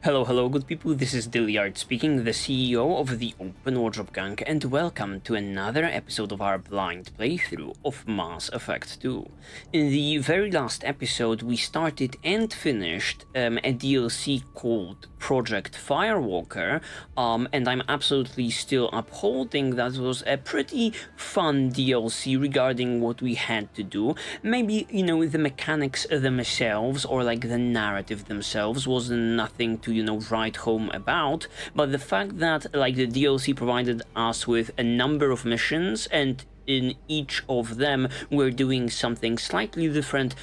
Hello, good people, this is Dyliard speaking, the CEO of the Open Wardrobe Gang, and welcome to another episode of our blind playthrough of Mass Effect 2. In the very last episode, we started and finished a DLC called Project Firewalker, and I'm absolutely still upholding that it was a pretty fun DLC regarding what we had to do. Maybe, you know, the mechanics themselves, or like the narrative themselves, was nothing to, you know, write home about, but the fact that like the DLC provided us with a number of missions, and in each of them we're doing something slightly different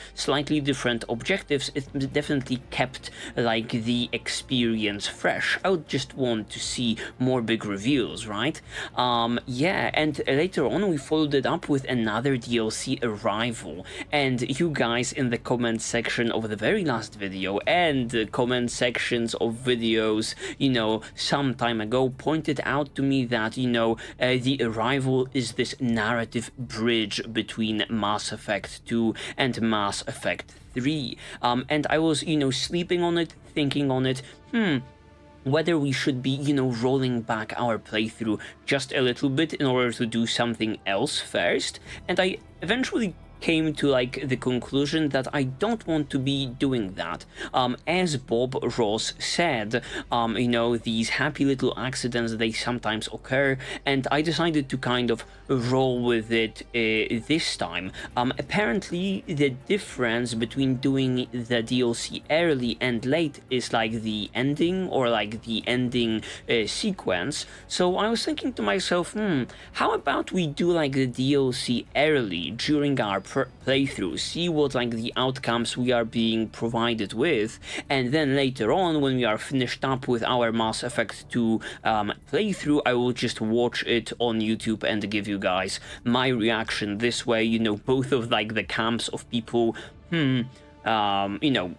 objectives, it definitely kept like the experience fresh. I would just want to see more big reveals, right? Yeah, and later on we followed it up with another DLC, Arrival, and you guys in the comment section of the very last video and the comment sections of videos, you know, some time ago pointed out to me that, you know, the Arrival is this narrative bridge between Mass Effect 2 and Mass Effect 3. And I was, you know, sleeping on it, thinking on it, whether we should be, you know, rolling back our playthrough just a little bit in order to do something else first. And I eventually came to like the conclusion that I don't want to be doing that. As Bob Ross said, you know, these happy little accidents, they sometimes occur, and I decided to kind of roll with it this time. Apparently the difference between doing the DLC early and late is like the ending, or like the ending sequence. So I was thinking to myself, how about we do like the DLC early during our playthrough, see what like the outcomes we are being provided with, and then later on when we are finished up with our Mass Effect 2 playthrough, I will just watch it on YouTube and give you guys my reaction. This way, you know, both of like the camps of people, you know,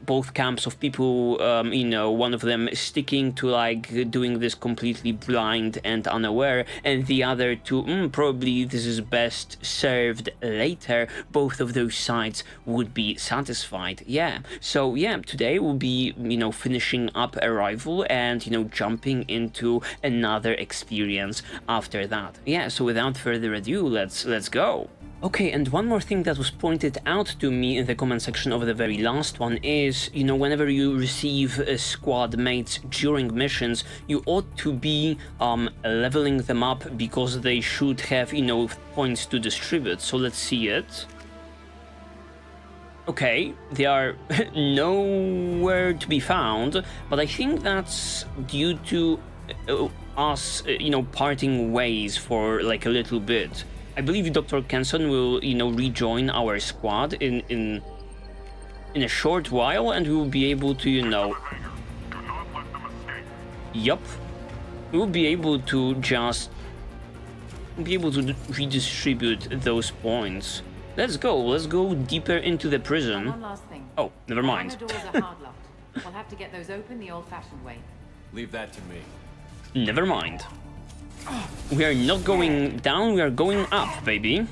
both camps of people, you know, one of them sticking to like doing this completely blind and unaware, and the other to probably this is best served later. Both of those sides would be satisfied. Yeah, so yeah, today we'll be, you know, finishing up Arrival and, you know, jumping into another experience after that. Yeah, so without further ado, let's go. Okay, and one more thing that was pointed out to me in the comment section of the very last one is, you know, whenever you receive squad mates during missions, you ought to be leveling them up, because they should have, you know, points to distribute. So let's see it. Okay, they are nowhere to be found, but I think that's due to us, you know, parting ways for like a little bit. I believe Dr. Kenson will, you know, rejoin our squad in a short while, and we will be able to, you know, yup, we will be able to just redistribute those points. Let's go deeper into the prison. One last thing. Oh, never mind. The doors are hard locked. We'll have to get those open the old-fashioned way. Leave that to me. Never mind. We are not going down, we are going up, baby.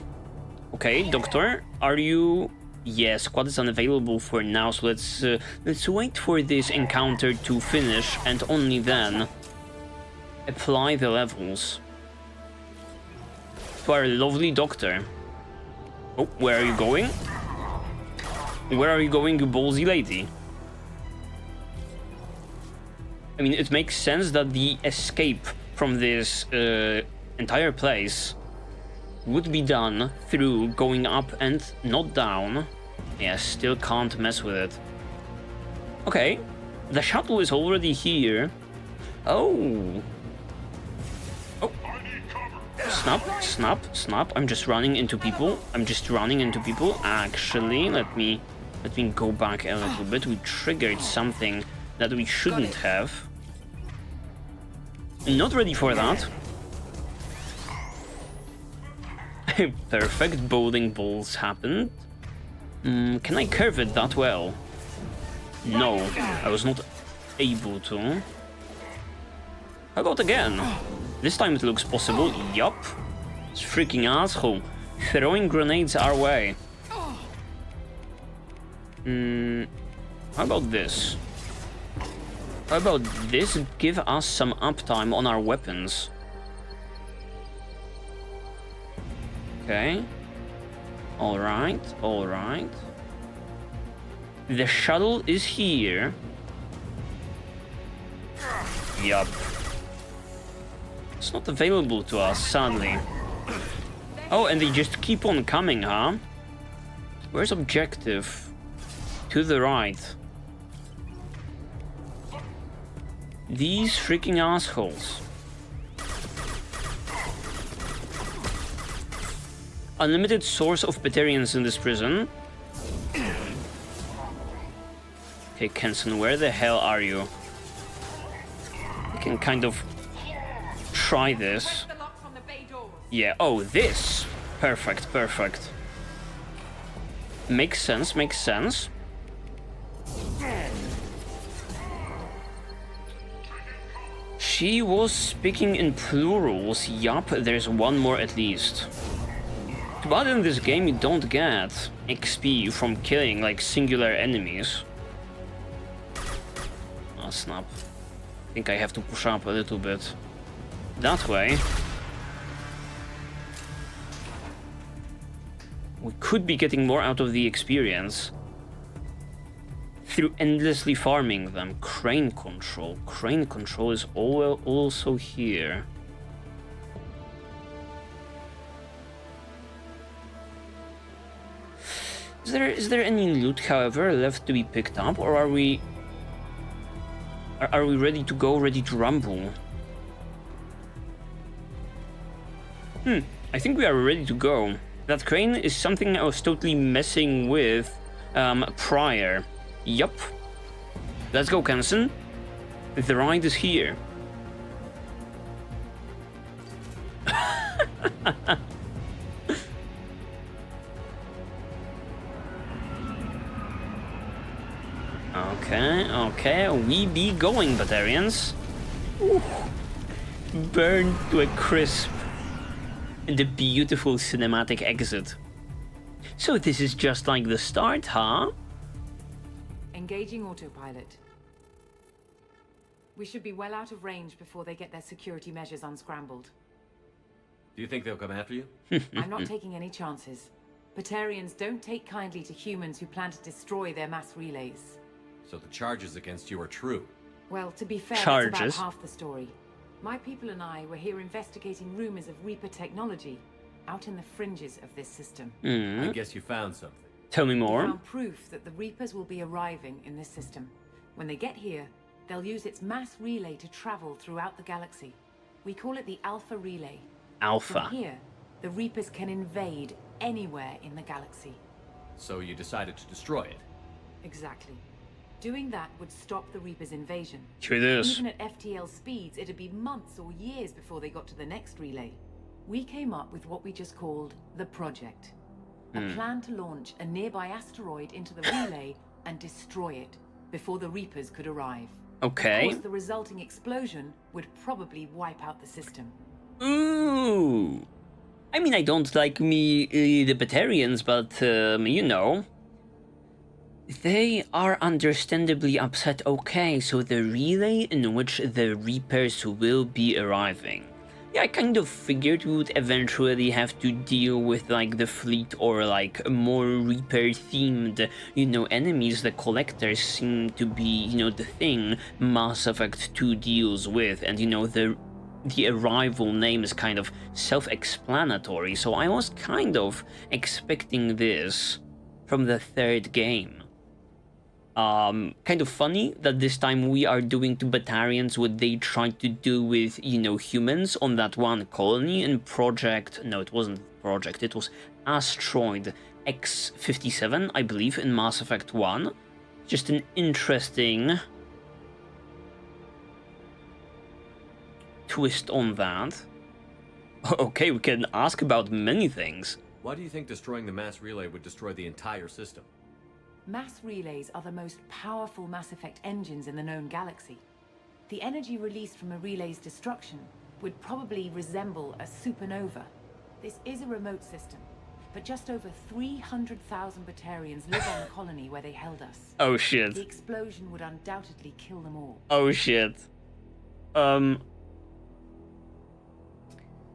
Okay, Doctor, are you... Yeah, squad is unavailable for now, so let's wait for this encounter to finish, and only then apply the levels to our lovely doctor. Oh, where are you going? Where are you going, you ballsy lady? I mean, it makes sense that the escape from this entire place would be done through going up and not down. Yeah, still can't mess with it. Okay, the shuttle is already here. Oh. Oh. Snap. I'm just running into people. Actually, let me go back a little bit. We triggered something that we shouldn't have. Not ready for that. Perfect, bowling balls happened. Can I curve it that well? No, I was not able to. How about again? This time it looks possible. Yup. This freaking asshole throwing grenades our way. How about this? How about this? Give us some uptime on our weapons. Okay. Alright, alright. The shuttle is here. Yup. It's not available to us, sadly. Oh, and they just keep on coming, huh? Where's objective? To the right. These freaking assholes. Unlimited source of Batarians in this prison. Okay, Kenson, where the hell are you? We can kind of try this. Yeah, oh, this. Perfect, perfect. Makes sense, makes sense. She was speaking in plurals. Yup, there's one more at least. But in this game, you don't get XP from killing, like, singular enemies. Oh, snap. I think I have to push up a little bit. That way. We could be getting more out of the experience through endlessly farming them. Crane control. Crane control is also here. Is there any loot, however, left to be picked up, or are we ready to go, ready to rumble? I think we are ready to go. That crane is something I was totally messing with prior. Yup. Let's go, Kenson. The ride is here. Okay, we be going, Batarians. Ooh. Burned to a crisp. The beautiful cinematic exit. So this is just like the start, huh? Engaging autopilot. We should be well out of range before they get their security measures unscrambled. Do you think they'll come after you? I'm not taking any chances. Batarians don't take kindly to humans who plan to destroy their mass relays. So the charges against you are true? Well, to be fair, Charges? that's about half the story. My people and I were here investigating rumors of Reaper technology out in the fringes of this system. I guess you found something. Tell me We more. found proof that the Reapers will be arriving in this system. When they get here, they'll use its mass relay to travel throughout the galaxy. We call it the Alpha Relay. Alpha. From here, the Reapers can invade anywhere in the galaxy. So you decided to destroy it? Exactly. Doing that would stop the Reapers' invasion. Here it is. Even at FTL speeds, it'd be months or years before they got to the next relay. We came up with what we just called the Project. A plan to launch a nearby asteroid into the relay and destroy it before the Reapers could arrive. Okay. Of course, the resulting explosion would probably wipe out the system. Ooh. I mean, I don't like the Batarians, but, you know. They are understandably upset. Okay, so the relay in which the Reapers will be arriving. Yeah, I kind of figured we would eventually have to deal with, like, the fleet or, like, more Reaper-themed, you know, enemies. The Collectors seem to be, you know, the thing Mass Effect 2 deals with, and, you know, the arrival name is kind of self-explanatory, so I was kind of expecting this from the third game. Kind of funny that this time we are doing to Batarians what they tried to do with, you know, humans on that one colony in Project... No, it wasn't Project, it was Asteroid X-57, I believe, in Mass Effect 1. Just an interesting twist on that. Okay, we can ask about many things. Why do you think destroying the mass relay would destroy the entire system? Mass relays are the most powerful Mass Effect engines in the known galaxy. The energy released from a relay's destruction would probably resemble a supernova. This is a remote system, but just over 300,000 Batarians live on the colony where they held us. Oh The shit. explosion would undoubtedly kill them all. Oh shit.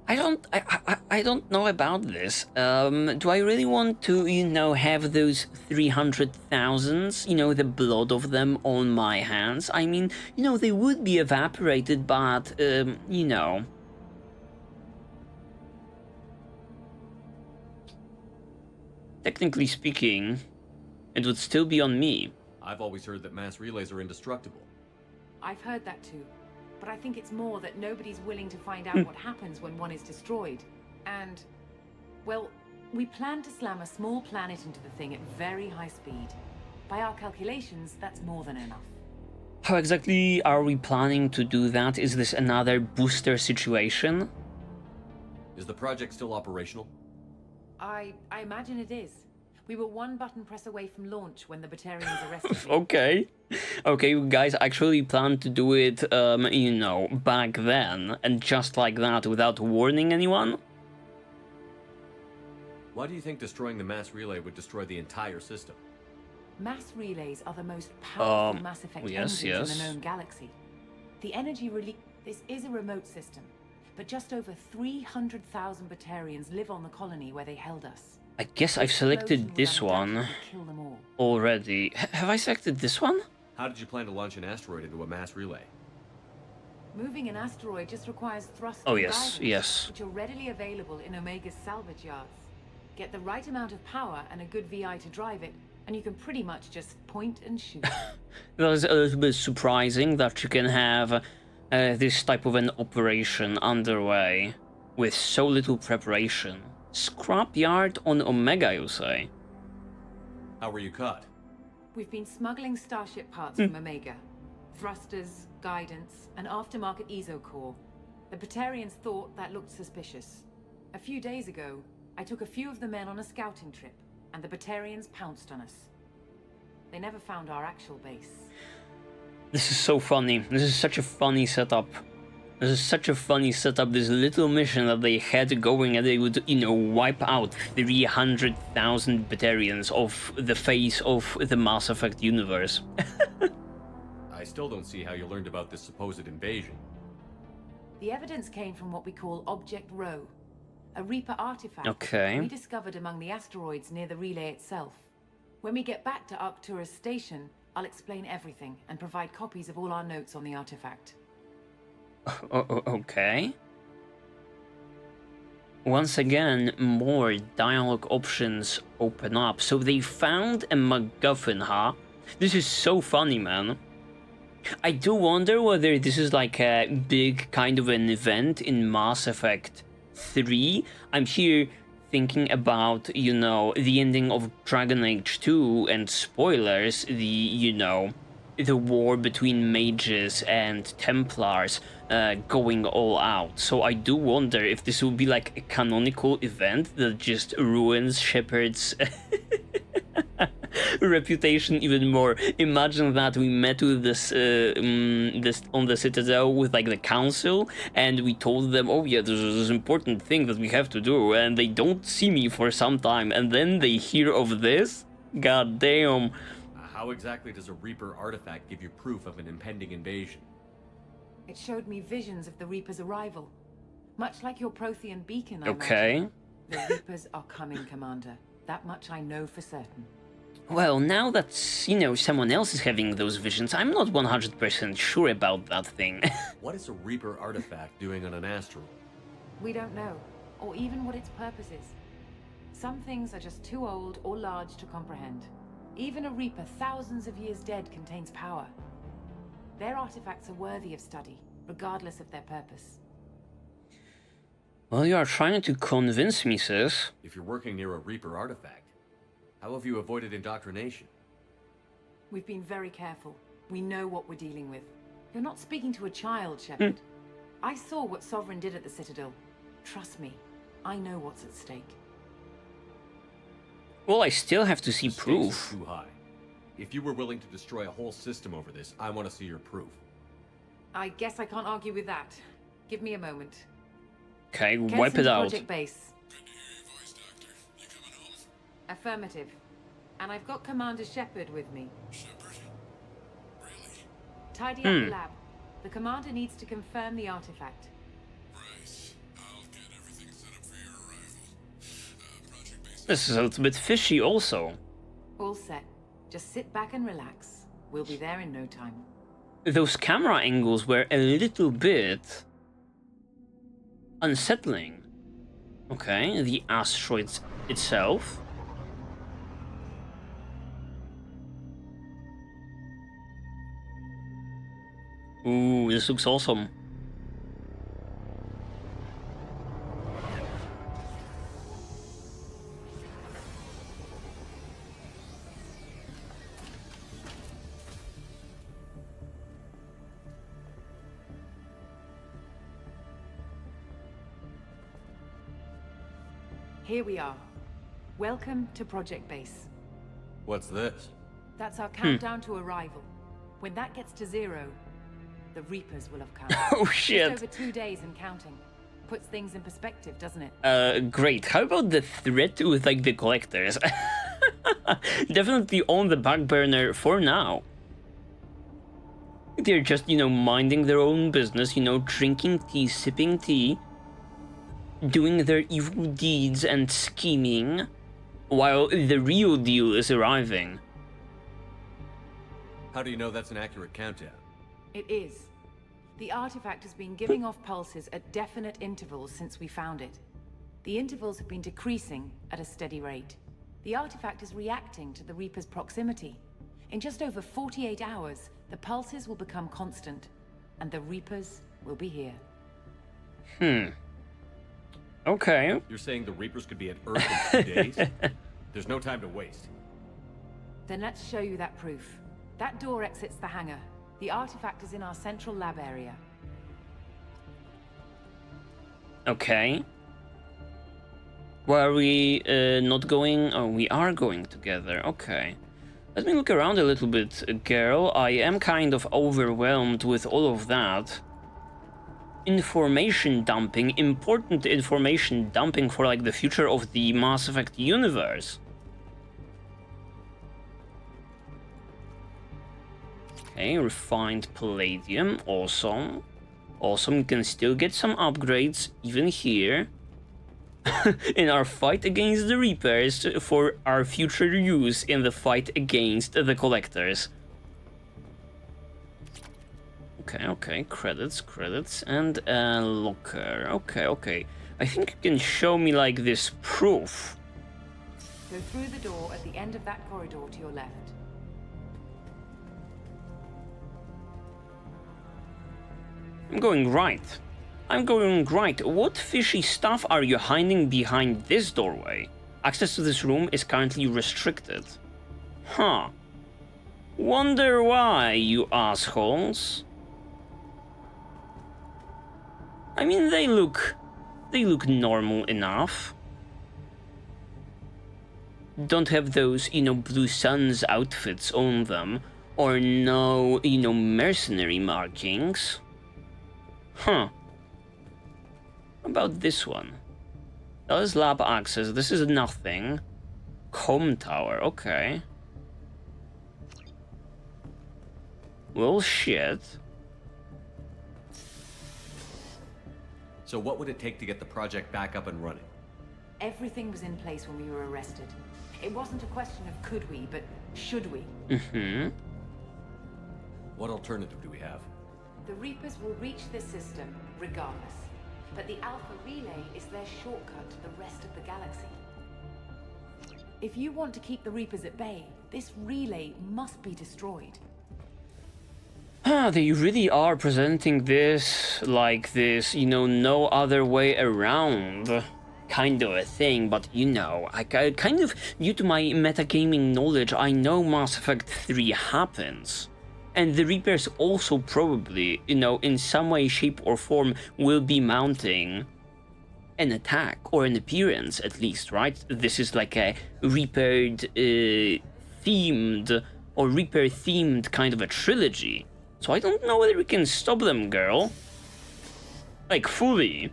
I don't know about this. Do I really want to, you know, have those 300,000s, you know, the blood of them on my hands? I mean, you know, they would be evaporated, but, you know. Technically speaking, it would still be on me. I've always heard that mass relays are indestructible. I've heard that too, but I think it's more that nobody's willing to find out what happens when one is destroyed. And, well, we plan to slam a small planet into the thing at very high speed. By our calculations, that's more than enough. How exactly are we planning to do that? Is this another booster situation? Is the project still operational? I imagine it is. We were one button press away from launch when the Batarians arrested me. Okay. Okay, you guys actually plan to do it, you know, back then, and just like that, without warning anyone? Why do you think destroying the mass relay would destroy the entire system? Mass relays are the most powerful Mass Effect yes, engines in the known galaxy. The energy release... This is a remote system, but just over 300,000 Batarians live on the colony where they held us. I guess I've selected this one Kill them all. already. Have I selected this one? How did you plan to launch an asteroid into a mass relay? Moving an asteroid just requires thrust Oh and yes, guidance, yes. which are readily available in Omega's salvage yards. Get the right amount of power and a good VI to drive it, and you can pretty much just point and shoot. That is a little bit surprising that you can have this type of an operation underway with so little preparation. Scrapyard on Omega, you say? How were you caught? We've been smuggling starship parts from Omega. Thrusters, guidance, and aftermarket ESO core. The Batarians thought that looked suspicious. A few days ago, I took a few of the men on a scouting trip, and the Batarians pounced on us. They never found our actual base. This is so funny. This is such a funny setup. This is such a funny setup, this little mission that they had going, and they would, you know, wipe out 300,000 Batarians off the face of the Mass Effect universe. I still don't see how you learned about this supposed invasion. The evidence came from what we call Object Rho, a Reaper artifact Okay. we discovered among the asteroids near the relay itself. When we get back to Arcturus Station, I'll explain everything and provide copies of all our notes on the artifact. Okay. Once again, more dialogue options open up. So they found a MacGuffin, huh? This is so funny, man. I do wonder whether this is like a big kind of an event in Mass Effect 3. I'm here thinking about, you know, the ending of Dragon Age 2 and spoilers, you know, the war between mages and Templars going all out. So I do wonder if this will be like a canonical event that just ruins Shepard's reputation even more. Imagine that we met with this on the Citadel with like the council, and we told them, oh yeah, there's this important thing that we have to do, and they don't see me for some time, and then they hear of this. God damn. How exactly does a Reaper artifact give you proof of an impending invasion? It showed me visions of the Reaper's arrival. Much like your Prothean beacon, I Okay. imagine. The Reapers are coming, Commander. That much I know for certain. Well, now that, you know, someone else is having those visions, I'm not 100% sure about that thing. What is a Reaper artifact doing on an asteroid? We don't know, or even what its purpose is. Some things are just too old or large to comprehend. Even a Reaper thousands of years dead contains power. Their artifacts are worthy of study, regardless of their purpose. Well, you are trying to convince me, sis. If you're working near a Reaper artifact, how have you avoided indoctrination? We've been very careful. We know what we're dealing with. You're not speaking to a child, Shepard. I saw what Sovereign did at the Citadel. Trust me, I know what's at stake. Well, I still have to see The stakes proof. are too high. If you were willing to destroy a whole system over this, I want to see your proof. I guess I can't argue with that. Give me a moment. Okay, Get wipe into it out. Project Base. Good to hear your voice, Doctor. You coming Affirmative. And I've got Commander Shepard with me. Shepard? Really? Tidy up the lab. The commander needs to confirm the artifact. Right. I'll get everything set up for your arrival. Project base. This is a little bit fishy also. All set. Just sit back and relax. We'll be there in no time. Those camera angles were a little bit unsettling. Okay, the asteroid itself. Ooh, this looks awesome. Here we are. Welcome to Project Base. What's this? That's our countdown to arrival. When that gets to 0, the Reapers will have come. Oh shit. Just over 2 days and counting. Puts things in perspective, doesn't it? Great. How about the threat with, like, the collectors? Definitely on the back burner for now. They're just, you know, minding their own business, you know, drinking tea, sipping tea, doing their evil deeds and scheming, while the real deal is arriving. How do you know that's an accurate countdown? It is. The artifact has been giving off pulses at definite intervals since we found it. The intervals have been decreasing at a steady rate. The artifact is reacting to the Reaper's proximity. In just over 48 hours, the pulses will become constant, and the Reapers will be here. Okay. You're saying the Reapers could be at Earth in 2 days? There's no time to waste. Then let's show you that proof. That door exits the hangar. The artifact is in our central lab area. Okay. Why are we not going? Oh, we are going together. Okay. Let me look around a little bit, girl. I am kind of overwhelmed with all of that. Information dumping, important information dumping for, like, the future of the Mass Effect universe. Okay, refined palladium, awesome. Awesome, you can still get some upgrades, even here. In our fight against the Reapers, for our future use in the fight against the Collectors. Okay, credits, and a locker. Okay. I think you can show me, like, this proof. Go through the door at the end of that corridor to your left. I'm going right. What fishy stuff are you hiding behind this doorway? Access to this room is currently restricted. Huh. Wonder why, you assholes. I mean, they look normal enough. Don't have those, you know, Blue Suns outfits on them, or no, you know, mercenary markings. Huh. About this one. Does lab access, this is nothing. Com tower, okay. Well, shit. So what would it take to get the project back up and running? Everything was in place when we were arrested. It wasn't a question of could we, but should we. What alternative do we have? The Reapers will reach this system regardless. But the Alpha Relay is their shortcut to the rest of the galaxy. If you want to keep the Reapers at bay, this relay must be destroyed. They really are presenting this like this, you know, no other way around kind of a thing, but you know, I kind of, due to my metagaming knowledge, I know Mass Effect 3 happens. And the Reapers also probably, you know, in some way, shape or form will be mounting an attack, or an appearance at least, right? This is like a Reaper themed, or Reaper themed kind of a trilogy. So I don't know whether we can stop them, girl. Like, fully.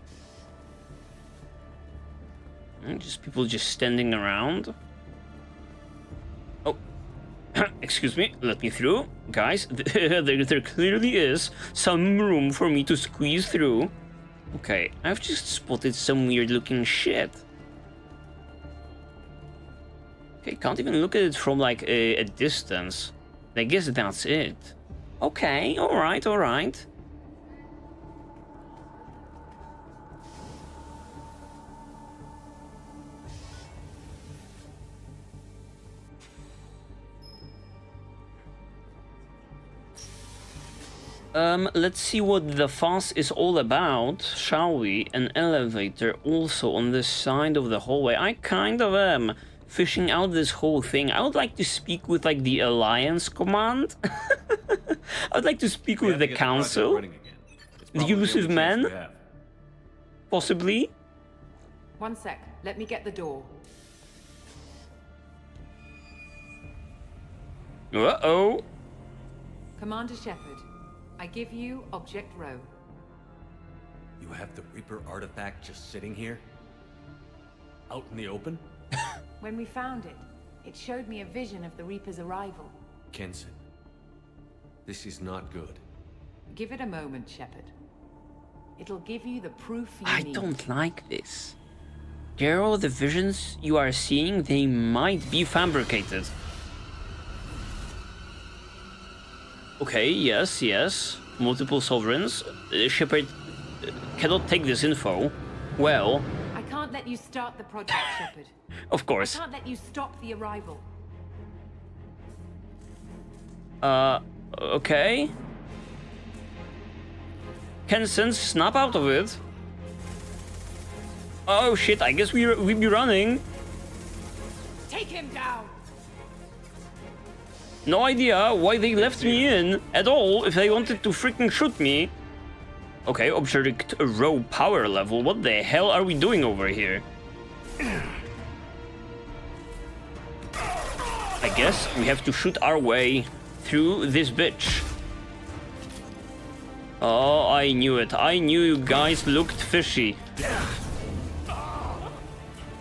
Just people just standing around. Excuse me, let me through. Guys, there clearly is some room for me to squeeze through. Okay, I've just spotted some weird looking shit. Okay, can't even look at it from like a distance. I guess that's it. Okay, alright, alright. Let's see what the fuss is all about, shall we? An elevator also on this side of the hallway. I kind of am fishing out this whole thing. I would like to speak with, like, the Alliance Command. I would like to speak with the Council. The Elusive Men? Possibly? One sec. Let me get the door. Uh-oh. Commander Shepard, I give you Object Row. You have the Reaper artifact just sitting here? Out in the open? When we found it, it showed me a vision of the Reaper's arrival. Kenson, this is not good. Give it a moment, Shepard. It'll give you the proof you I need. don't like this. Geralt, the visions you are seeing, they might be fabricated. Okay, yes, yes. Multiple sovereigns. Shepard cannot take this info. Well... I can't let you start the project, Shepard. Of course. I can't let you stop the arrival. Okay. Kenson, snap out of it. Oh shit, I guess we be running. Take him down! No idea why they left me in at all if they wanted to freaking shoot me. Okay, object row power level. What the hell are we doing over here? I guess we have to shoot our way through this bitch. Oh, I knew it. I knew you guys looked fishy.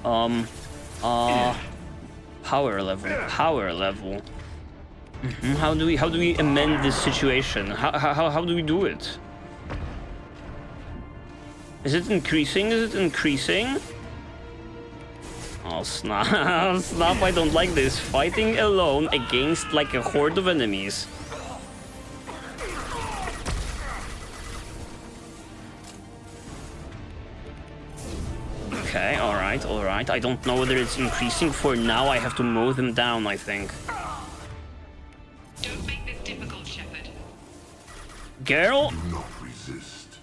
Power level. How do we amend this situation? How do we do it? Is it increasing? Oh snap! Snap! I don't like this. Fighting alone against like a horde of enemies. Okay, alright. I don't know whether it's increasing. For now, I have to mow them down, I think. Don't make this difficult, Shepard. Girl? Do not resist.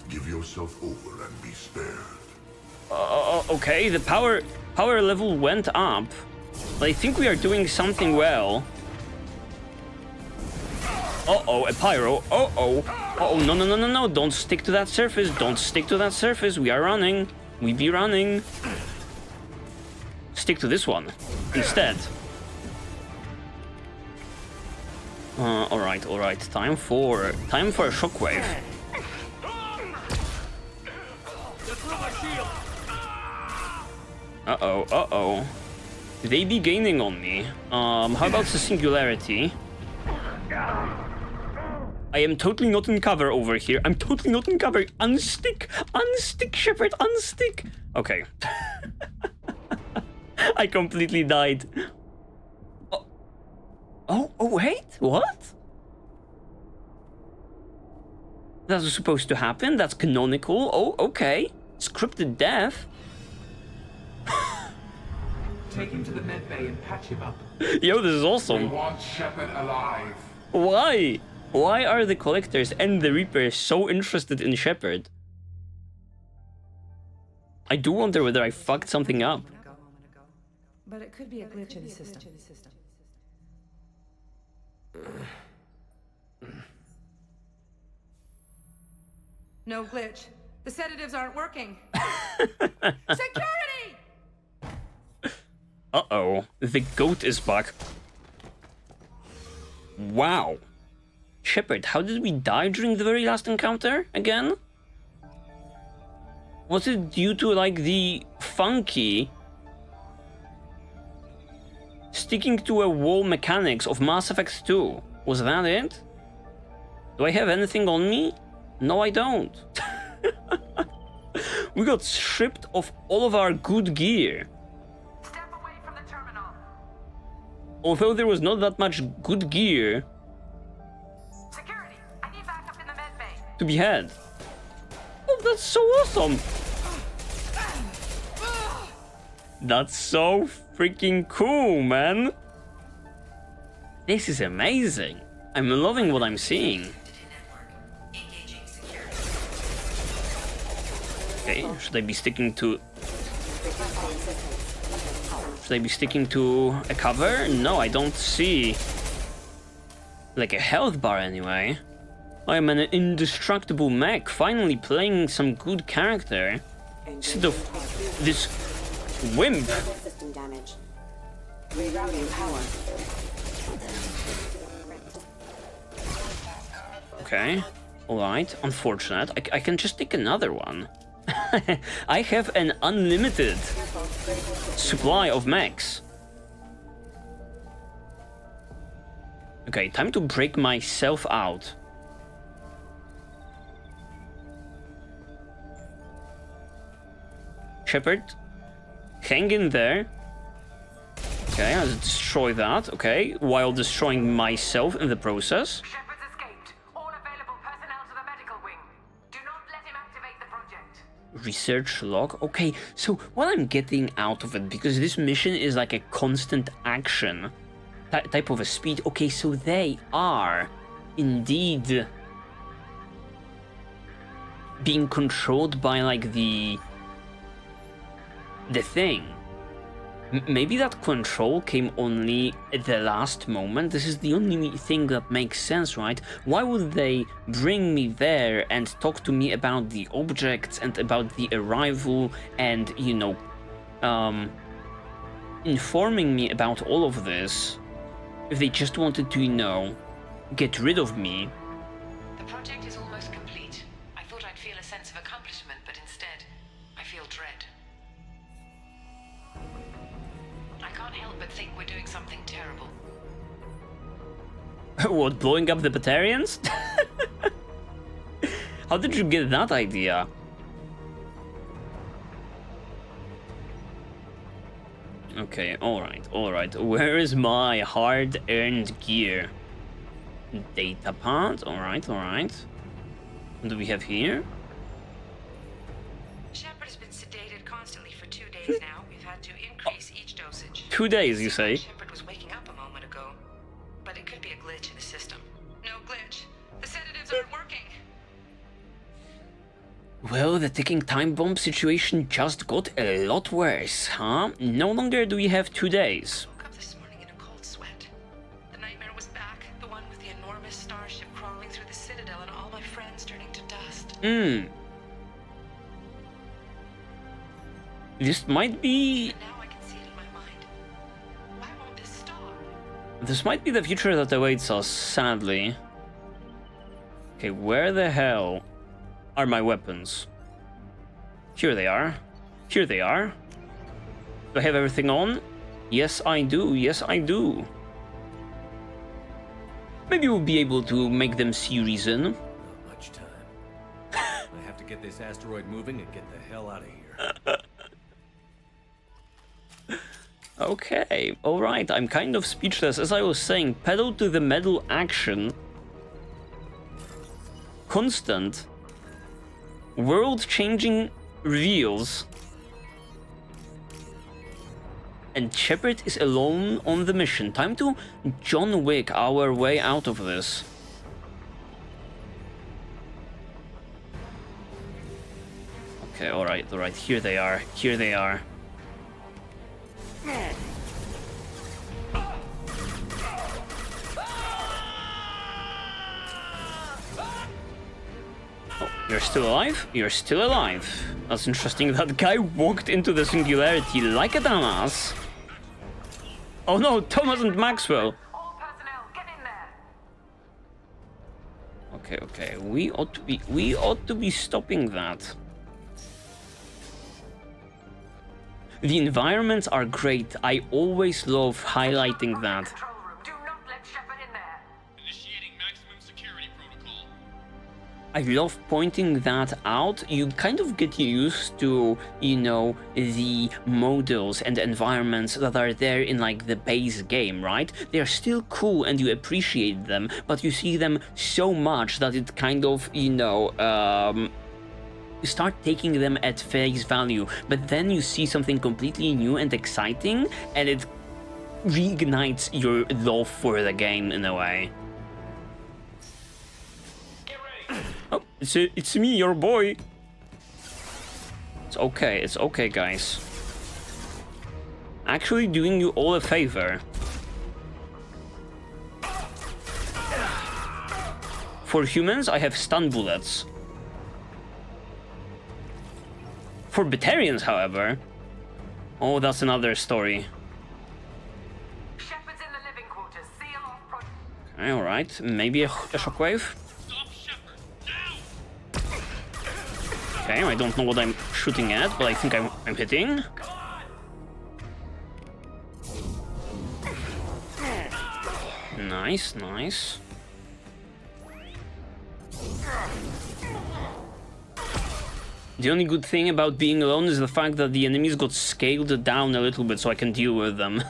Give yourself over and be spared. Okay, the power level went up. But I think we are doing something well. Uh-oh, a pyro. Uh-oh. Uh-oh, no. Don't stick to that surface. We are running. We be running. Stick to this one instead. Alright. Time for a shockwave. Uh-oh. They be gaining on me. How about the singularity? I am totally not in cover over here. I'm totally not in cover. Unstick, Shepard, unstick. Okay. I completely died. Oh, wait, what? That was supposed to happen? That's canonical? Oh, okay. Scripted death? Take him to the med bay and patch him up. Yo, this is We awesome. want Shepard alive. Why? Why are the Collectors and the Reapers so interested in Shepard? I do wonder whether I fucked something up. But it could be a glitch in the system. No glitch. The sedatives aren't working. Security! Uh-oh. The goat is back. Wow. Shepard, how did we die during the very last encounter again? Was it due to like the funky sticking to a wall mechanics of Mass Effect 2. Was that it? Do I have anything on me? No, I don't. We got stripped of all of our good gear. Step away from the terminal. Although there was not that much good gear Security, I need backup in the med bay. to be had. Oh, that's so awesome! That's so freaking cool, man! This is amazing! I'm loving what I'm seeing. Okay, should I be sticking to... Should I be sticking to a cover? No, I don't see... like a health bar anyway. I am an indestructible mech, finally playing some good character. Instead of this wimp. System damage. Rerouting power. Okay, alright, unfortunate. I can just take another one. I have an unlimited supply of mechs. Okay, time to break myself out. Shepard, hang in there. Okay, I'll destroy that, okay, while destroying myself in the process. Shepard's escaped. All available personnel to the medical wing. Do not let him activate the project. Research log. Okay, so what I'm getting out of it, because this mission is like a constant action type of a speed. Okay, so they are indeed being controlled by like the thing. Maybe that control came only at the last moment. This is the only thing that makes sense, right? Why would they bring me there and talk to me about the objects and about the arrival and, you know, informing me about all of this if they just wanted to, you know, get rid of me? The project is almost complete. I thought I'd feel a sense of accomplishment, but instead, I feel dread. I can't help but think we're doing something terrible. What, blowing up the Batarians? How did you get that idea? Okay, alright. Where is my hard-earned gear? Data pad, alright. What do we have here? Shepard has been sedated constantly for 2 days now. We've had to increase each dosage. 2 days, you say? Shepard was waking up a moment ago, but it could be a glitch in the system. No glitch. The sedatives aren't working. Well, the ticking time bomb situation just got a lot worse, huh? No longer do we have 2 days. I woke up this morning in a cold sweat. The nightmare was back. The one with the enormous starship crawling through the citadel and all my friends turning to dust. This might be... And now I can see it in my mind. Why won't this stop? This might be the future that awaits us, sadly. Okay, where the hell are my weapons? Here they are. Do I have everything on? Yes, I do. Maybe we'll be able to make them see reason. Not much time. I have to get this asteroid moving and get the hell out of here. Okay, alright, I'm kind of speechless. As I was saying, pedal to the metal action. Constant. World-changing reveals. And Shepard is alone on the mission. Time to John Wick our way out of this. Okay, alright. Here they are. Oh, you're still alive? That's interesting. That guy walked into the singularity like a dumbass. Oh no, Thomas and Maxwell. All personnel, get in there. Okay. We ought to be stopping that. The environments are great. I always love highlighting that. Control room. Do not let Shepard in there. Initiating maximum security protocol. I love pointing that out. You kind of get used to, you know, the models and environments that are there in like the base game, right? They're still cool and you appreciate them, but you see them so much that it kind of, you know, you start taking them at face value. But then you see something completely new and exciting, and it reignites your love for the game in a way. Oh, it's me, your boy. It's okay, guys. Actually doing you all a favor. For humans, I have stun bullets. For Batarians, however... Oh, that's another story. Shepard's in the living quarters. Seal off project. Okay, alright. Maybe a shockwave? Stop Shepard, now! Okay, I don't know what I'm shooting at, but I think I'm hitting. Nice, nice. The only good thing about being alone is the fact that the enemies got scaled down a little bit so I can deal with them.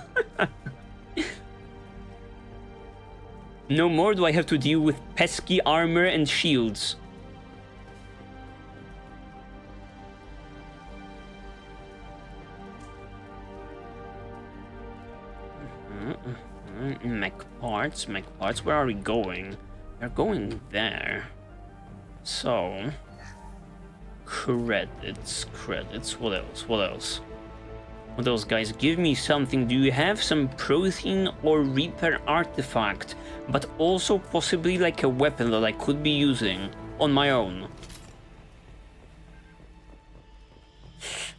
No more do I have to deal with pesky armor and shields. Mech parts, where are we going? We're going there. So... Credits, what else? What else, guys? Give me something. Do you have some protein or reaper artifact? But also possibly like a weapon that I could be using on my own.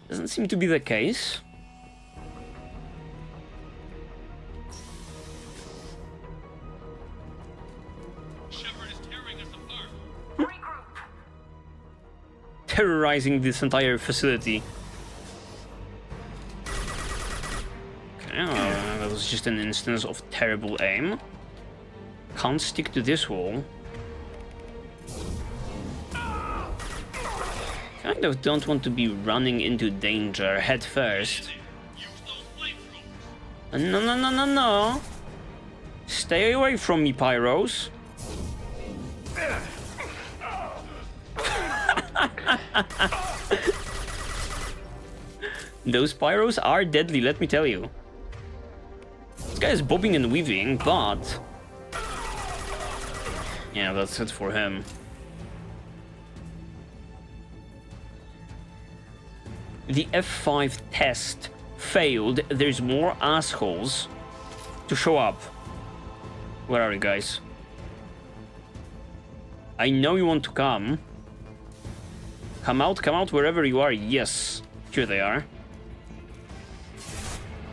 Doesn't seem to be the case. Shepard is tearing us apart. Regroup. Terrorizing this entire facility. Okay, that was just an instance of terrible aim. Can't stick to this wall. Kind of don't want to be running into danger head first. Use those flamethrowers. No. Stay away from me, Pyros. Those Pyros are deadly, let me tell you. This guy is bobbing and weaving, but... yeah, that's it for him. The F5 test failed. There's more assholes to show up. Where are you guys? I know you want to come. Come out wherever you are. Yes, here they are.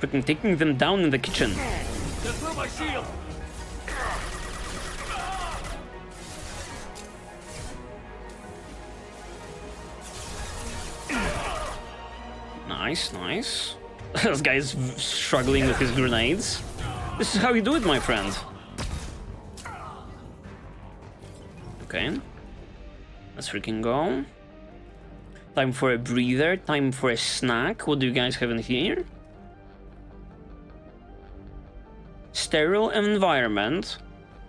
Freaking taking them down in the kitchen. That's not my shield! Nice. This guy's struggling with his grenades. This is how you do it, my friend. Okay. Let's freaking go. Time for a breather, time for a snack. What do you guys have in here? Sterile environment.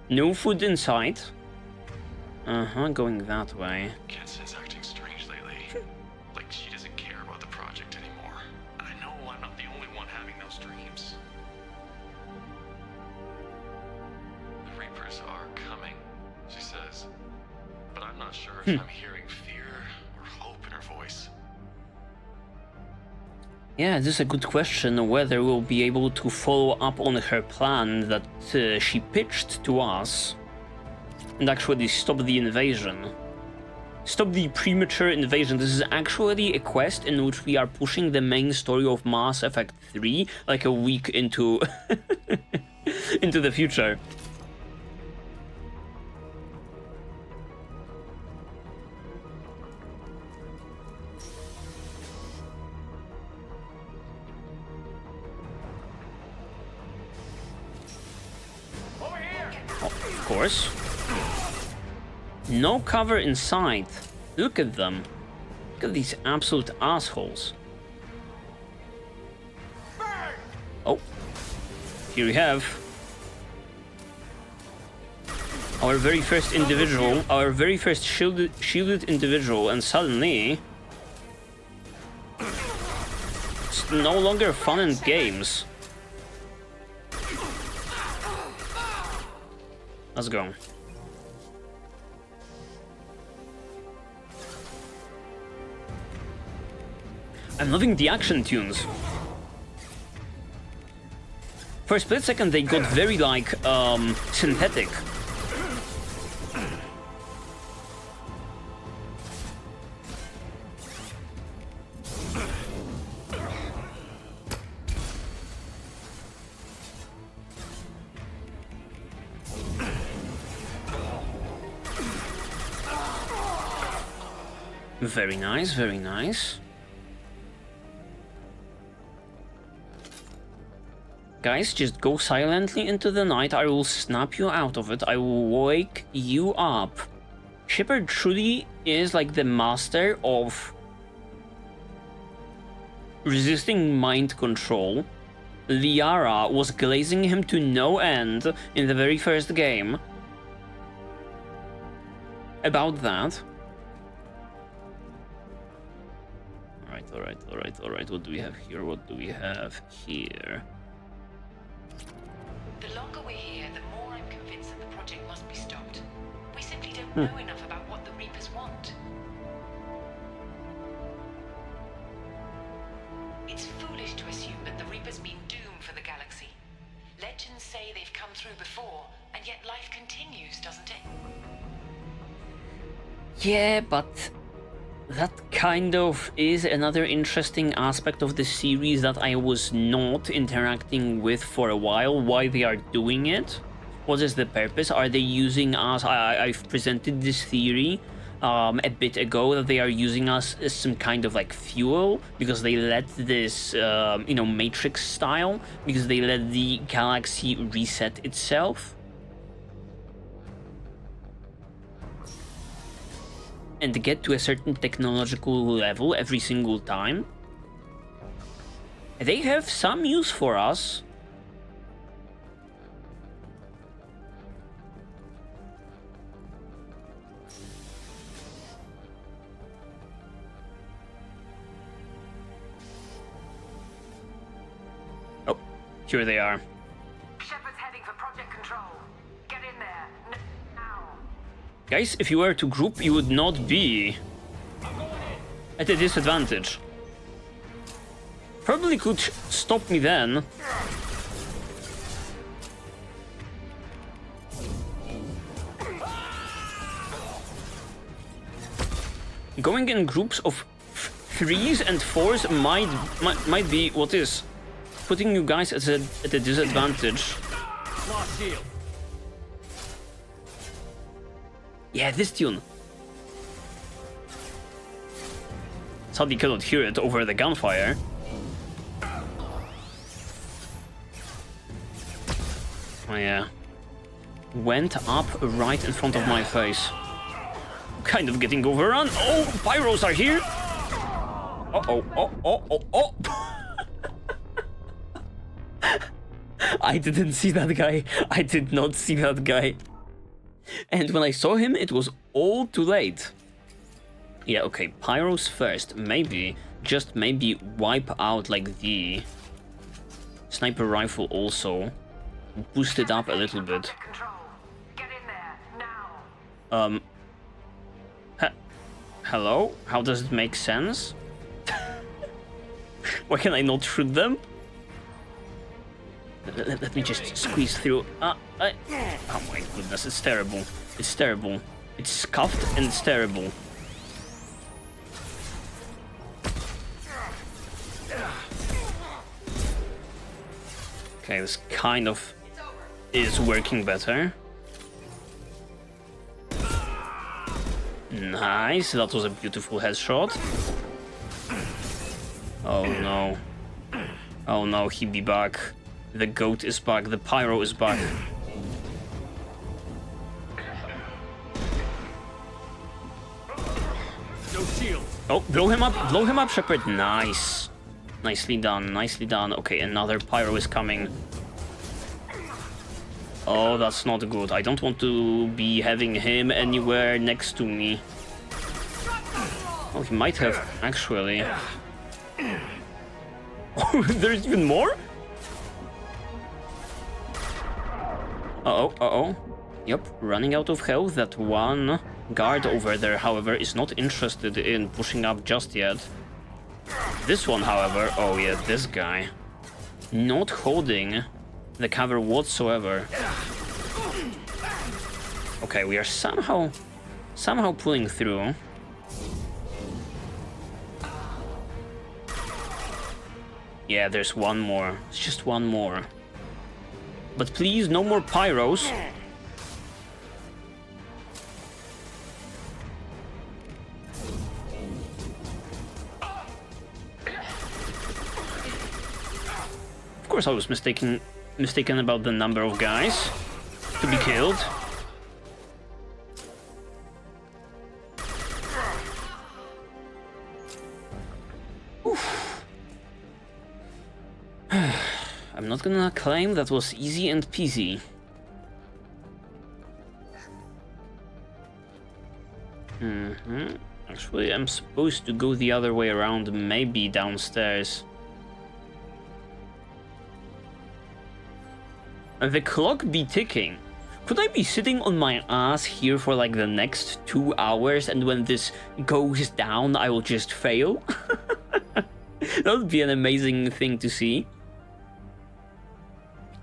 No food in sight. Going that way. Kensen's acting strange lately. Like she doesn't care about the project anymore. I know I'm not the only one having those dreams. The Reapers are coming, she says. But I'm not sure if I'm hearing fear or hope in her voice. Yeah, this is a good question, whether we'll be able to follow up on her plan that she pitched to us and actually stop the invasion. Stop the premature invasion. This is actually a quest in which we are pushing the main story of Mass Effect 3 like a week into into the future. course. No cover in sight. Look at them. Look at these absolute assholes. Oh. Here we have our very first individual, our very first shielded individual, and suddenly it's no longer fun and games. Let's go. I'm loving the action tunes. For a split second they got very like synthetic. Very nice, very nice. Guys, just go silently into the night. I will snap you out of it. I will wake you up. Shepard truly is like the master of resisting mind control. Liara was glazing him to no end in the very first game. About that. Alright. What do we have here? What do we have here? The longer we're here, the more I'm convinced that the project must be stopped. We simply don't know enough about what the Reapers want. It's foolish to assume that the Reapers mean doom for the galaxy. Legends say they've come through before, and yet life continues, doesn't it? Yeah, but that kind of is another interesting aspect of the series that I was not interacting with for a while. Why they are doing it? What is the purpose? Are they using us? I've presented this theory a bit ago that they are using us as some kind of like fuel because they let this, Matrix style, because they let the galaxy reset itself. And get to a certain technological level every single time. They have some use for us. Oh, here they are. Shepard's heading for Project Control. Get in there, now. Guys, if you were to group, you would not be at a disadvantage. Probably could stop me then. Going in groups of 3s and 4s might be what is putting you guys at a disadvantage. Yeah, this tune. Sadly cannot hear it over the gunfire. Oh yeah. Went up right in front of my face. Kind of getting overrun. Oh, pyros are here. Oh. I didn't see that guy. I did not see that guy. And when I saw him, it was all too late. Yeah, okay, pyros first. Maybe, just maybe wipe out like the sniper rifle also. Boost it up a little bit. Get in there, now. Hello? How does it make sense? Why can I not shoot them? Let me just squeeze through. Oh my goodness, it's terrible. It's terrible. It's scuffed and it's terrible. Okay, this kind of is working better. Nice, that was a beautiful headshot. Oh no. Oh no, he be back. The goat is back, the pyro is back. No shield. Oh, blow him up, Shepard. Nice. Nicely done, nicely done. Okay, another pyro is coming. Oh, that's not good. I don't want to be having him anywhere next to me. Oh, he might have, actually. Oh, there's even more? Uh-oh, uh-oh. Yep, running out of health. That one guard over there, however, is not interested in pushing up just yet. This one, however, oh yeah, this guy. Not holding the cover whatsoever. Okay, we are somehow pulling through. Yeah, there's one more. It's just one more. But please, no more pyros. Of course, I was mistaken about the number of guys to be killed. Oof. I'm not gonna claim that was easy and peasy. Actually, I'm supposed to go the other way around, maybe downstairs. The clock be ticking. Could I be sitting on my ass here for like the next 2 hours, and when this goes down, I will just fail? That would be an amazing thing to see.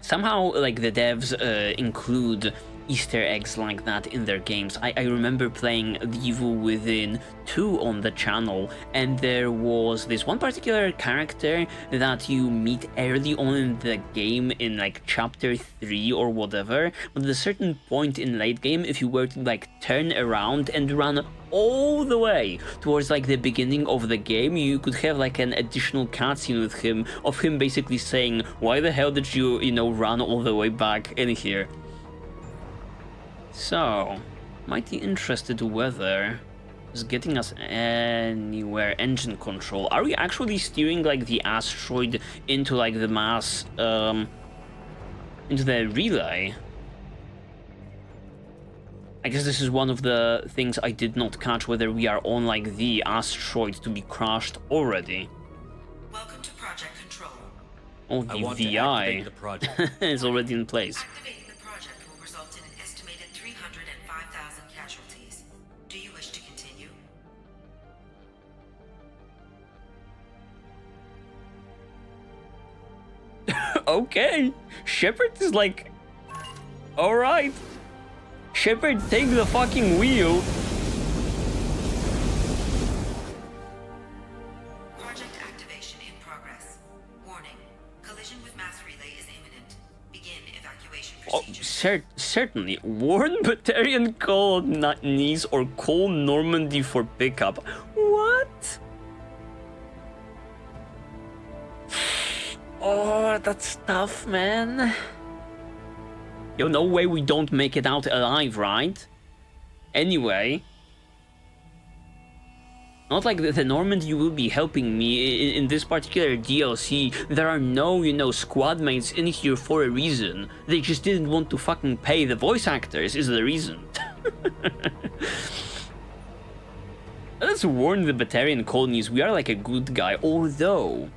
Somehow, like, the devs include Easter eggs like that in their games. I remember playing The Evil Within 2 on the channel, and there was this one particular character that you meet early on in the game in like chapter 3 or whatever, but at a certain point in late game, if you were to like turn around and run all the way towards like the beginning of the game, you could have like an additional cutscene with him, of him basically saying, why the hell did you, run all the way back in here? So, mighty interested whether it's getting us anywhere. Engine control. Are we actually steering like the asteroid into like the mass, into the relay? I guess this is one of the things I did not catch, whether we are on like the asteroid to be crashed already. Welcome to Project Control. Oh, I the want to VI activate the project. is already in place. Activating the project will result in an estimated 305,000 casualties. Do you wish to continue? Okay, Shepard is like, alright. Shepard, take the fucking wheel. Project activation in progress. Warning. Collision with mass relay is imminent. Begin evacuation Oh, procedures. certainly. Warn Batarian colonies or call Normandy for pickup. What? Oh, that's tough, man. Yo, no way we don't make it out alive, right? Anyway. Not like the Normandy will be helping me in this particular DLC. There are no, squad mates in here for a reason. They just didn't want to fucking pay the voice actors, is the reason. Let's warn the Batarian colonies, we are like a good guy, although,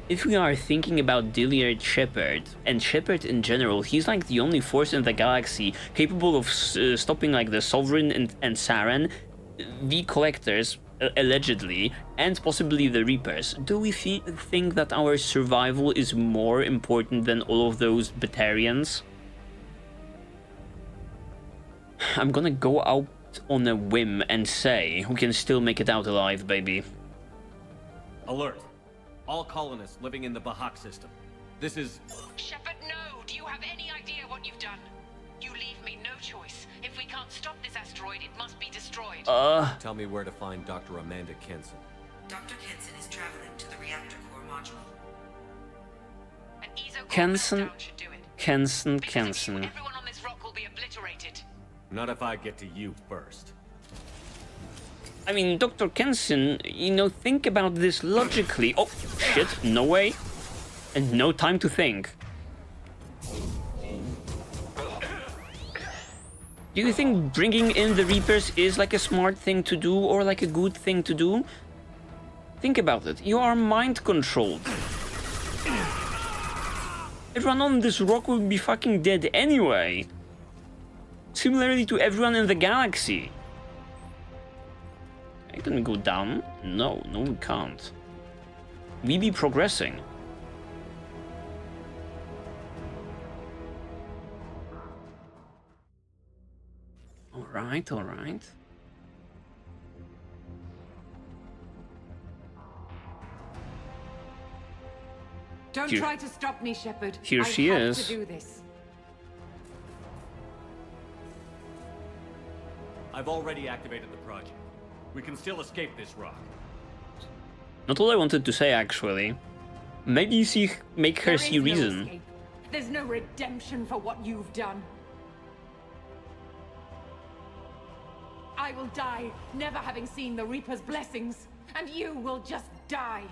if we are thinking about DyliardGaming Shepard, and Shepard in general, he's like the only force in the galaxy capable of stopping like the Sovereign and Saren, the Collectors, allegedly, and possibly the Reapers. Do we think that our survival is more important than all of those Batarians? I'm gonna go out on a whim and say we can still make it out alive, baby. Alert. All colonists living in the Bahak system. This is... Shepard, no! Do you have any idea what you've done? You leave me no choice. If we can't stop this asteroid, it must be destroyed. Tell me where to find Dr. Amanda Kenson. Dr. Kenson is traveling to the reactor core module. An ESO Kenson, should do it. Kenson. Everyone on this rock will be obliterated. Not if I get to you first. I mean, Dr. Kenson, you know, think about this logically. Oh, shit, no way. And no time to think. Do you think bringing in the Reapers is like a smart thing to do or like a good thing to do? Think about it. You are mind controlled. Everyone on this rock will be fucking dead anyway. Similarly to everyone in the galaxy. Can we go down? No, we can't. We be progressing. Alright. Don't try to stop me, Shepard. Here she is. I have to do this. I've already activated the project. We can still escape this rock. Not all I wanted to say, actually. Maybe make her see reason. Escape. There's no redemption for what you've done. I will die, never having seen the Reaper's blessings, and you will just die.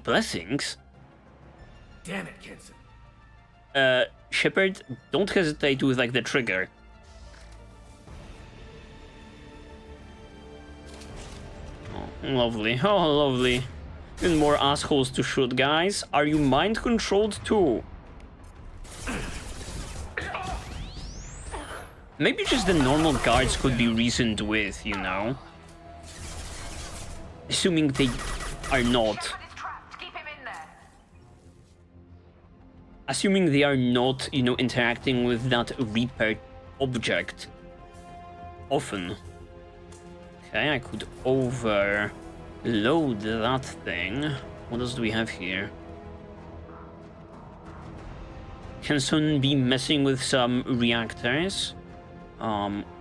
Blessings? Damn it, Kenson. Shepard, don't hesitate with like the trigger. Oh, lovely. Oh, lovely. Even more assholes to shoot, guys. Are you mind controlled too? Maybe just the normal guards could be reasoned with, you know? Assuming they are not. Assuming they are not, you know, interacting with that Reaper object often. Okay, I could overload that thing. What else do we have here? Can soon be messing with some reactors.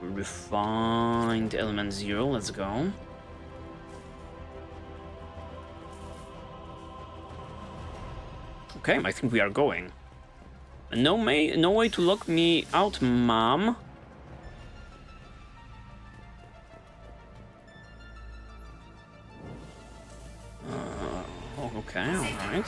Refined element 0, let's go. Okay, I think we are going. No way to lock me out, mom. Okay, alright.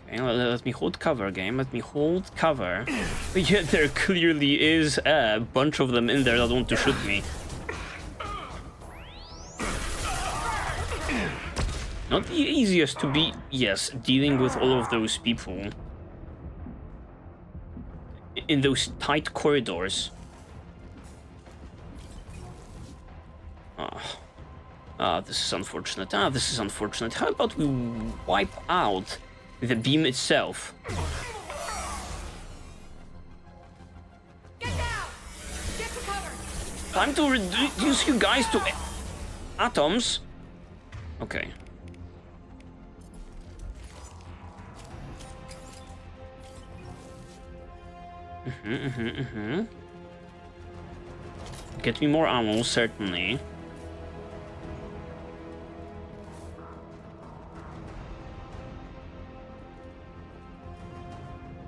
Okay, let me hold cover, game. Let me hold cover. But yet there clearly is a bunch of them in there that want to shoot me. Not the easiest to be, yes, dealing with all of those people. In those tight corridors. This is unfortunate. This is unfortunate. How about we wipe out the beam itself? Get down! Get to cover! Time to reduce you guys to atoms. Okay. Get me more ammo, certainly.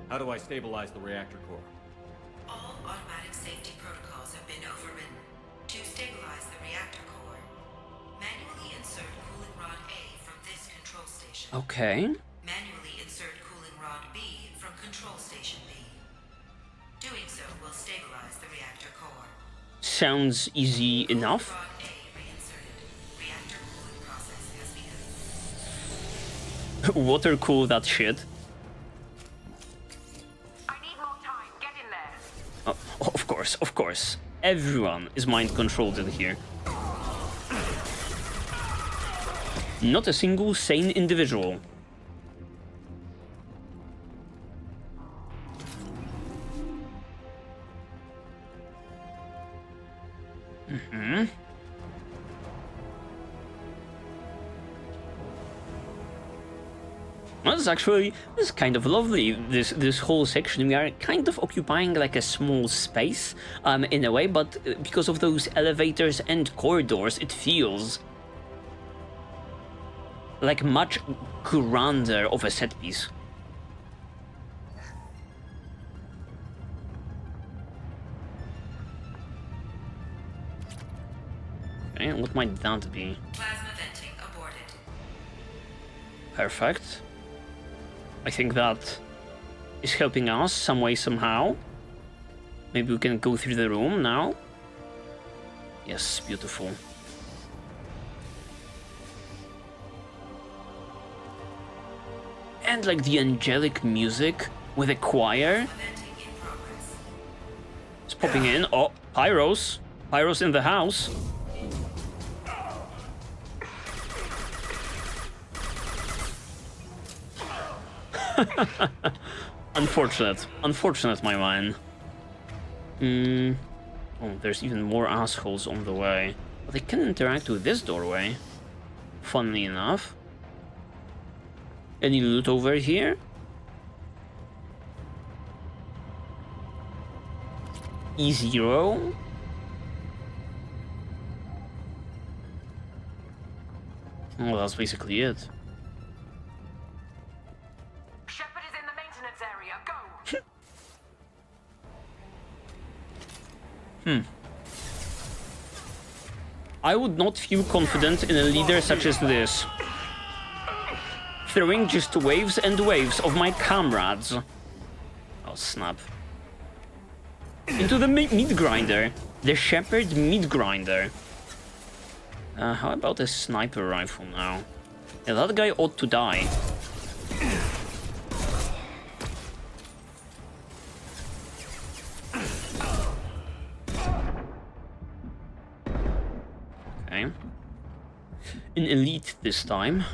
How do I stabilize the reactor core? All automatic safety protocols have been overridden. To stabilize the reactor core, manually insert cooling rod A from this control station. Okay. Manually insert cooling rod B from control station B. Doing so will stabilize the reactor core. Sounds easy enough. Rod A reinserted. Reactor cooling process has begun. Water cool that shit. Of course. Everyone is mind controlled in here. Not a single sane individual. Well, this is kind of lovely. This whole section, we are kind of occupying like a small space, in a way, but because of those elevators and corridors, it feels like much grander of a set piece. Okay, what might that be? Plasma venting aborted. Perfect. I think that is helping us some way, somehow. Maybe we can go through the room now. Yes, beautiful. And like the angelic music with a choir. Venting in progress. It's popping in. Oh, Pyros. Pyros in the house. Unfortunate. Unfortunate, my man. Oh, there's even more assholes on the way. But they can interact with this doorway. Funnily enough. Any loot over here? E0. Well, that's basically it. Shepard is in the maintenance area. Go! I would not feel confident in a leader such as this. Throwing just waves and waves of my comrades. Oh, snap. Into the meat grinder. The Shepard meat grinder. How about a sniper rifle now? Yeah, that guy ought to die. Okay. An elite this time.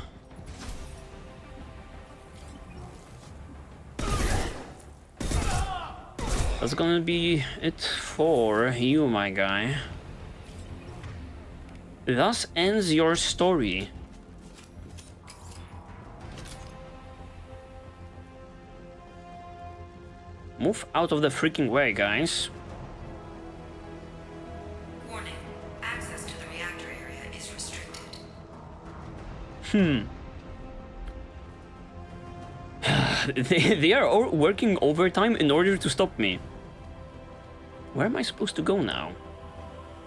That's gonna be it for you, my guy. Thus ends your story. Move out of the freaking way, guys. Warning. Access to the reactor area is restricted. They are working overtime in order to stop me. Where am I supposed to go now?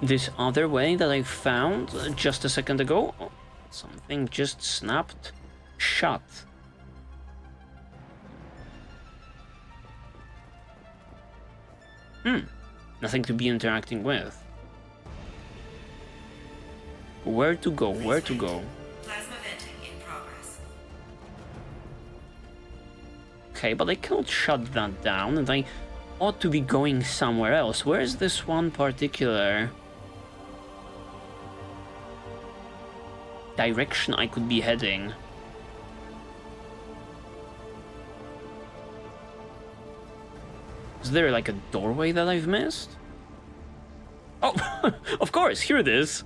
This other way that I found just a second ago? Oh, something just snapped shut. Nothing to be interacting with. Where to go? Where to go? Plasma venting in progress. Okay, but I cannot shut that down, and I ought to be going somewhere else. Where is this one particular direction I could be heading? Is there like a doorway that I've missed? Oh, of course, here it is.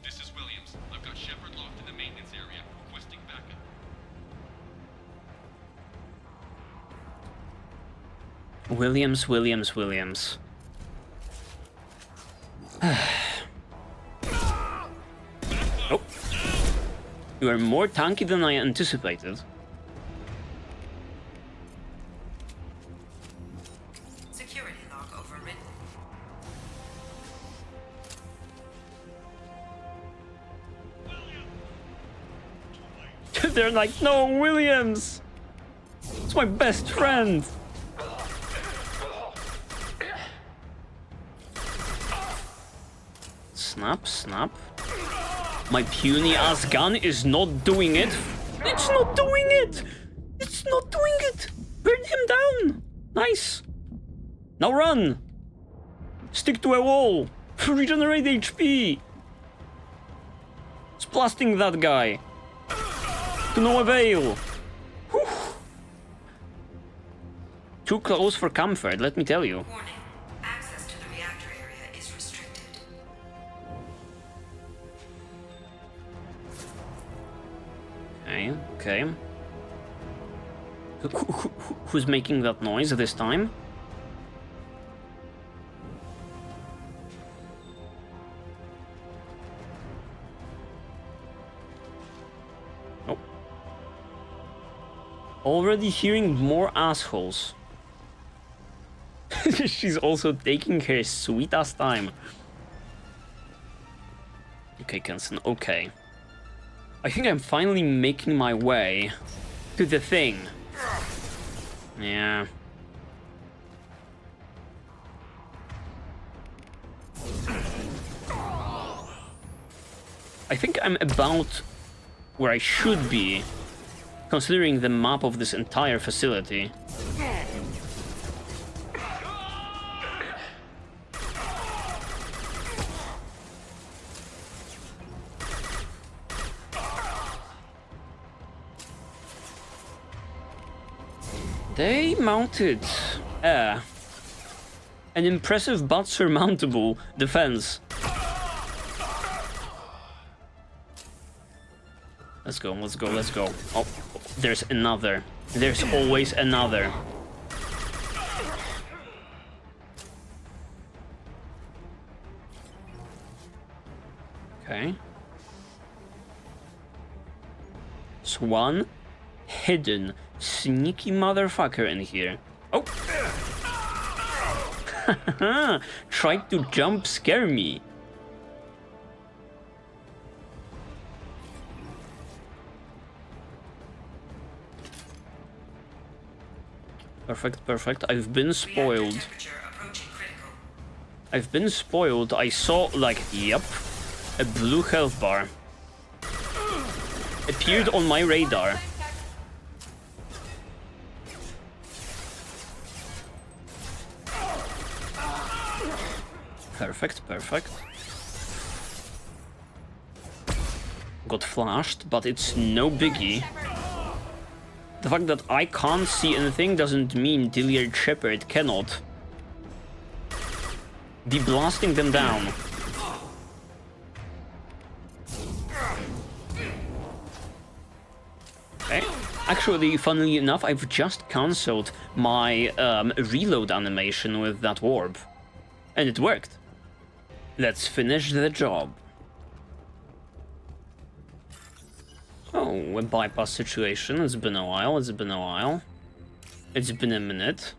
This is Williams. I've got Shepard locked in the maintenance area, requesting backup. Williams. Oh. You are more tanky than I anticipated. Security log overridden. They're like, no, Williams! It's my best friend! Snap, snap. My puny ass gun is not doing it. It's not doing it! It's not doing it! Burn him down! Nice! Now run! Stick to a wall! Regenerate HP! It's blasting that guy! To no avail! Whew. Too close for comfort, let me tell you. Warning. Access to the reactor area is restricted. Okay. Who's making that noise this time? Oh. Already hearing more assholes. She's also taking her sweet ass time. Okay, Kenson, okay. I think I'm finally making my way to the thing. Yeah. I think I'm about where I should be, considering the map of this entire facility. They mounted an impressive but surmountable defense. Let's go, let's go, let's go. Oh, there's another. There's always another. Okay. There's one hidden sneaky motherfucker in here. Oh! Tried to jump scare me. Perfect, perfect. I've been spoiled. I've been spoiled. I saw, like, yep, a blue health bar appeared on my radar. Perfect, perfect. Got flashed, but it's no biggie. The fact that I can't see anything doesn't mean Shepard cannot be blasting them down. Okay. Actually, funnily enough, I've just cancelled my reload animation with that orb. And it worked. Let's finish the job. Oh, a bypass situation. It's been a while, it's been a while. It's been a minute.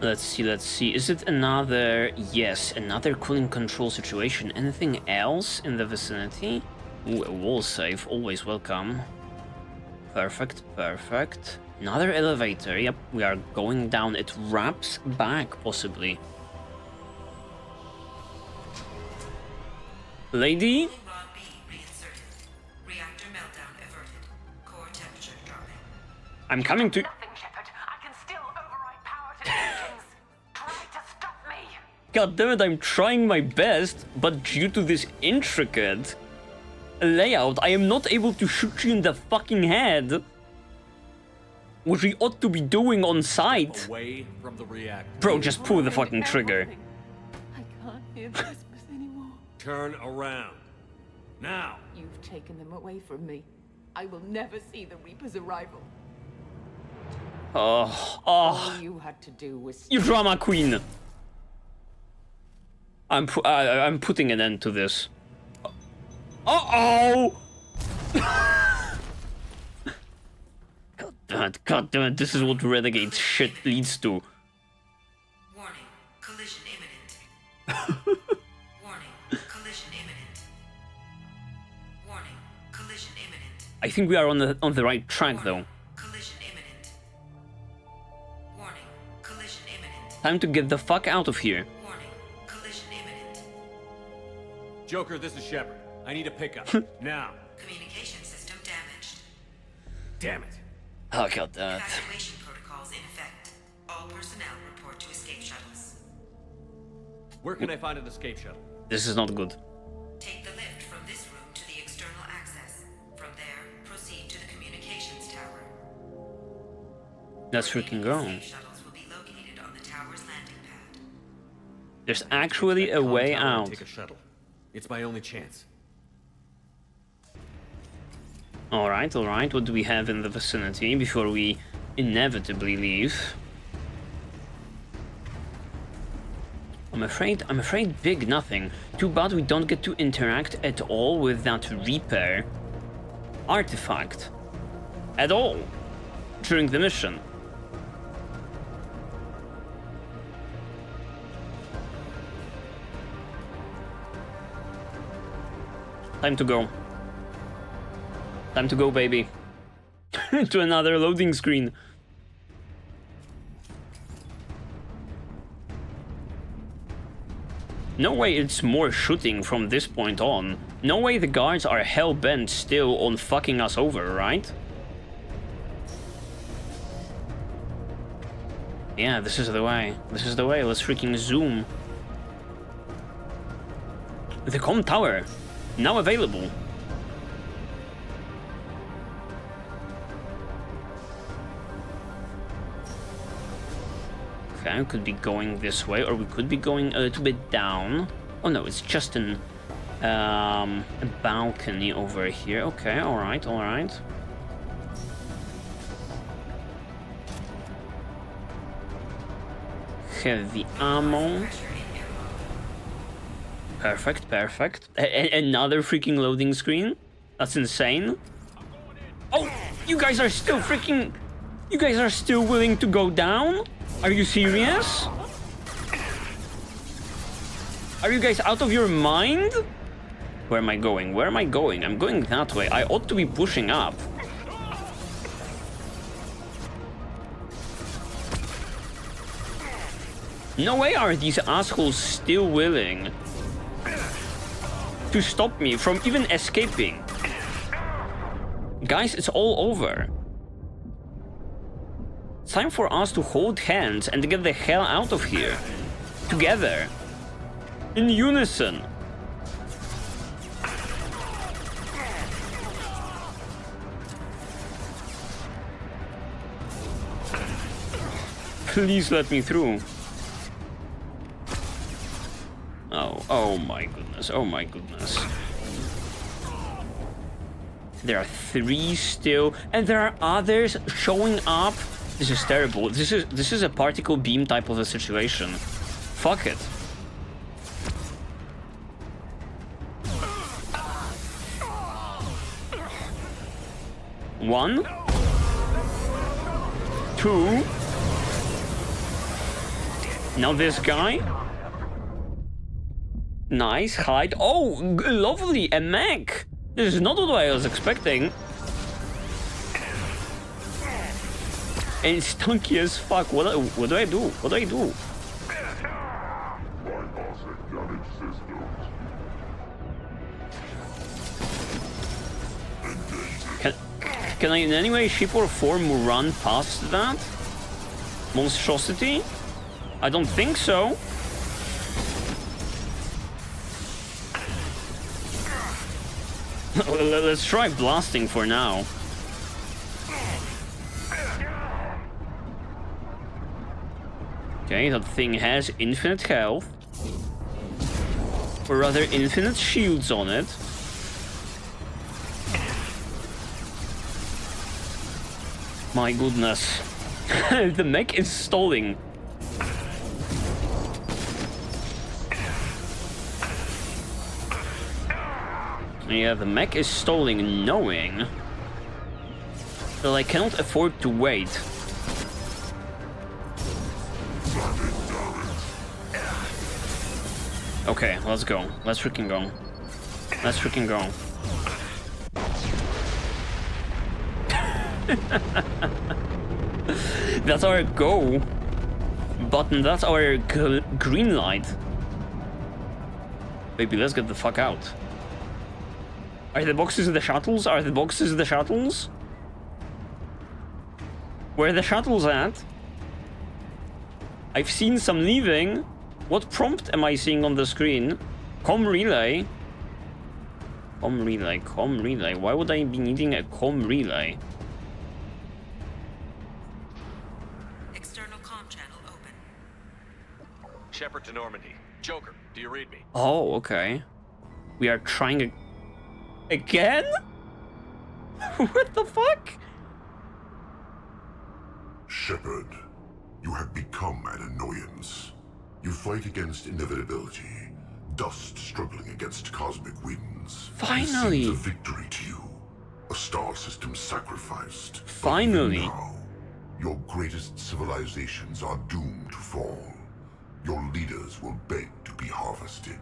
Let's see, let's see. Is it another... Yes, another cooling control situation. Anything else in the vicinity? Ooh, a wall save. Always welcome. Perfect, perfect. Another elevator. Yep, we are going down. It wraps back, possibly. Lady? I'm coming to... Nothing, Shepard. I can still override power to the engines. Try to stop me. God damn it, I'm trying my best, but due to this intricate layout, I am not able to shoot you in the fucking head. Which we ought to be doing on sight. Away from the reactor. Bro, just pull the fucking trigger. I can't hear the whispers anymore. Turn around. Now. You've taken them away from me. I will never see the Reaper's arrival. Oh, All you had to do was... you drama queen. I'm putting an end to this. Uh-oh! God damn it, this is what renegade shit leads to. Warning, collision imminent. Warning, collision imminent. Warning, collision imminent. I think we are on the right track though. Collision imminent. Warning, collision imminent. Time to get the fuck out of here. Warning, collision imminent. Joker, this is Shepard. I need a pickup. Now. Communication system damaged. Damn it. Oh god damn it. Evacuation protocols in effect. All personnel report to escape shuttles. Where can I find an escape shuttle? This is not good. Take the lift from this room to the external access. From there, proceed to the communications tower. Let's freaking go. Escape shuttles will be located on the tower's landing pad. There's actually a way out. Take a shuttle. It's my only chance. Alright, alright. What do we have in the vicinity before we inevitably leave? I'm afraid big nothing. Too bad we don't get to interact at all with that Reaper artifact. At all. During the mission. Time to go. Time to go, baby. To another loading screen. No way it's more shooting from this point on. No way the guards are hell-bent still on fucking us over, right? Yeah, this is the way. This is the way. Let's freaking zoom. The comm tower. Now available. Okay, we could be going this way, or we could be going a little bit down. Oh no, it's just a balcony over here. Okay, alright, alright. Heavy ammo. Perfect, perfect. Another freaking loading screen? That's insane. Oh, you guys are still freaking... You guys are still willing to go down? Are you serious? Are you guys out of your mind? Where am I going? Where am I going? I'm going that way. I ought to be pushing up. No way are these assholes still willing to stop me from even escaping. Guys, it's all over. It's time for us to hold hands and get the hell out of here. Together. In unison. Please let me through. Oh my goodness, oh my goodness. There are 3 still, and there are others showing up. This is terrible. This is a particle beam type of a situation. Fuck it. One. 2. Now this guy. Nice, hide. Oh, lovely, a mech. This is not what I was expecting. And it's stunky as fuck. What do I do? What do I do? Can I in any way, shape or form run past that monstrosity? I don't think so. Let's try blasting for now. Okay, that thing has infinite health. Or rather, infinite shields on it. My goodness. The mech is stalling. Yeah, the mech is stalling, knowing that I cannot afford to wait. Okay, let's go. Let's freaking go. Let's freaking go. That's our go button. That's our green light. Baby, let's get the fuck out. Are the boxes the shuttles? Are the boxes the shuttles? Where are the shuttles at? I've seen some leaving. What prompt am I seeing on the screen? Com relay. Com relay, com relay. Why would I be needing a com relay? External comm channel open. Shepard to Normandy. Joker, do you read me? Oh, okay. We are trying again? What the fuck? Shepard, you have become an annoyance. You fight against inevitability, dust struggling against cosmic winds. Finally! It seems a victory to you. A star system sacrificed. Finally! But now, your greatest civilizations are doomed to fall. Your leaders will beg to be harvested.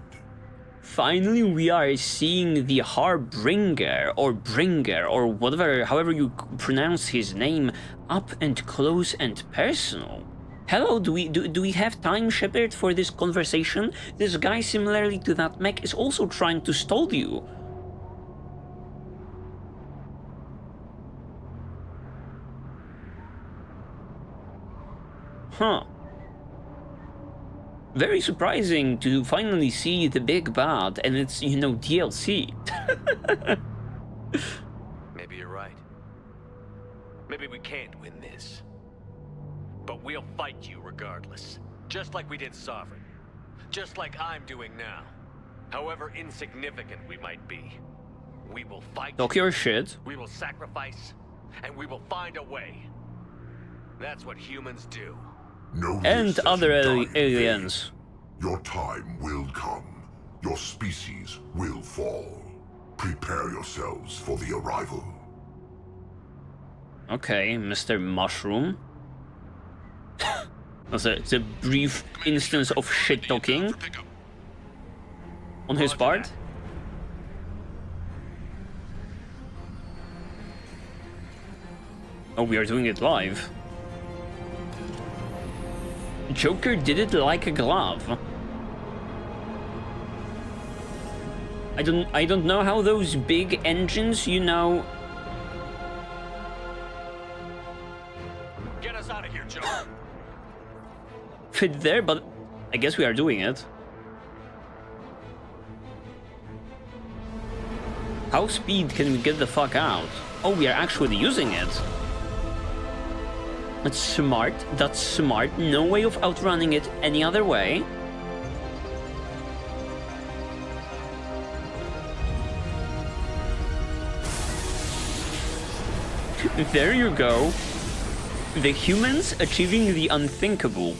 Finally, we are seeing the Harbinger, or whatever, however you pronounce his name, up and close and personal. Hello, do we have time, Shepard, for this conversation? This guy, similarly to that mech, is also trying to stall you. Huh. Very surprising to finally see the big bad, and it's, you know, DLC. Maybe you're right. Maybe we can't win this. But we'll fight you regardless. Just like we did Sovereign. Just like I'm doing now. However insignificant we might be. We will fight. Talk your shit. We will sacrifice. And we will find a way. That's what humans do. No And use other letting time aliens. fade. Your time will come. Your species will fall. Prepare yourselves for the arrival. Okay, Mr. Mushroom. It's a brief instance of shit-talking on his part. Oh, we are doing it live. Joker did it like a glove. I don't know how those big engines, you know. Get us out of here, Joker. Fit there, but I guess we are doing it. How speed can we get the fuck out? Oh, we are actually using it. That's smart, that's smart. No way of outrunning it any other way. There you go. The humans achieving the unthinkable.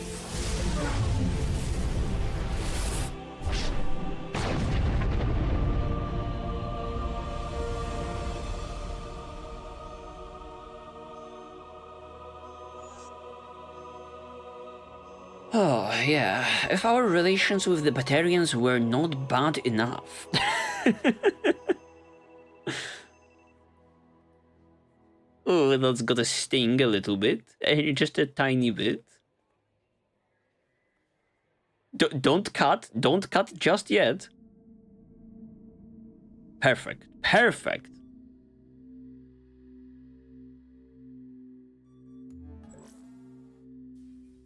Oh, yeah. If our relations with the Batarians were not bad enough. Oh, that's gotta sting a little bit. Just a tiny bit. Don't cut just yet. Perfect, perfect.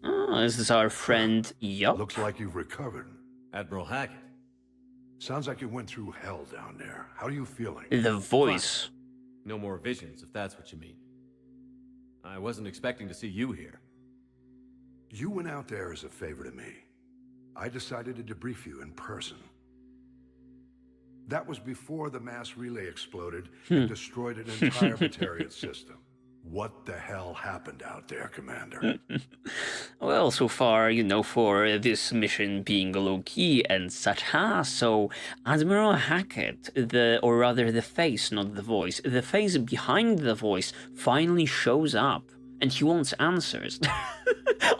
Oh, this is our friend, yup. Looks like you've recovered. Admiral Hackett. Sounds like you went through hell down there. How are you feeling? The voice. No more visions, if that's what you mean. I wasn't expecting to see you here. You went out there as a favor to me. I decided to debrief you in person. That was before the mass relay exploded and destroyed an entire Batarian system. What the hell happened out there, Commander? Well, so far, you know, for this mission being low-key and such so Admiral Hackett, or rather the face, not the voice, the face behind the voice finally shows up, and he wants answers.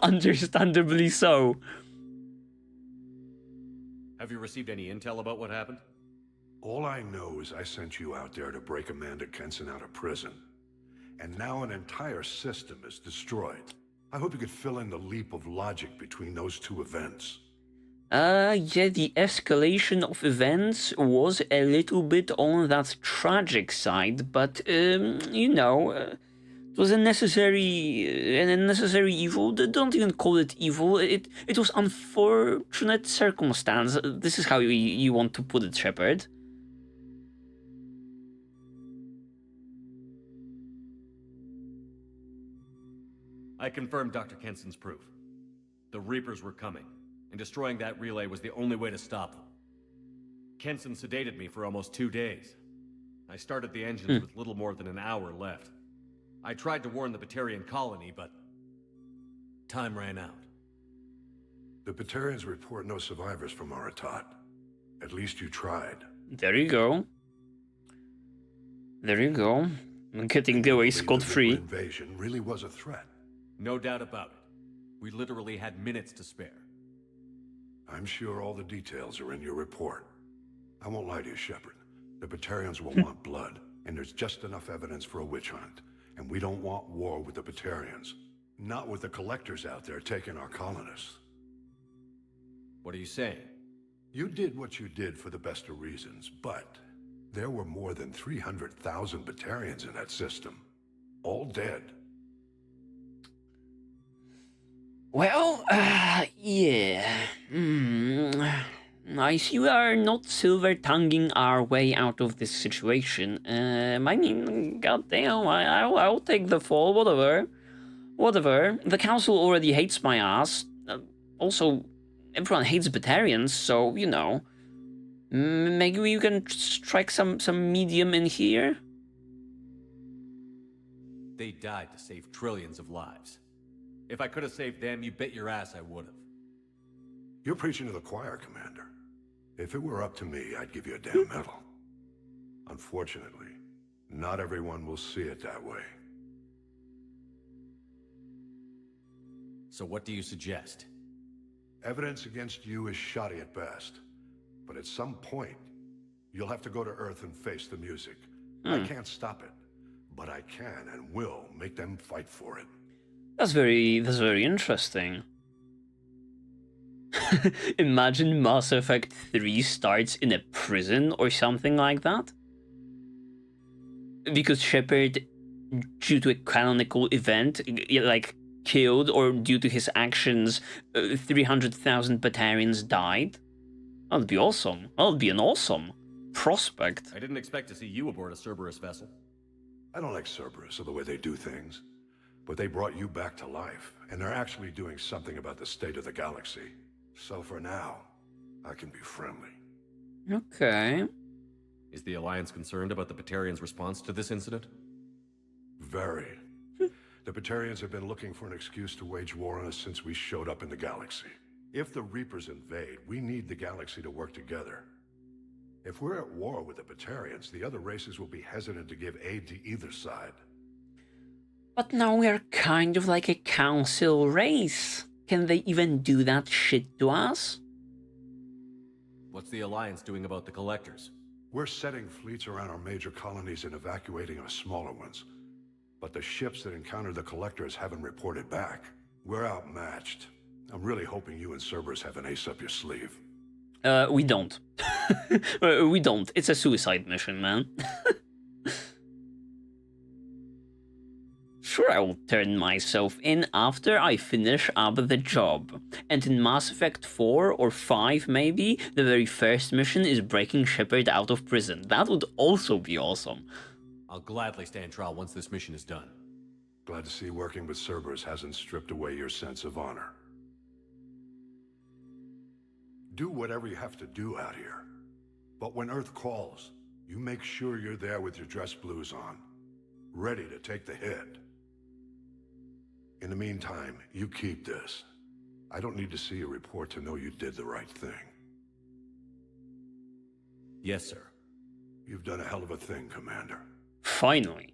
Understandably so. Have you received any intel about what happened? All I know is I sent you out there to break Amanda Kenson out of prison. And now an entire system is destroyed. I hope you could fill in the leap of logic between those two events. Yeah, the escalation of events was a little bit on that tragic side, but, you know, it was an unnecessary evil. Don't even call it evil. It was unfortunate circumstance. This is how you want to put it, Shepard. I confirmed Dr. Kenson's proof. The Reapers were coming, and destroying that relay was the only way to stop them. Kenson sedated me for almost 2 days. I started the engines with little more than an hour left. I tried to warn the Batarian colony, but time ran out. The Batarians report no survivors from Aratat. At least you tried. There you go. There you go. Getting away scot-free. The invasion really was a threat. No doubt about it. We literally had minutes to spare. I'm sure all the details are in your report. I won't lie to you, Shepard. The Batarians will want blood, and there's just enough evidence for a witch hunt. And we don't want war with the Batarians. Not with the collectors out there taking our colonists. What are you saying? You did what you did for the best of reasons, but there were more than 300,000 Batarians in that system. All dead. Well, yeah. I see we are not silver-tonguing our way out of this situation. I mean, goddamn, I'll take the fall, whatever. Whatever. The council already hates my ass. Also, everyone hates Batarians, so, you know. Maybe we can strike some medium in here? They died to save trillions of lives. If I could have saved them, you bet your ass I would have. You're preaching to the choir, Commander. If it were up to me, I'd give you a damn medal. Unfortunately, not everyone will see it that way. So what do you suggest? Evidence against you is shoddy at best. But at some point, you'll have to go to Earth and face the music. I can't stop it, but I can and will make them fight for it. That's very interesting. Imagine Mass Effect 3 starts in a prison or something like that. Because Shepard, due to a canonical event, like killed, or due to his actions, 300,000 Batarians died. That'd be awesome. That'd be an awesome prospect. I didn't expect to see you aboard a Cerberus vessel. I don't like Cerberus or the way they do things, but they brought you back to life, and they're actually doing something about the state of the galaxy. So for now, I can be friendly. Okay. Is the Alliance concerned about the Batarians' response to this incident? Very. The Batarians have been looking for an excuse to wage war on us since we showed up in the galaxy. If the Reapers invade, we need the galaxy to work together. If we're at war with the Batarians, the other races will be hesitant to give aid to either side. But now we're kind of like a council race. Can they even do that shit to us? What's the Alliance doing about the Collectors? We're setting fleets around our major colonies and evacuating our smaller ones. But the ships that encountered the Collectors haven't reported back. We're outmatched. I'm really hoping you and Cerberus have an ace up your sleeve. We don't. We don't. It's a suicide mission, man. Sure, I will turn myself in after I finish up the job. And in Mass Effect 4 or 5 maybe, the very first mission is breaking Shepard out of prison. That would also be awesome. I'll gladly stand trial once this mission is done. Glad to see working with Cerberus hasn't stripped away your sense of honor. Do whatever you have to do out here. But when Earth calls, you make sure you're there with your dress blues on, ready to take the hit. In the meantime, you keep this. I don't need to see a report to know you did the right thing. Yes, sir. You've done a hell of a thing, Commander. Finally.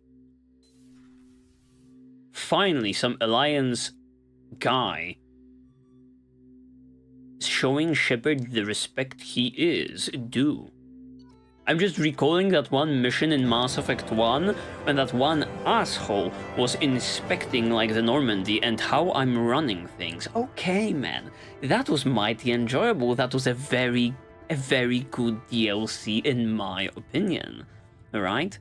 Finally, some Alliance guy showing Shepard the respect he is due. I'm just recalling that one mission in Mass Effect 1 when that one asshole was inspecting like the Normandy and how I'm running things. Okay, man, that was mighty enjoyable. That was a very good DLC in my opinion, right?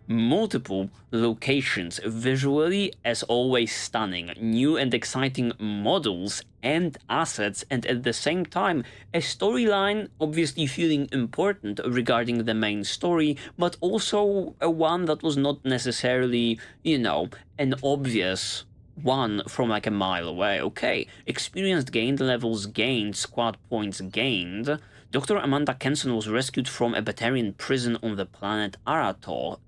Multiple locations, visually as always stunning, new and exciting models and assets, and at the same time a storyline obviously feeling important regarding the main story, but also a one that was not necessarily, you know, an obvious one from like a mile away. Okay, experience gained, levels gained, squad points gained. Dr. Amanda Kenson was rescued from a Batarian prison on the planet Aratot,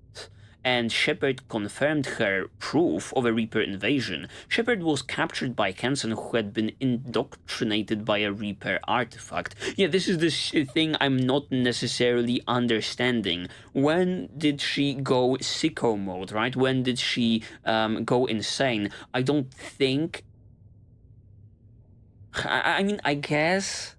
and Shepard confirmed her proof of a Reaper invasion. Shepard was captured by Kenson, who had been indoctrinated by a Reaper artifact. Yeah, this is the thing I'm not necessarily understanding. When did she go sicko mode, right? When did she go insane? I don't think... I mean, I guess...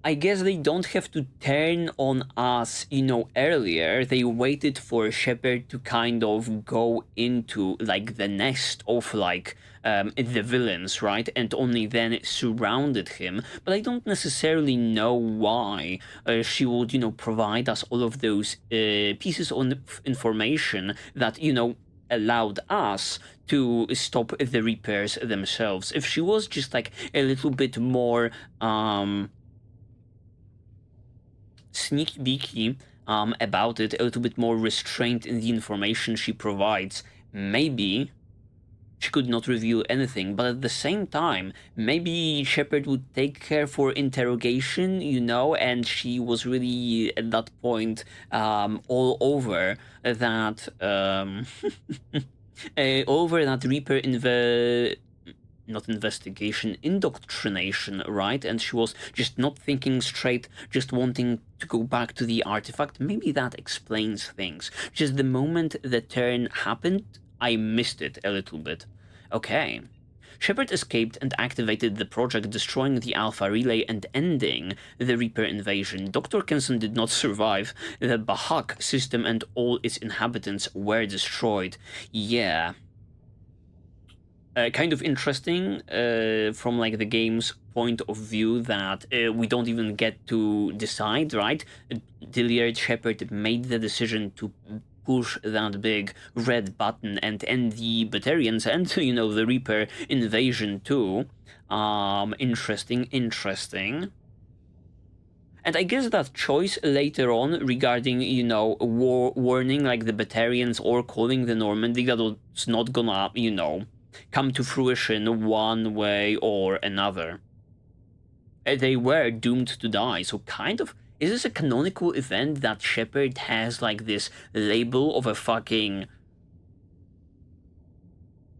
I guess they don't have to turn on us, you know, earlier. They waited for Shepard to kind of go into, like, the nest of, like, the villains, right? And only then surrounded him. But I don't necessarily know why she would, you know, provide us all of those pieces of information that, you know, allowed us to stop the Reapers themselves. If she was just, like, a little bit more, sneaky beaky about it, a little bit more restrained in the information she provides, maybe she could not reveal anything. But at the same time, maybe Shepard would take her for interrogation, you know, and she was really at that point all over that over that Reaper not investigation, indoctrination, right? And she was just not thinking straight, just wanting to go back to the artifact. Maybe that explains things. Just the moment the turn happened, I missed it a little bit. Okay. Shepard escaped and activated the project, destroying the Alpha Relay and ending the Reaper invasion. Dr. Kenson did not survive. The Bahak system and all its inhabitants were destroyed. Yeah. Kind of interesting from, like, the game's point of view that we don't even get to decide, right? Dyliard Shepard made the decision to push that big red button and end the Batarians and, you know, the Reaper invasion too. Interesting. And I guess that choice later on regarding, you know, warning, like, the Batarians or calling the Normandy, that was not gonna, you know, come to fruition one way or another. They were doomed to die, so kind of, is this a canonical event that Shepard has, like, this label of a fucking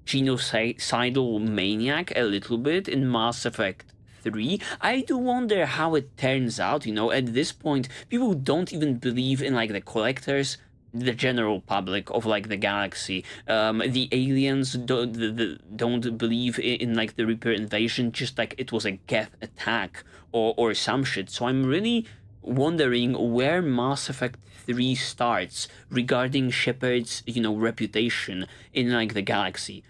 genocidal maniac a little bit in Mass Effect 3? I do wonder how it turns out, you know. At this point, people don't even believe in, like, the collectors, the general public of, like, the galaxy. The aliens don't believe in, like, the Reaper invasion, just like it was a Geth attack or some shit. So I'm really wondering where Mass Effect 3 starts regarding Shepard's, you know, reputation in, like, the galaxy.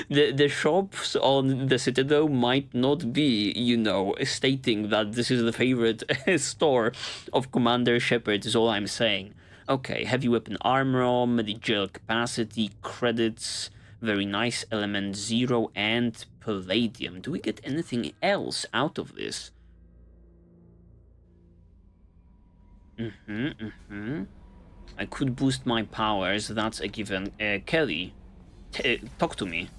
the shops on the Citadel might not be, you know, stating that this is the favorite store of Commander Shepard, is all I'm saying. Okay, heavy weapon armor, medical capacity, credits, very nice, element 0, and palladium. Do we get anything else out of this? I could boost my powers, that's a given. Kelly, talk to me.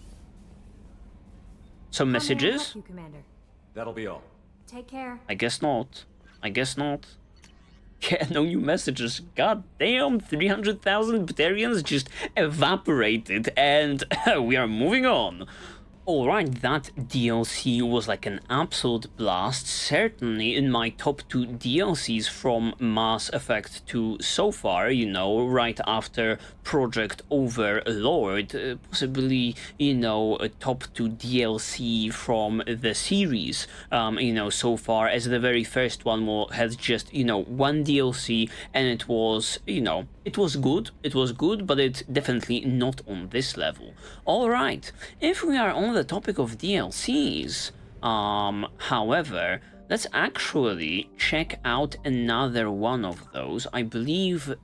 Some messages? Help you, Commander. That'll be all. Take care. I guess not. Yeah, no new messages. God damn, 300,000 Batarians just evaporated, and we are moving on. Alright, that DLC was like an absolute blast, certainly in my top 2 DLCs from Mass Effect 2 so far, you know, right after Project Overlord, possibly, you know, a top 2 DLC from the series, you know, so far, as the very first one had just, you know, 1 DLC, and it was, you know, it was good, but it's definitely not on this level. Alright, if we are on the topic of DLCs, however, let's actually check out another one of those. I believe,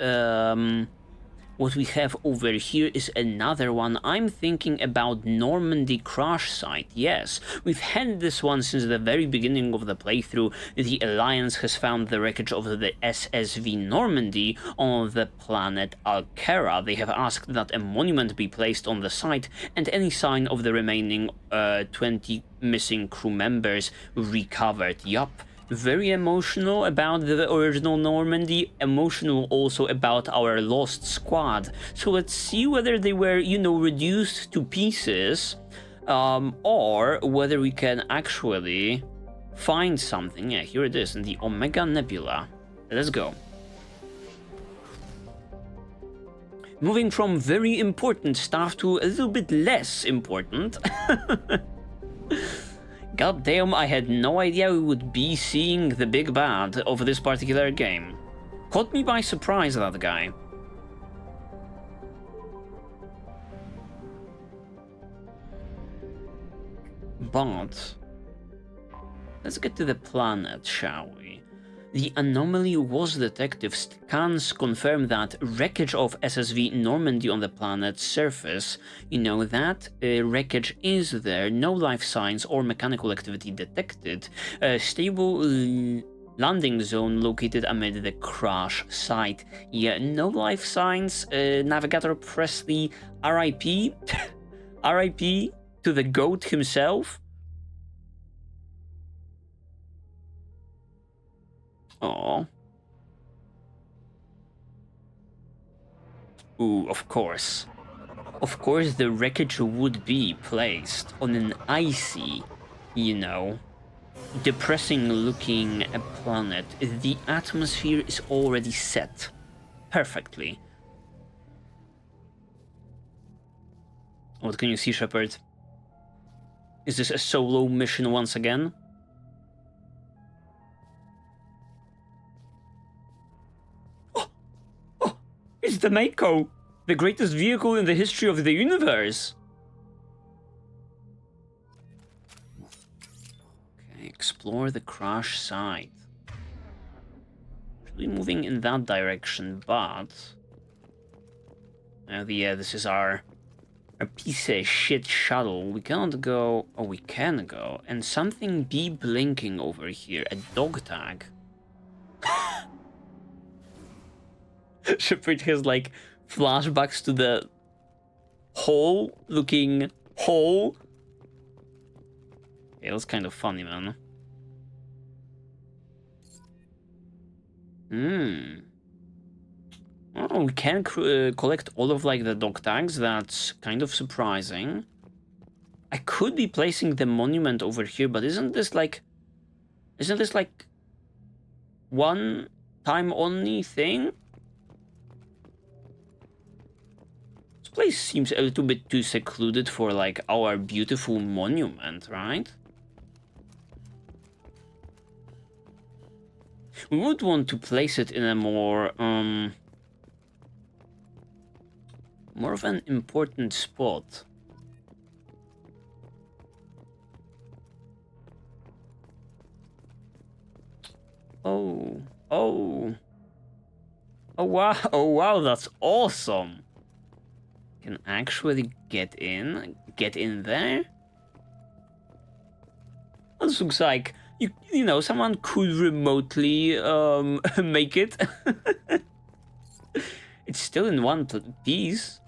what we have over here is another one. I'm thinking about Normandy Crash Site. Yes, we've had this one since the very beginning of the playthrough. The Alliance has found the wreckage of the SSV Normandy on the planet Alkera. They have asked that a monument be placed on the site and any sign of the remaining 20 missing crew members recovered. Yup. Very emotional about the original Normandy, emotional also about our lost squad. So let's see whether they were, you know, reduced to pieces, or whether we can actually find something. Yeah, here it is, in the Omega Nebula. Let's go. Moving from very important stuff to a little bit less important. goddamn, I had no idea we would be seeing the big bad of this particular game. Caught me by surprise, that guy. But let's get to the planet, shall we? The anomaly was detected. Scans confirm that wreckage of SSV Normandy on the planet's surface. You know that wreckage is there. No life signs or mechanical activity detected. Stable landing zone located amid the crash site. Yeah, no life signs. Navigator Presley, RIP. RIP to the GOAT himself. Oh. Ooh, of course. Of course the wreckage would be placed on an icy, you know, depressing looking planet. The atmosphere is already set perfectly. What can you see, Shepard? Is this a solo mission once again? It's the Mako, the greatest vehicle in the history of the universe. Okay, explore the crash site. Should be moving in that direction, but this is our piece of shit shuttle. We cannot go. Oh, we can go, and something be blinking over here. A dog tag. Shepard has like flashbacks to the hole-looking hole. Yeah, that's kind of funny, man. Oh, we can collect all of like the dog tags. That's kind of surprising. I could be placing the monument over here, but isn't this like one time only thing? This place seems a little bit too secluded for like our beautiful monument, right? We would want to place it in a more of an important spot. Oh wow, that's awesome. Can actually get in there. This looks like you know, someone could remotely make it. It's still in one piece.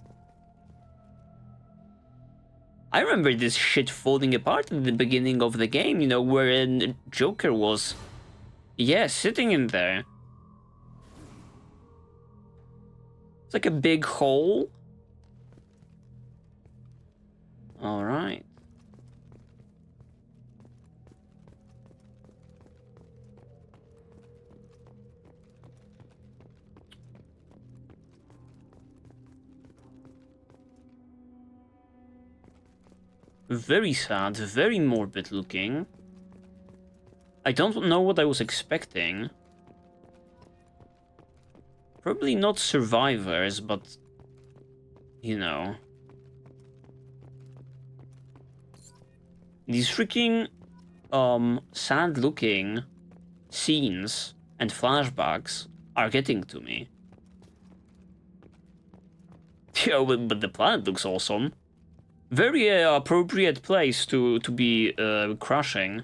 I remember this shit falling apart at the beginning of the game, you know, wherein Joker was, yeah, sitting in there. It's like a big hole. All right. Very sad, very morbid looking. I don't know what I was expecting. Probably not survivors, but you know. These freaking sad looking scenes and flashbacks are getting to me. Yeah, but the planet looks awesome. Very appropriate place to be crashing.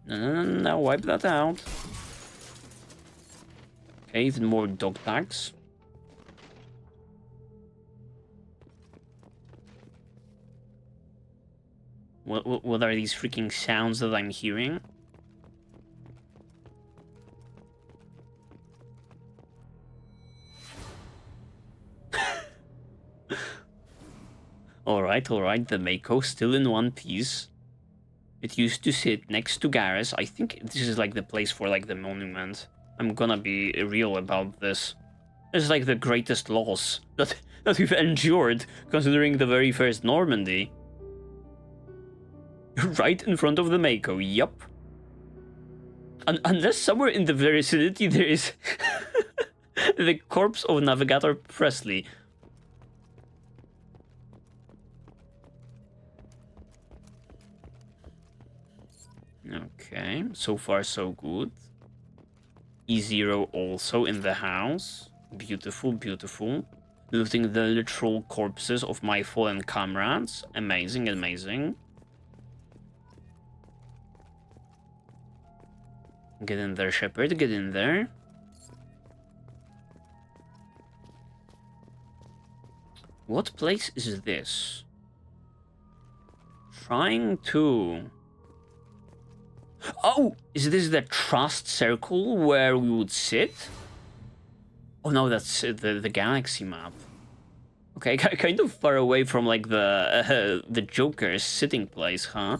No, wipe that out. Okay, even more dog tags. What are these freaking sounds that I'm hearing? Alright, the Mako still in one piece. It used to sit next to Garrus. I think this is like the place for like the monument. I'm gonna be real about this. This is like the greatest loss that that we've endured, considering the very first Normandy. Right in front of the Mako, yup. Unless somewhere in the vicinity there is the corpse of Navigator Presley. Okay, so far so good. E0 also in the house. Beautiful, beautiful. Looting the literal corpses of my fallen comrades. Amazing, amazing. Get in there, Shepard, get in there. What place is this? Trying to... Oh! Is this the trust circle where we would sit? Oh no, that's the galaxy map. Okay, kind of far away from like the Joker's sitting place, huh?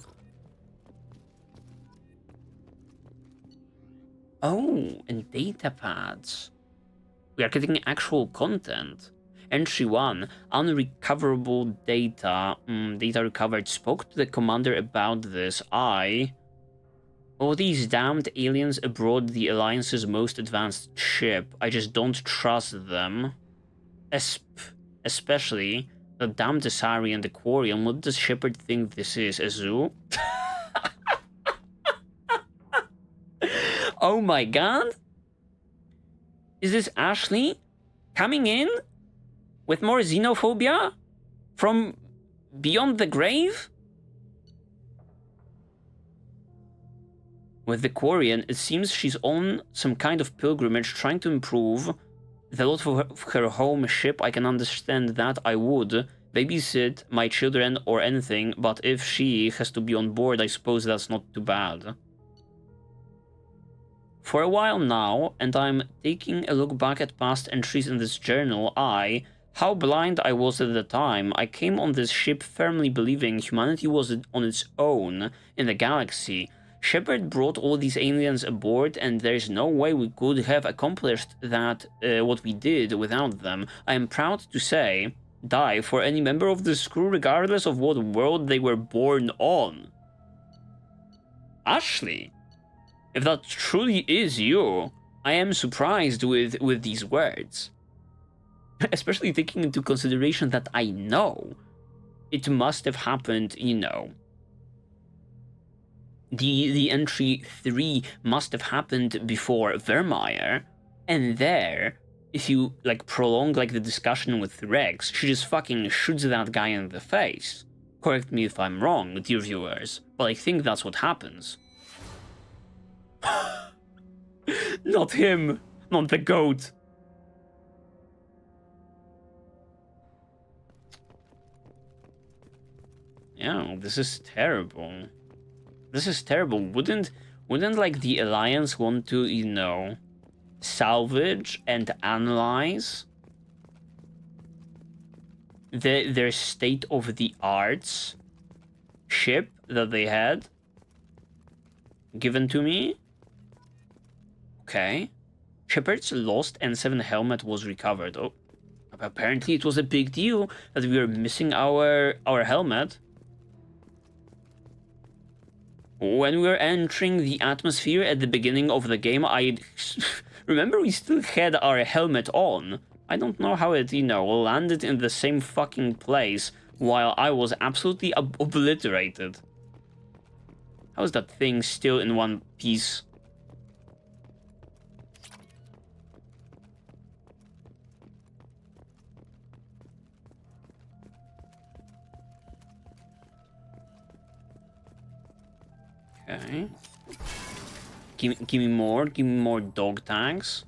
Oh, and data pads. We are getting actual content. Entry 1, unrecoverable data. Data recovered. Spoke to the commander about this. All these damned aliens aboard the Alliance's most advanced ship. I just don't trust them. Especially the damned Asari and Aquarium. What does Shepard think this is? A zoo? Oh my god? Is this Ashley coming in with more xenophobia from beyond the grave? With the Quarian, it seems she's on some kind of pilgrimage trying to improve the lot of her home ship. I can understand that. I would babysit my children or anything, but if she has to be on board, I suppose that's not too bad. For a while now, and I'm taking a look back at past entries in this journal, how blind I was at the time. I came on this ship firmly believing humanity was on its own in the galaxy. Shepard brought all these aliens aboard, and there's no way we could have accomplished that, what we did without them. I am proud to say, die for any member of this crew regardless of what world they were born on. Ashley, if that truly is you, I am surprised with these words. Especially taking into consideration that I know it must have happened, you know. The entry 3 must have happened before Vermeer, and there, if you like prolong like the discussion with Rex, she just fucking shoots that guy in the face. Correct me if I'm wrong, dear viewers, but I think that's what happens. Not him, not the goat. Yeah, this is terrible. This is terrible. Wouldn't like the Alliance want to, you know, salvage and analyze their state-of-the-art ship that they had given to me? Okay. Shepard's lost N7 helmet was recovered. Oh, apparently it was a big deal that we were missing our helmet. When we were entering the atmosphere at the beginning of the game, I remember we still had our helmet on. I don't know how it, you know, landed in the same fucking place while I was absolutely obliterated. How is that thing still in one piece? Okay. Give me more dog tags.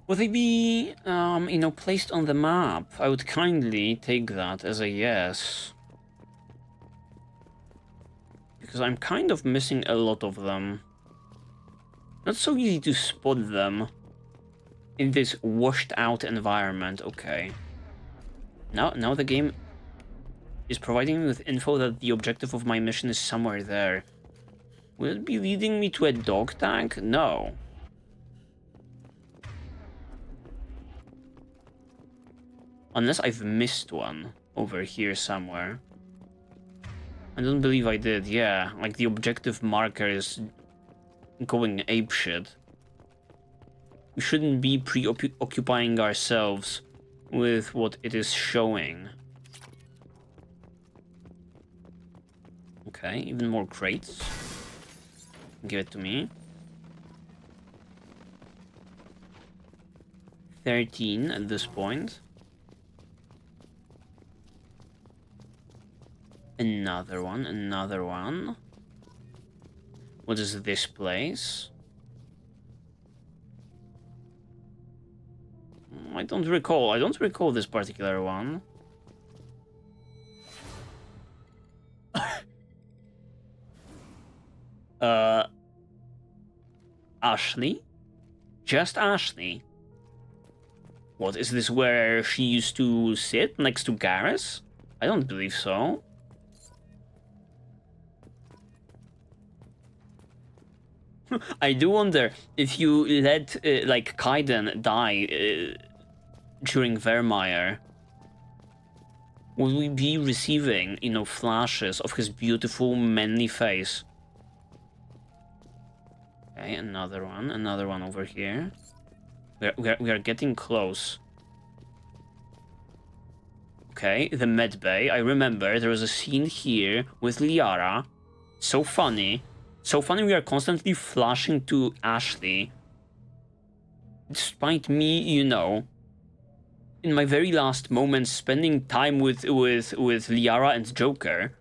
Will they be, you know, placed on the map? I would kindly take that as a yes. Because I'm kind of missing a lot of them. Not so easy to spot them in this washed out environment. Okay. Now the game is providing me with info that the objective of my mission is somewhere there. Will it be leading me to a dog tag? No. Unless I've missed one over here somewhere. I don't believe I did, yeah. Like, the objective marker is going apeshit. We shouldn't be preoccupying ourselves with what it is showing. Okay, even more crates. Give it to me. 13 at this point. Another one, another one. What is this place? I don't recall this particular one. Ashley? Just Ashley? What, is this where she used to sit next to Garrus? I don't believe so. I do wonder if you let, like, Kaiden die during Vermeer, would we be receiving, you know, flashes of his beautiful, manly face? Okay, another one over here. We are getting close. Okay, the med bay. I remember there was a scene here with Liara. So funny. So funny we are constantly flashing to Ashley. Despite me, you know, in my very last moments spending time with Liara and Joker.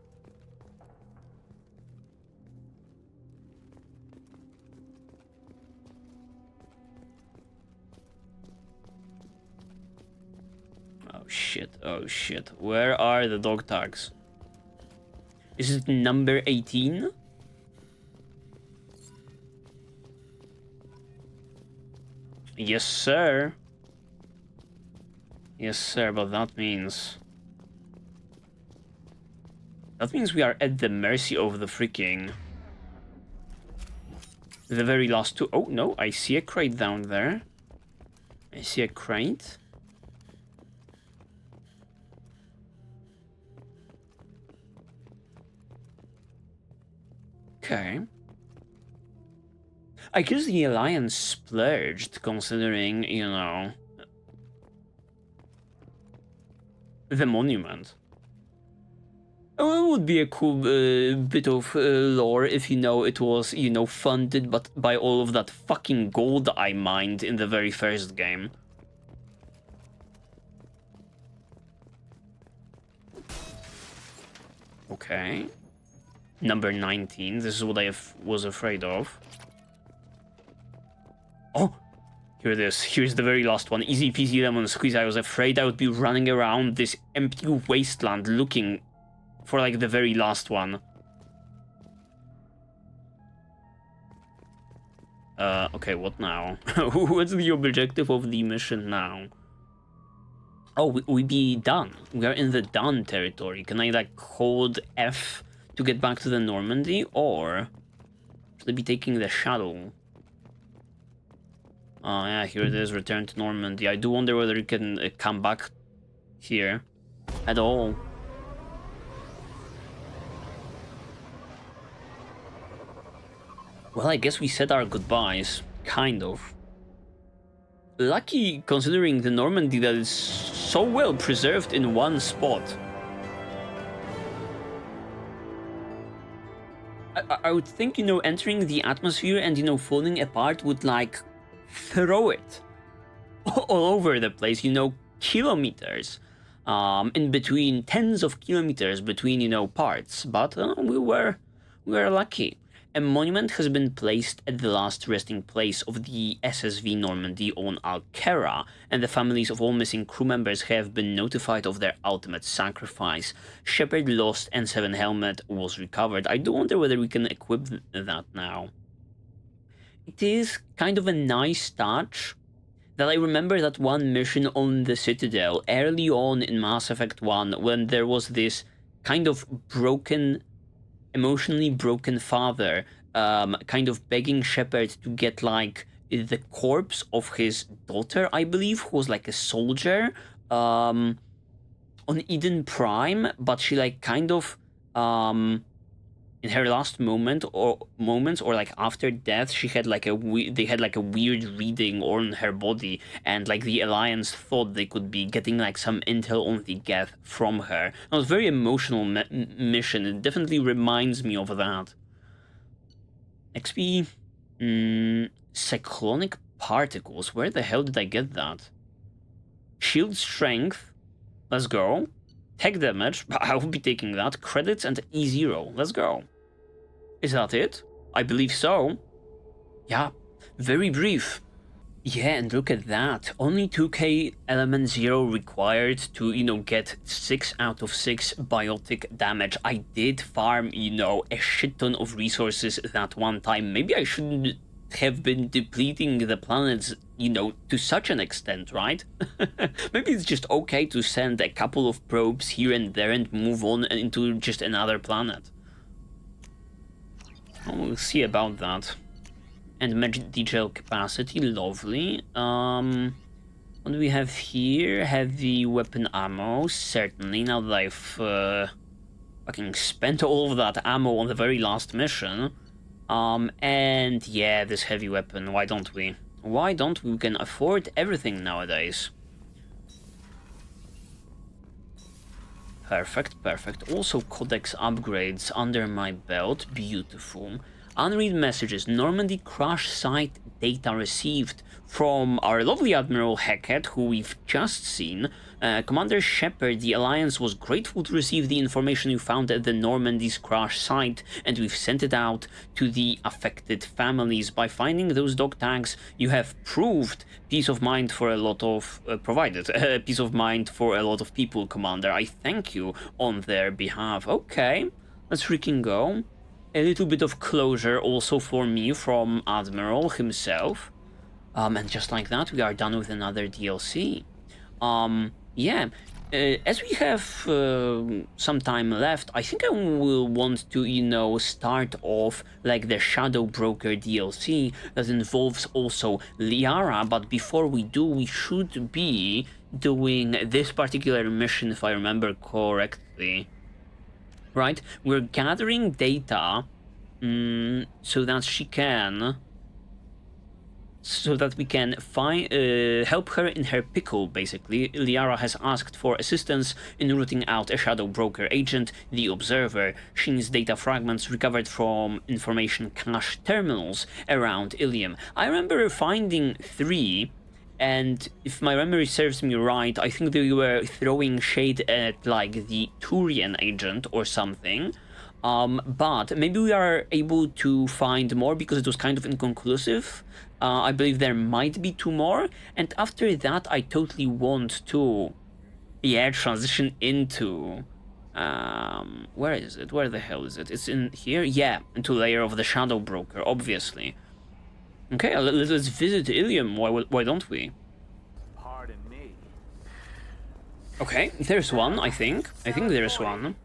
Oh shit. Where are the dog tags? Is it number 18? Yes, sir. Yes, sir, but that means... That means we are at the mercy of the freaking... The very last two... Oh, no, I see a crate down there. I see a crate. Okay. I guess the Alliance splurged, considering, you know, the monument. Oh, it would be a cool bit of lore if, you know, it was, you know, funded but by all of that fucking gold I mined in the very first game. Okay. Number 19, this is what I was afraid of. Oh, here it is. Here's the very last one. Easy peasy lemon squeeze. I was afraid I would be running around this empty wasteland looking for, like, the very last one. Okay, what now? What's the objective of the mission now? Oh, we be done. We are in the done territory. Can I, like, hold F to get back to the Normandy, or should I be taking the shuttle? Oh yeah, here it is, return to Normandy. I do wonder whether it can come back here at all. Well, I guess we said our goodbyes, kind of. Lucky, considering the Normandy that is so well preserved in one spot. I would think, you know, entering the atmosphere and, you know, falling apart would, like, throw it all over the place, you know, kilometers in between, tens of kilometers between, you know, parts. But we were lucky. A monument has been placed at the last resting place of the SSV Normandy on Alkera, and the families of all missing crew members have been notified of their ultimate sacrifice. Shepard lost and 7 helmet was recovered. I do wonder whether we can equip that now. It is kind of a nice touch that I remember that one mission on the Citadel early on in Mass Effect 1 when there was this kind of broken, emotionally broken father kind of begging Shepard to get, like, the corpse of his daughter, I believe, who was like a soldier, on Eden Prime, but she like kind of in her last moments or like after death, she had like they had like a weird reading on her body, and like the Alliance thought they could be getting like some intel on the Geth from her. It was a very emotional mission. It definitely reminds me of that. XP, cyclonic particles. Where the hell did I get that? Shield strength. Let's go. Tech damage. I will be taking that. Credits and E0. Let's go. Is that it? I believe so. Yeah. Very brief. Yeah, and look at that. Only 2k element 0 required to, you know, get 6 out of 6 biotic damage. I did farm, you know, a shit ton of resources that one time. Maybe I shouldn't have been depleting the planets, you know, to such an extent, right? Maybe it's just okay to send a couple of probes here and there and move on into just another planet. We'll see about that. And magic detail capacity, lovely. What do we have here? Heavy weapon ammo, certainly. Now that I've fucking spent all of that ammo on the very last mission. And yeah, this heavy weapon, why don't we? Why don't we? We can afford everything nowadays. Perfect, perfect. Also codex upgrades under my belt, beautiful. Unread messages, Normandy crash site data received from our lovely Admiral Hackett, who we've just seen. Commander Shepard, the Alliance was grateful to receive the information you found at the Normandy's crash site, and we've sent it out to the affected families. By finding those dog tags, you have proved peace of mind for a lot of... provided peace of mind for a lot of people, Commander. I thank you on their behalf. Okay, let's freaking go. A little bit of closure also for me from Admiral himself. And just like that, we are done with another DLC. Yeah, as we have some time left, I think I will want to, you know, start off like the Shadow Broker DLC that involves also Liara, but before we do, we should be doing this particular mission, if I remember correctly. Right, we're gathering data so that she can... so that we can find help her in her pickle, basically. Liara has asked for assistance in rooting out a Shadow Broker agent, the Observer. She needs data fragments recovered from information cache terminals around Ilium. I remember finding 3, and if my memory serves me right, I think they were throwing shade at, like, the Turian agent or something. But maybe we are able to find more because it was kind of inconclusive. I believe there might be 2 more, and after that I totally want to, yeah, transition into, where is it? Where the hell is it? It's in here? Yeah, into Layer of the Shadow Broker, obviously. Okay, let's visit Ilium, why don't we? Pardon me. Okay, there's one, I think. I think there's one.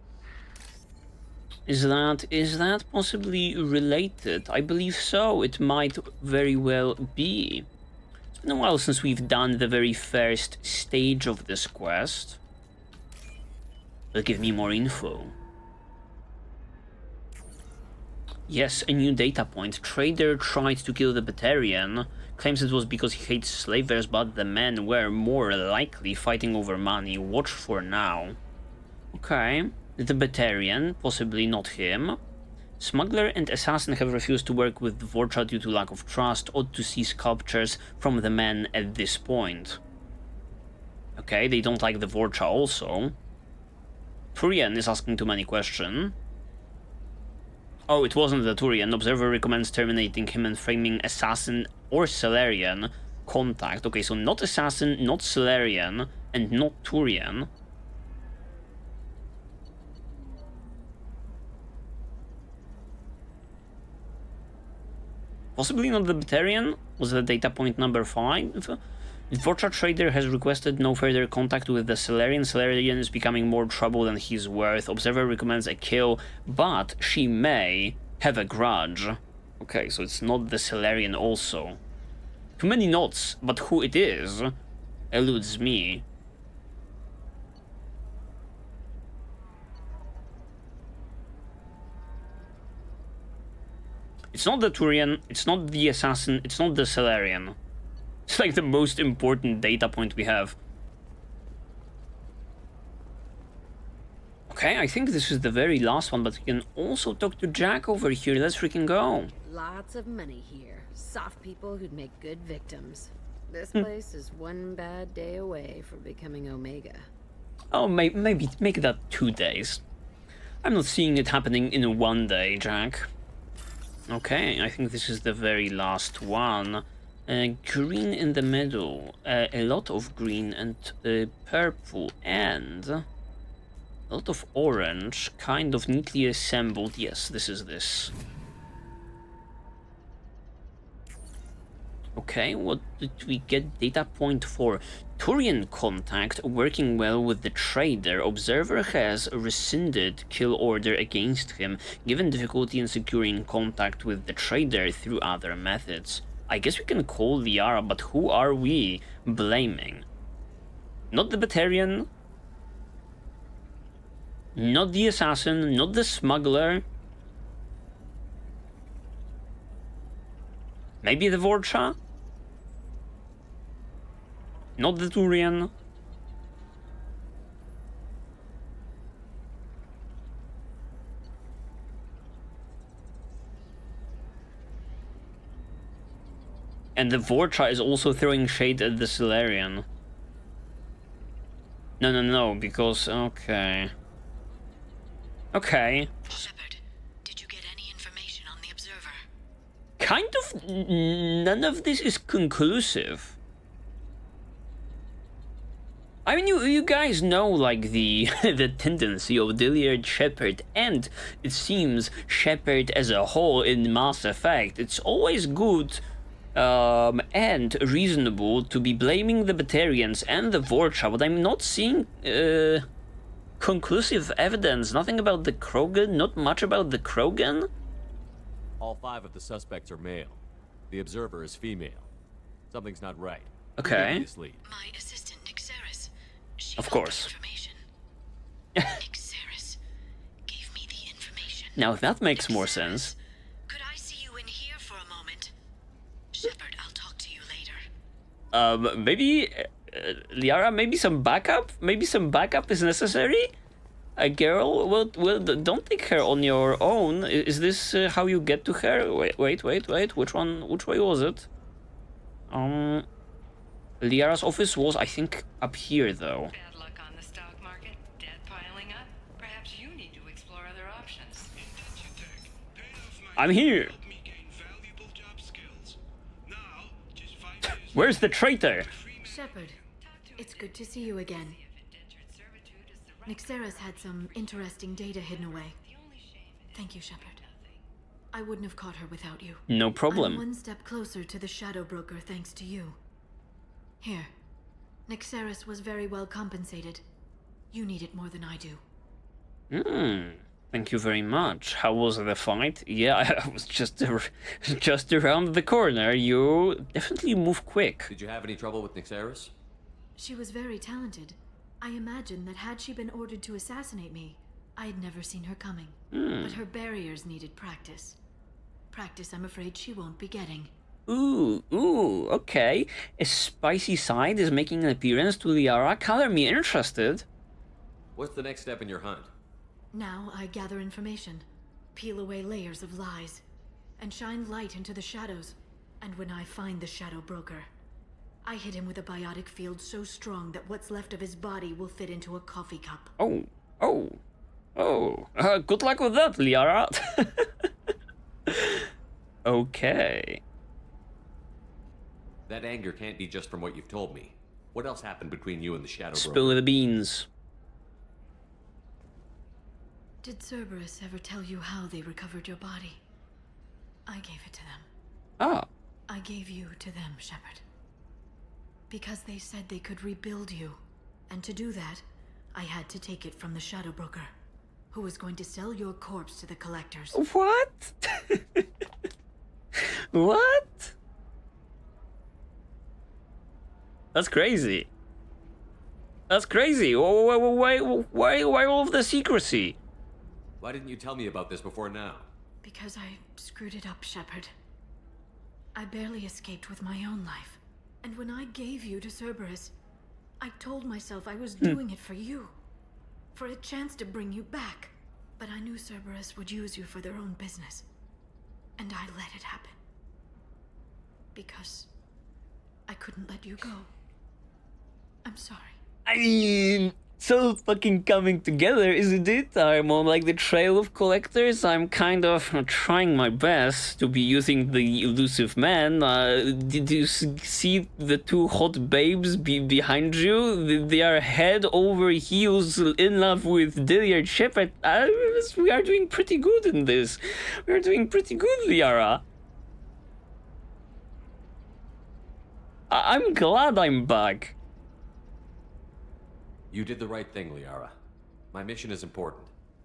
Is that possibly related? I believe so. It might very well be. It's been a while since we've done the very first stage of this quest. It'll give me more info. Yes, a new data point. Trader tried to kill the Batarian. Claims it was because he hates slavers, but the men were more likely fighting over money. Watch for now. Okay. The Batarian, possibly not him. Smuggler and Assassin have refused to work with Vorcha due to lack of trust. Odd to see sculptures from the men at this point. Okay, they don't like the Vorcha also. Turian is asking too many questions. Oh, it wasn't the Turian. Observer recommends terminating him and framing Assassin or Salarian contact. Okay, so not Assassin, not Salarian, and not Turian. Possibly not the Batarian, was the data point number 5. The Vorcha Trader has requested no further contact with the Salarian. Salarian is becoming more trouble than he's worth. Observer recommends a kill, but she may have a grudge. Okay, so it's not the Salarian also. Too many notes, but who it is eludes me. It's not the Turian, it's not the Assassin, it's not the Salarian. It's like the most important data point we have. Okay, I think this is the very last one, but we can also talk to Jack over here. Let's freaking go. Lots of money here. Soft people who'd make good victims. This place is one bad day away from becoming Omega. Oh, maybe make that 2 days. I'm not seeing it happening in 1 day, Jack. Okay, I think this is the very last one. Green in the middle. A lot of green and purple and a lot of orange, kind of neatly assembled. Yes, this is this. Okay, what did we get data point for? Turian contact working well with the trader. Observer has rescinded kill order against him, given difficulty in securing contact with the trader through other methods. I guess we can call Liara, but who are we blaming? Not the Batarian, not the assassin, not the smuggler. Maybe the Vorcha? Not the Turian. And the Vorcha is also throwing shade at the Solarian. No, because... okay. Okay. Shepard, did you get any information on the observer? Kind of... none of this is conclusive. I mean, you guys know, like, the the tendency of Dyliard, Shepard, and it seems Shepard as a whole in Mass Effect. It's always good and reasonable to be blaming the Batarians and the Vorcha, but I'm not seeing conclusive evidence. Nothing about the Krogan, not much about the Krogan. All 5 of the suspects are male. The observer is female. Something's not right. Okay. My assistant, Nixeris. She Of course. Nixeris gave me the information. Now that makes more sense. Could I see you in here for a moment? Shepard, I'll talk to you later. Maybe... Liara, maybe some backup? Maybe some backup is necessary? A girl? Well, don't take her on your own. Is this how you get to her? Wait. Which way was it? Liara's office was, I think, up here, though. Bad luck on the stock market. Debt piling up. Perhaps you need to explore other options. I'm here. Where's the traitor? Shepard, it's good to see you again. Nixeris had some interesting data hidden away. Thank you, Shepard. I wouldn't have caught her without you. No problem. I'm one step closer to the Shadow Broker thanks to you. Here. Nixeris was very well compensated. You need it more than I do. Thank you very much. How was the fight? Yeah, I was just around the corner. You definitely move quick. Did you have any trouble with Nixeris? She was very talented. I imagine that had she been ordered to assassinate me, I had never seen her coming. But her barriers needed practice. Practice I'm afraid she won't be getting. Ooh, okay. A spicy side is making an appearance to Liara. Color me interested. What's the next step in your hunt? Now I gather information, peel away layers of lies, and shine light into the shadows. And when I find the Shadow Broker, I hit him with a biotic field so strong that what's left of his body will fit into a coffee cup. Good luck with that, Liara. Okay. That anger can't be just from what you've told me. What else happened between you and the Shadow Broker? Spill the beans. Did Cerberus ever tell you how they recovered your body? I gave it to them. Ah. I gave you to them, Shepard. Because they said they could rebuild you. And to do that, I had to take it from the Shadow Broker, who was going to sell your corpse to the collectors. What? What? That's crazy. That's crazy. Why all of the secrecy? Why didn't you tell me about this before now? Because I screwed it up, Shepard. I barely escaped with my own life. And when I gave you to Cerberus, I told myself I was doing it for you. For a chance to bring you back. But I knew Cerberus would use you for their own business. And I let it happen. Because I couldn't let you go. I'm sorry. I mean, so fucking coming together, isn't it? I'm on like the trail of collectors. I'm kind of trying my best to be using the elusive man. Did you see the two hot babes behind you? They are head over heels in love with Dilliard Shepard. We are doing pretty good in this. We are doing pretty good, Liara. I'm glad I'm back. You did the right thing, Liara. My mission is important.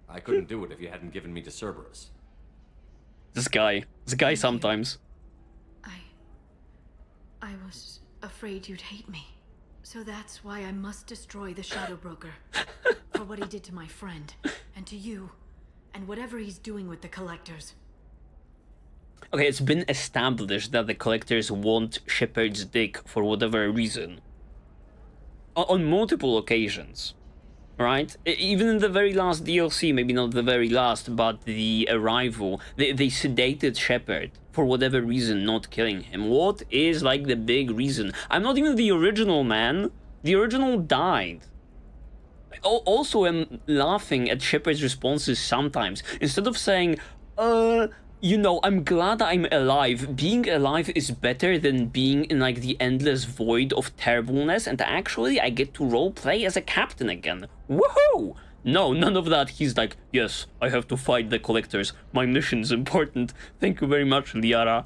I couldn't do it if you hadn't given me to Cerberus. This guy sometimes. I was afraid you'd hate me. So that's why I must destroy the Shadow Broker. For what he did to my friend, and to you, and whatever he's doing with the Collectors. Okay, it's been established that the Collectors want Shepard's dick for whatever reason. On multiple occasions, right? Even in the very last DLC, maybe not the very last, but the Arrival, they sedated Shepard for whatever reason, not killing him. What is like the big reason? I'm not even the original, man. The original died. Also, I'm laughing at Shepard's responses sometimes. Instead of saying, you know, I'm glad I'm alive. Being alive is better than being in like the endless void of terribleness, and actually I get to roleplay as a captain again. Woohoo! No, none of that. He's like, yes, I have to fight the Collectors. My mission's important. Thank you very much, Liara.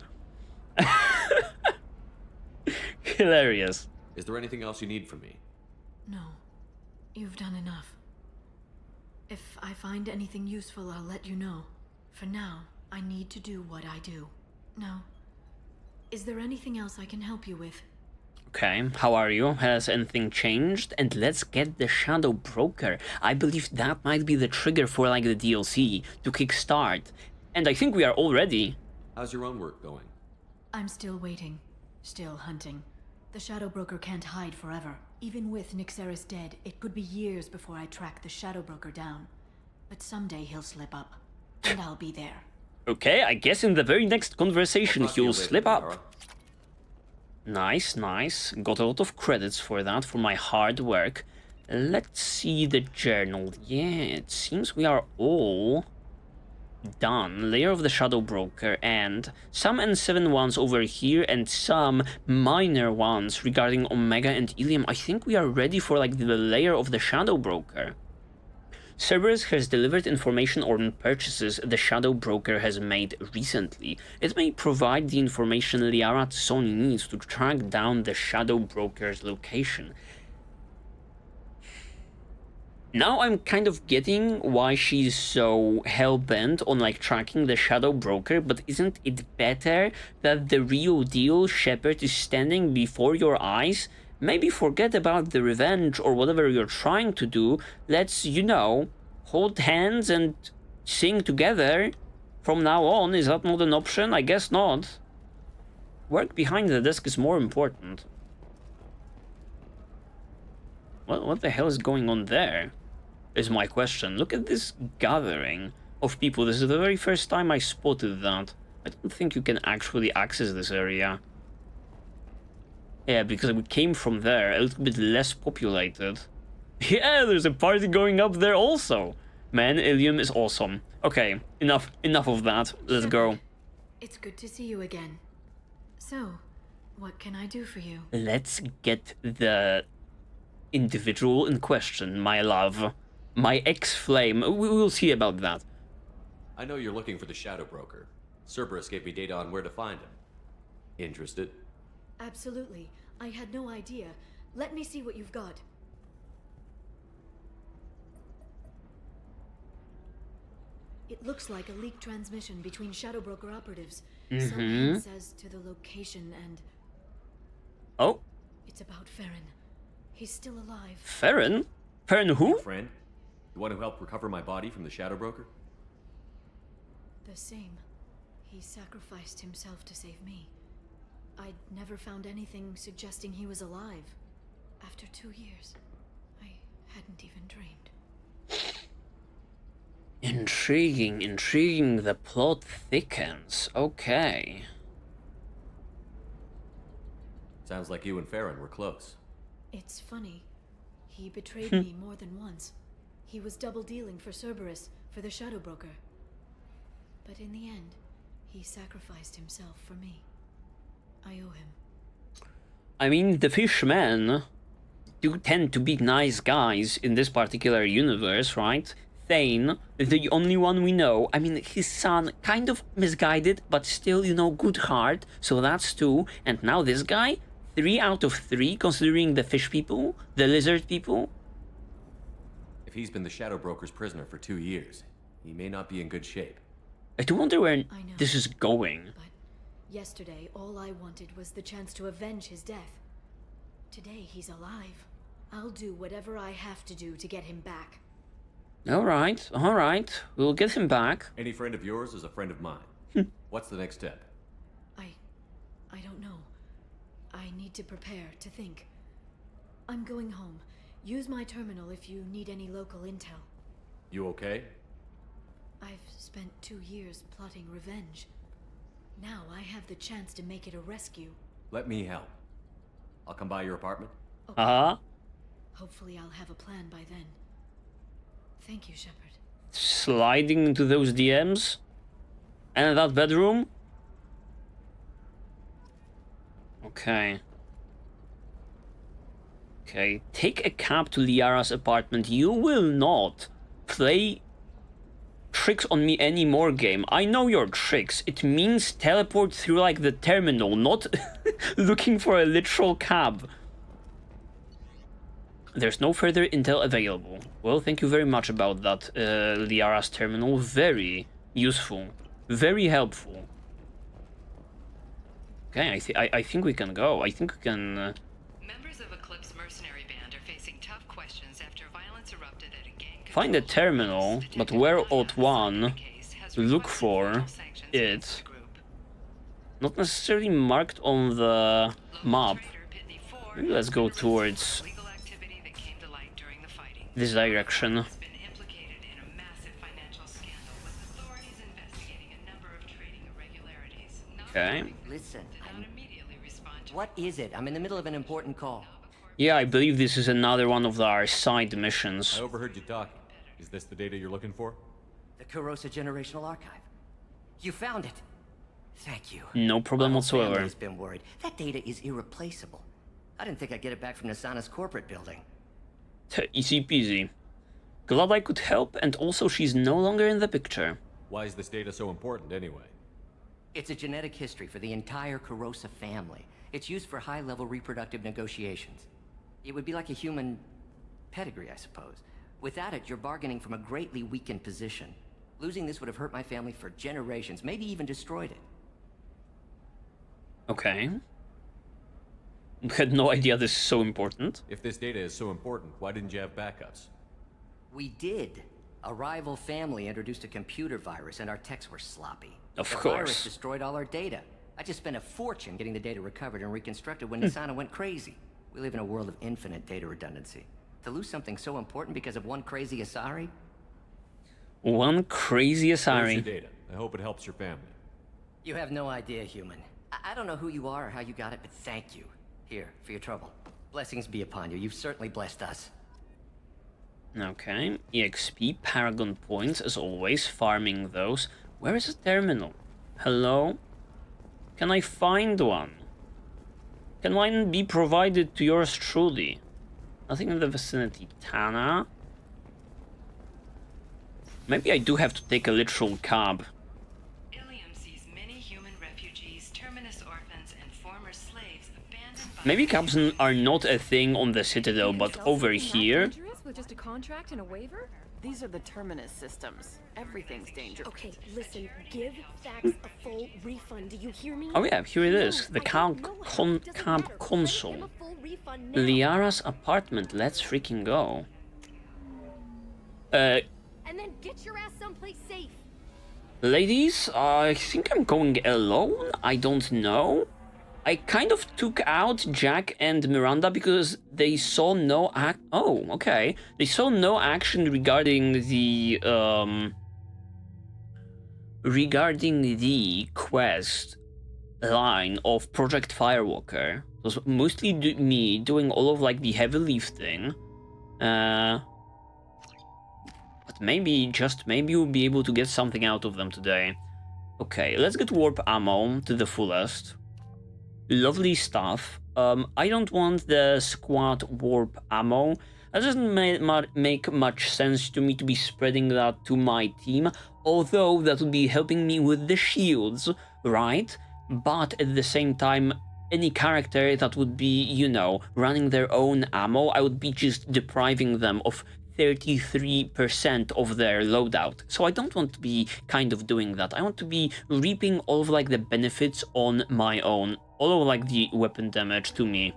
Hilarious. Is there anything else you need from me? No. You've done enough. If I find anything useful, I'll let you know. For now, I need to do what I do. Now, is there anything else I can help you with? Okay, how are you? Has anything changed? And let's get the Shadow Broker. I believe that might be the trigger for like the DLC to kickstart. And I think we are all ready. How's your own work going? I'm still waiting. Still hunting. The Shadow Broker can't hide forever. Even with Nyxeris dead, it could be years before I track the Shadow Broker down. But someday he'll slip up. And I'll be there. Okay, I guess in the very next conversation he'll slip up. Nice, nice. Got a lot of credits for that, for my hard work. Let's see the journal. Yeah, it seems we are all done. Layer of the Shadow Broker, and some N7 ones over here, and some minor ones regarding Omega and Ilium. I think we are ready for like the layer of the Shadow Broker. Cerberus has delivered information on purchases the Shadow Broker has made recently. It may provide the information Liara Tsoni needs to track down the Shadow Broker's location. Now I'm kind of getting why she's so hell-bent on like tracking the Shadow Broker, but isn't it better that the real deal Shepard is standing before your eyes? Maybe forget about the revenge or whatever you're trying to do. Let's, you know, hold hands and sing together from now on. Is that not an option? I guess not. Work behind the desk is more important. What the hell is going on there? Is my question. Look at this gathering of people. This is the very first time I spotted that. I don't think you can actually access this area. Yeah, because we came from there, a little bit less populated. Yeah, there's a party going up there also. Man, Ilium is awesome. Okay, enough of that. Let's go. It's good to see you again. So, what can I do for you? Let's get the individual in question, my love. My ex-flame. We will see about that. I know you're looking for the Shadow Broker. Cerberus gave me data on where to find him. Interested? Absolutely. I had no idea. Let me see what you've got. It looks like a leaked transmission between Shadow Broker operatives. Some hint says to the location and... Oh? It's about Farron. He's still alive. Farron? Farron who? Your friend? The one who helped recover my body from the Shadow Broker? The same. He sacrificed himself to save me. I'd never found anything suggesting he was alive. After 2 years, I hadn't even dreamed. Intriguing, intriguing. The plot thickens. Okay. Sounds like you and Farron were close. It's funny. He betrayed me more than once. He was double dealing for Cerberus, for the Shadow Broker. But in the end, he sacrificed himself for me. I owe him. I mean, the fishmen do tend to be nice guys in this particular universe, right? Thane, the only one we know. I mean, his son, kind of misguided, but still, you know, good heart. So that's 2. And now this guy, 3 out of 3, considering the fish people, the lizard people. If he's been the Shadow Broker's prisoner for 2 years, he may not be in good shape. I do wonder where this is going. But yesterday, all I wanted was the chance to avenge his death. Today, he's alive. I'll do whatever I have to do to get him back. Alright, alright. We'll get him back. Any friend of yours is a friend of mine. What's the next step? I don't know. I need to prepare, to think. I'm going home. Use my terminal if you need any local intel. You okay? I've spent 2 years plotting revenge. Now I have the chance to make it a rescue. Let me help. I'll come by your apartment. Okay. Hopefully I'll have a plan by then. Thank you, Shepard. Sliding into those DMs? And that bedroom? Okay. Okay, take a cab to Liara's apartment. You will not play tricks on me anymore, game. I know your tricks. It means teleport through like the terminal, not looking for a literal cab. There's no further intel available. Well, thank you very much about that, Liara's terminal. Very useful. Very helpful. Okay, I think we can go. I think we can... Members of Eclipse mercenary band are facing tough questions after violence erupted at a gang. Find a terminal, but where ought one look for it? Not necessarily marked on the map. Maybe let's go towards this direction. Okay. Listen, what is it? I'm in the middle of an important call. Yeah, I believe this is another one of our side missions. I overheard you talking. Is this the data you're looking for? The Kurosa Generational Archive. You found it. Thank you. No problem whatsoever. I've been worried. That data is irreplaceable. I didn't think I'd get it back from Nasana's corporate building. Easy peasy. Glad I could help, and also she's no longer in the picture. Why is this data so important anyway? It's a genetic history for the entire Kurosa family. It's used for high-level reproductive negotiations. It would be like a human pedigree, I suppose. Without it, you're bargaining from a greatly weakened position. Losing this would have hurt my family for generations, maybe even destroyed it. Okay. Had no idea this is so important. If this data is so important, why didn't you have backups? We did. A rival family introduced a computer virus, and our techs were sloppy. Of the course. virus destroyed all our data. I just spent a fortune getting the data recovered and reconstructed when Nasana went crazy. We live in a world of infinite data redundancy. To lose something so important because of one crazy Asari? One crazy Asari. Where's your data? I hope it helps your family. You have no idea, human. I don't know who you are or how you got it, but thank you. Here, for your trouble. Blessings be upon you. You've certainly blessed us. Okay. EXP, Paragon points, as always, farming those. Where is a terminal? Hello? Can I find one? Can one be provided to yours truly? Nothing in the vicinity. Tana? Maybe I do have to take a literal cab. Maybe cabs are not a thing on the Citadel, but over here... With just a contract and a waiver? These are the Terminus systems. Everything's dangerous. Okay, listen, give Thax a full refund. Do you hear me? Oh yeah, here it is. The camp console. Liara's apartment. Let's freaking go. And then get your ass someplace safe. Ladies, I think I'm going alone. I don't know. I kind of took out Jack and Miranda because they saw no oh, okay. They saw no action regarding the quest line of Project Firewalker. It was mostly me doing all of like the heavy lifting. But maybe, just maybe we'll be able to get something out of them today. Okay, let's get warp ammo to the fullest. Lovely stuff. I don't want the squad warp ammo. That doesn't make much sense to me to be spreading that to my team, although that would be helping me with the shields, right? But at the same time, any character that would be, you know, running their own ammo, I would be just depriving them of 33% of their loadout. So I don't want to be kind of doing that. I want to be reaping all of like the benefits on my own. All of like the weapon damage to me.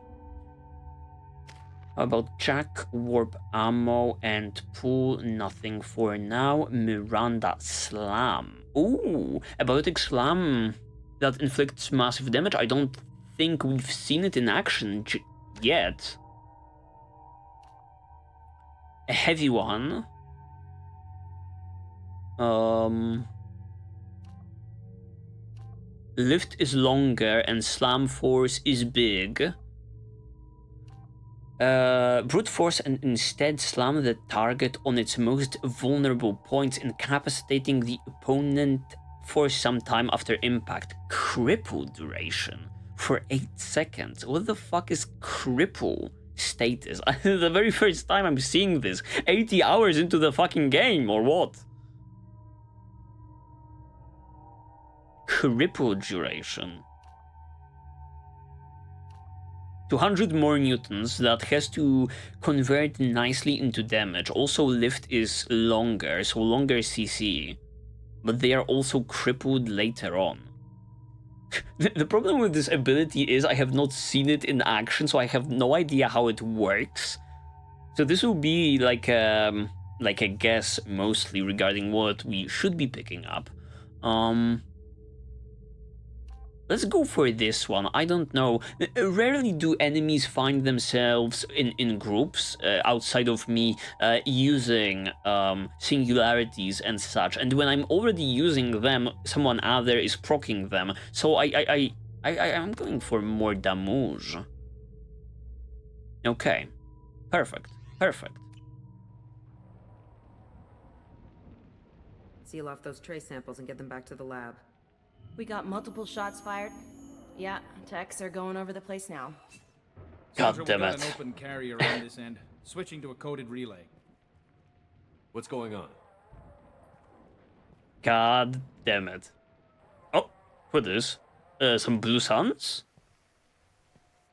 How about Jack, warp ammo, and pool? Nothing for now. Miranda, slam. Ooh, a biotic slam that inflicts massive damage. I don't think we've seen it in action yet. A heavy one. Lift is longer and slam force is big. Brute force and instead slam the target on its most vulnerable points, incapacitating the opponent for some time after impact. Cripple duration for 8 seconds. What the fuck is cripple status? The very first time I'm seeing this. 80 hours into the fucking game, or what? Cripple duration. 200 more newtons, that has to convert nicely into damage. Also, lift is longer, so longer CC. But they are also crippled later on. The problem with this ability is I have not seen it in action, so I have no idea how it works. So this will be like a guess mostly regarding what we should be picking up. Let's go for this one. I don't know. Rarely do enemies find themselves in groups outside of me using singularities and such. And when I'm already using them, someone other is proccing them. So I'm going for more damage. Okay. Perfect. Perfect. Seal off those trace samples and get them back to the lab. We got multiple shots fired. Yeah, techs are going over the place now. God damn it. We got an open carrier on this end, switching to a coded relay. What's going on? God damn it. Oh, what is? Some blue suns?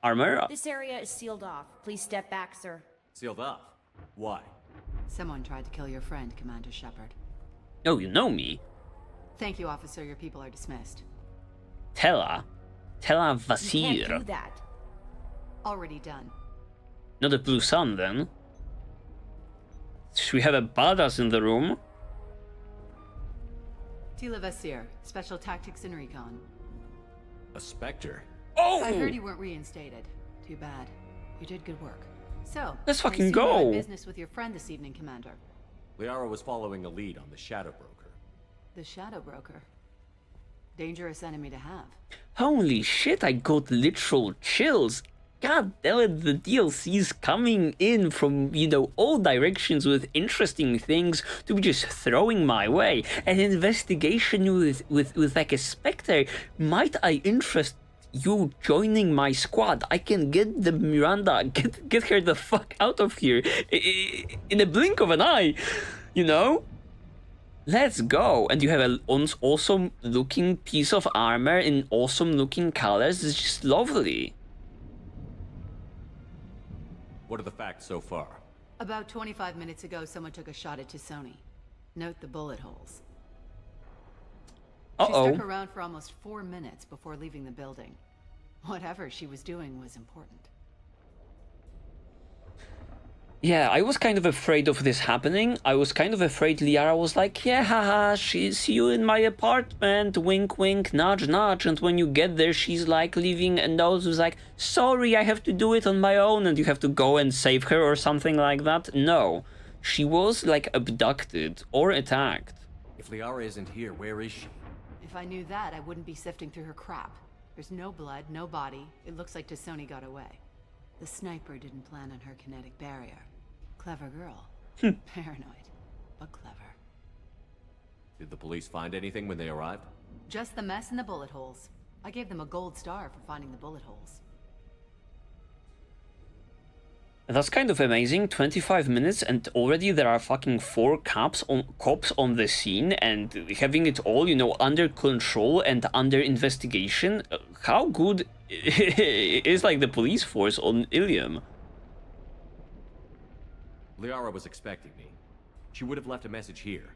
Armor? This area is sealed off. Please step back, sir. Sealed off? Why? Someone tried to kill your friend, Commander Shepard. Oh, you know me. Thank you, officer. Your people are dismissed. Tela Vasir. You can't do that. Already done. Not a blue sun, then. Should we have a badass in the room? Tela Vasir, Special Tactics and Recon. A Spectre? Oh! I heard you weren't reinstated. Too bad. You did good work. So, let's fucking I go. You had business with your friend this evening, Commander. Liara was following a lead on the Shadow Broker. The Shadow Broker. Dangerous enemy to have. Holy shit, I got literal chills. God damn it, the DLC's coming in from, you know, all directions with interesting things to be just throwing my way. An investigation with like a Spectre. Might I interest you joining my squad? I can get the Miranda, get her the fuck out of here in a blink of an eye, you know? Let's go. And you have an awesome looking piece of armor in awesome looking colors. It's just lovely. What are the facts so far? About 25 minutes ago, someone took a shot at Tisoni. Note the bullet holes. She stuck around for almost 4 minutes before leaving the building. Whatever she was doing was important. Yeah, I was kind of afraid of this happening. I was kind of afraid Liara was like, yeah, haha, see you in my apartment, wink, wink, nudge, nudge. And when you get there, she's like leaving a note who's like, sorry, I have to do it on my own, and you have to go and save her or something like that. No, she was like abducted or attacked. If Liara isn't here, where is she? If I knew that, I wouldn't be sifting through her crap. There's no blood, no body. It looks like Tassoni got away. The sniper didn't plan on her kinetic barrier. Clever girl. Paranoid, but clever. Did the police find anything when they arrived? Just the mess and the bullet holes. I gave them a gold star for finding the bullet holes. That's kind of amazing. 25 minutes and already there are fucking 4 cops on the scene and having it all, you know, under control and under investigation. How good is like the police force on Ilium? Liara was expecting me. She would have left a message here.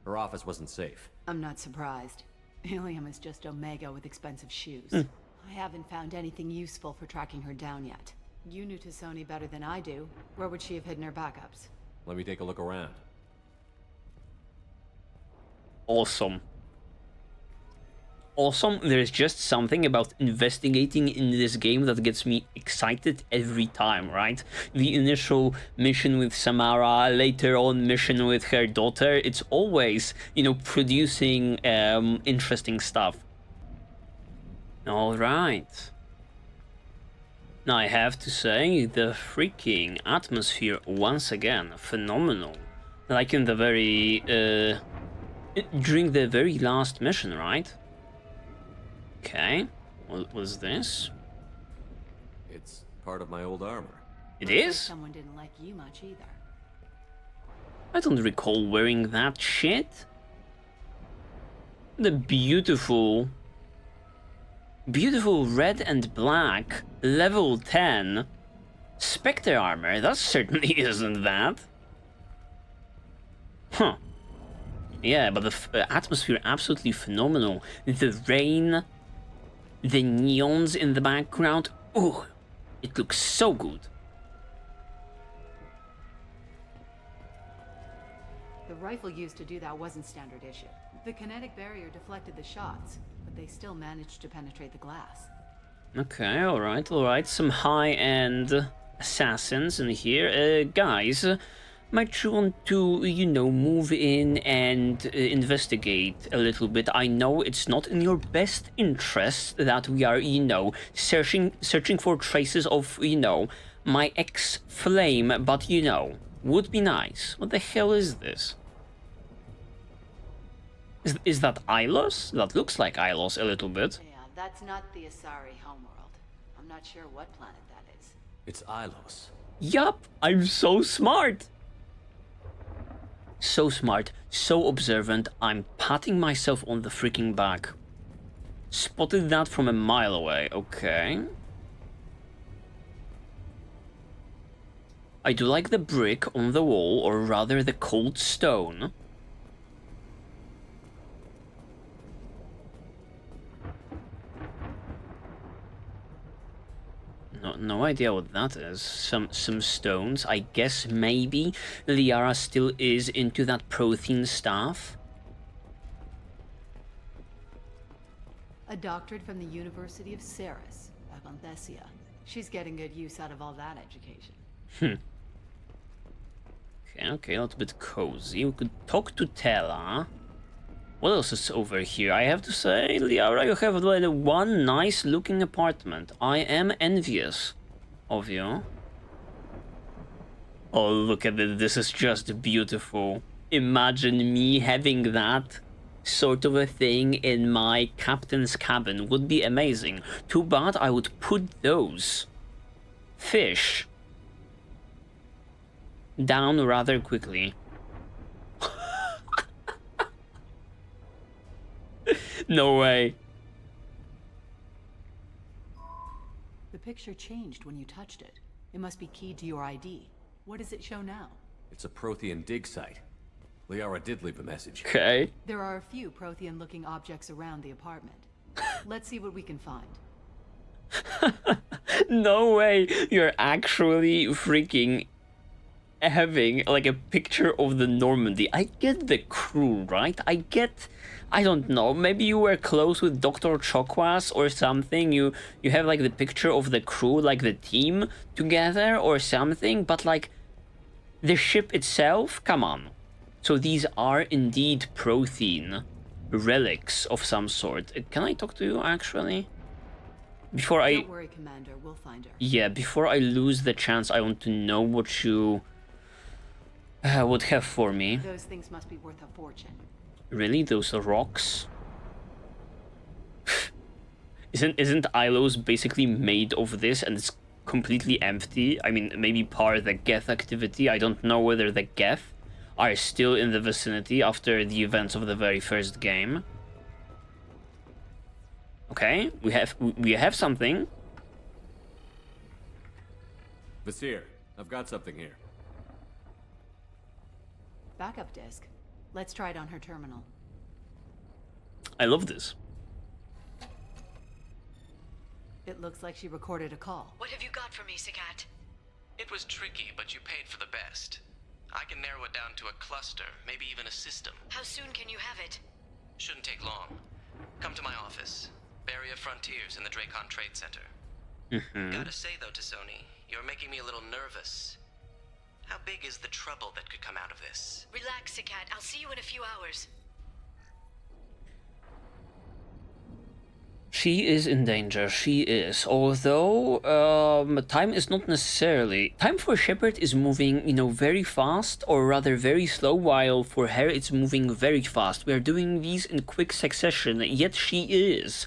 Her office wasn't safe. I'm not surprised. Ilium is just Omega with expensive shoes. I haven't found anything useful for tracking her down yet. You knew Tassoni better than I do. Where would she have hidden her backups? Let me take a look around. Awesome. Awesome. There's just something about investigating in this game that gets me excited every time, right? The initial mission with Samara, later on mission with her daughter, it's always, you know, producing interesting stuff. All right. Now I have to say, the freaking atmosphere once again, phenomenal. Like in the very, during the very last mission, right? Okay, what was this? It's part of my old armor. It is? Someone didn't like you much either. I don't recall wearing that shit. The beautiful red and black level 10 Spectre armor. That certainly isn't that. Huh. Yeah, but the atmosphere absolutely phenomenal. The rain, the neons in the background. Oh, it looks so good. The rifle used to do that wasn't standard issue. The kinetic barrier deflected the shots, but they still managed to penetrate the glass. Okay, alright. Some high-end assassins in here. Guys, might you want to, you know, move in and investigate a little bit? I know it's not in your best interest that we are, you know, searching for traces of, you know, my ex-flame, but, you know, would be nice. What the hell is this? Is that Ilos? That looks like Ilos a little bit. Yeah, that's not the Asari homeworld. I'm not sure what planet that is. It's Ilos. Yup, I'm so smart. So smart, so observant, I'm patting myself on the freaking back. Spotted that from a mile away, okay. I do like the brick on the wall, or rather the cold stone. No idea what that is. Some stones. I guess maybe Liara still is into that protein stuff. A doctorate from the University of Ceres, back on Thessia. She's getting good use out of all that education. Okay, a little bit cozy. We could talk to Tela. What else is over here? I have to say, Liara, you have one nice looking apartment. I am envious of you. Oh, look at it. This is just beautiful. Imagine me having that sort of a thing in my captain's cabin. Would be amazing. Too bad I would put those fish down rather quickly. No way. The picture changed when you touched it. It must be keyed to your ID. What does it show now? It's a Prothean dig site. Liara did leave a message. Okay. There are a few Prothean-looking objects around the apartment. Let's see what we can find. No way. You're actually freaking having like a picture of the Normandy. I get the crew, right? I don't know, maybe you were close with Dr. Chokwas or something. You have like the picture of the crew, like the team together or something, but like the ship itself, come on. So these are indeed Prothean relics of some sort. Can I talk to you actually? Before I... Don't worry, Commander. We'll find her. Yeah, before I lose the chance, I want to know what you would have for me. Those things must be worth a fortune. Really? Those rocks? Isn't Ilos basically made of this and it's completely empty? I mean, maybe part of the Geth activity. I don't know whether the Geth are still in the vicinity after the events of the very first game. Okay, we have something. Vasir, I've got something here. Backup disk. Let's try it on her terminal. I love this. It looks like she recorded a call. What have you got for me, Sagat? It was tricky, but you paid for the best. I can narrow it down to a cluster, maybe even a system. How soon can you have it? Shouldn't take long. Come to my office. Barrier Frontiers in the Dracon Trade Center. Gotta say though to Sony, you're making me a little nervous. How big is the trouble that could come out of this? Relax, Sagat. I'll see you in a few hours. She is in danger, she is. Although, time is not necessarily... Time for Shepard is moving, you know, very fast, or rather very slow, while for her it's moving very fast. We are doing these in quick succession, yet she is,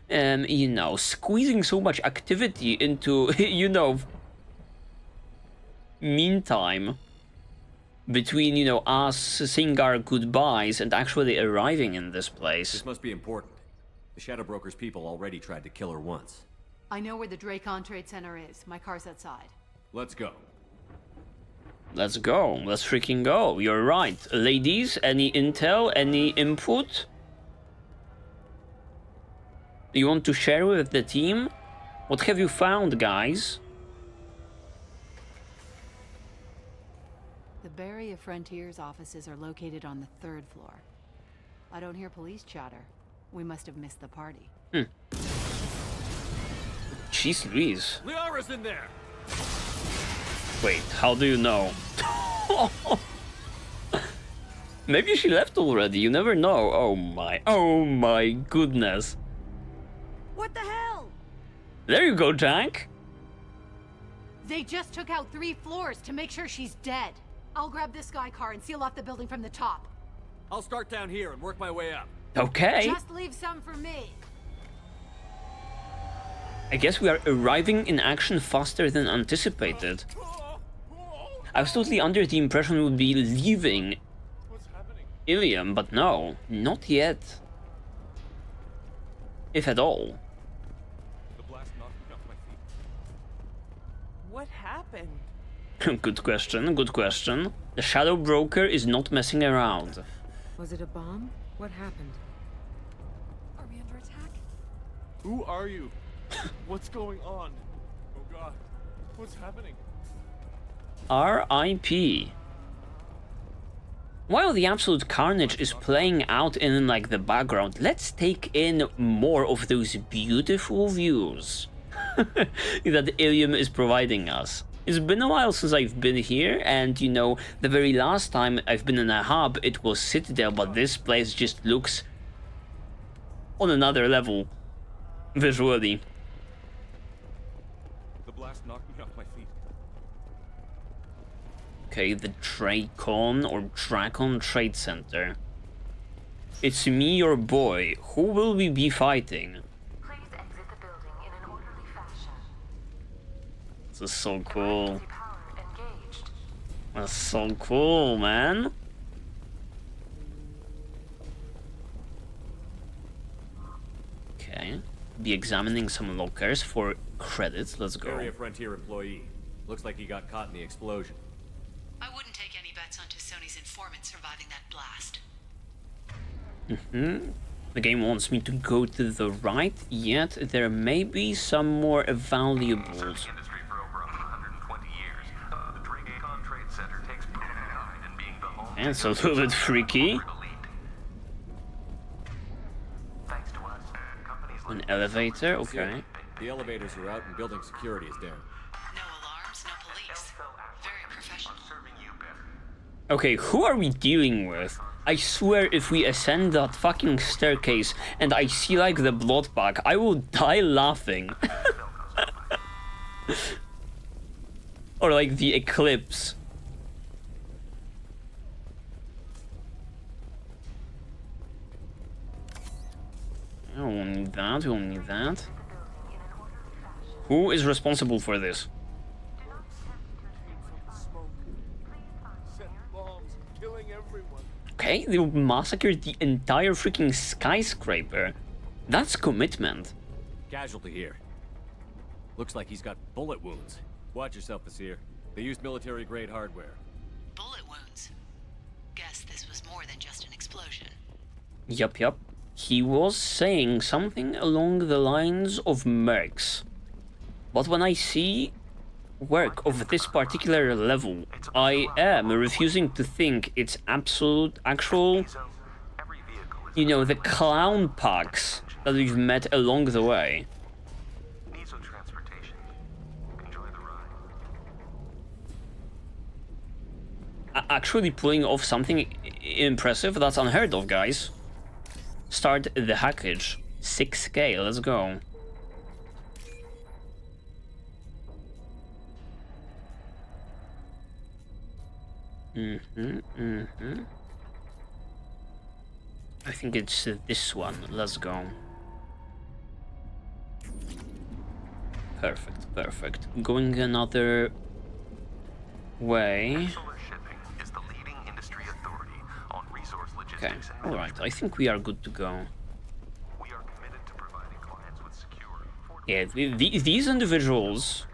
you know, squeezing so much activity into, you know, meantime between, you know, us saying our goodbyes and actually arriving in this place. This must be important. The Shadow Broker's people already tried to kill her once. I know where the Dracon Trade Center is. My car's outside. Let's go. Let's go. Let's freaking go. You're right. Ladies, any intel, any input you want to share with the team? What have you found, guys? The Barrier Frontiers offices are located on the 3rd floor. I don't hear police chatter. We must have missed the party. Jeez Louise. Liara's in there! Wait, how do you know? Maybe she left already, you never know. Oh my goodness. What the hell? There you go, Jack. They just took out 3 floors to make sure she's dead. I'll grab this sky car and seal off the building from the top. I'll start down here and work my way up. Okay. Just leave some for me. I guess we are arriving in action faster than anticipated. I was totally under the impression we would be leaving Ilium, but no, not yet. If at all. What happened? Good question, good question. The Shadow Broker is not messing around. Was it a bomb? What happened? Are we under attack? Who are you? What's going on? Oh god, what's happening? R.I.P. While the absolute carnage is playing out in like the background, let's take in more of those beautiful views that Ilium is providing us. It's been a while since I've been here, and you know, the very last time I've been in a hub, it was Citadel, but this place just looks on another level, visually. The blast knocked me off my feet. Okay, the Dracon or Dracon Trade Center. It's me, your boy. Who will we be fighting? This is so cool. That's so cool, man. Okay. Be examining some lockers for credits. Let's go. Area Frontier employee. Looks like he got caught in the explosion. I wouldn't take any bets on Sony's informant surviving that blast. The game wants me to go to the right, yet there may be some more valuables. Industry for over 120 years. The Dracon Trade Center Okay, it's a little bit freaky. An elevator, okay. The elevators are out and building security is down. No alarms, no police. Very professional. Okay, who are we dealing with? I swear if we ascend that fucking staircase and I see like the blood bag, I will die laughing. Or like the eclipse. I don't need that, we don't need that. Who is responsible for this? Okay, they massacred the entire freaking skyscraper. That's commitment. Casualty here. Looks like he's got bullet wounds. Watch yourself, Basir. They used military-grade hardware. Bullet wounds. Guess this was more than just an explosion. Yup. He was saying something along the lines of mercs. But when I see work of this particular level, I am refusing to think it's actual, you know, the clown packs that we've met along the way. Actually pulling off something impressive, that's unheard of, guys. Start the hackage. 6K, let's go. I think it's this one. Let's go. Perfect. Going another way. Okay, alright, I think we are good to go. Yeah, these individuals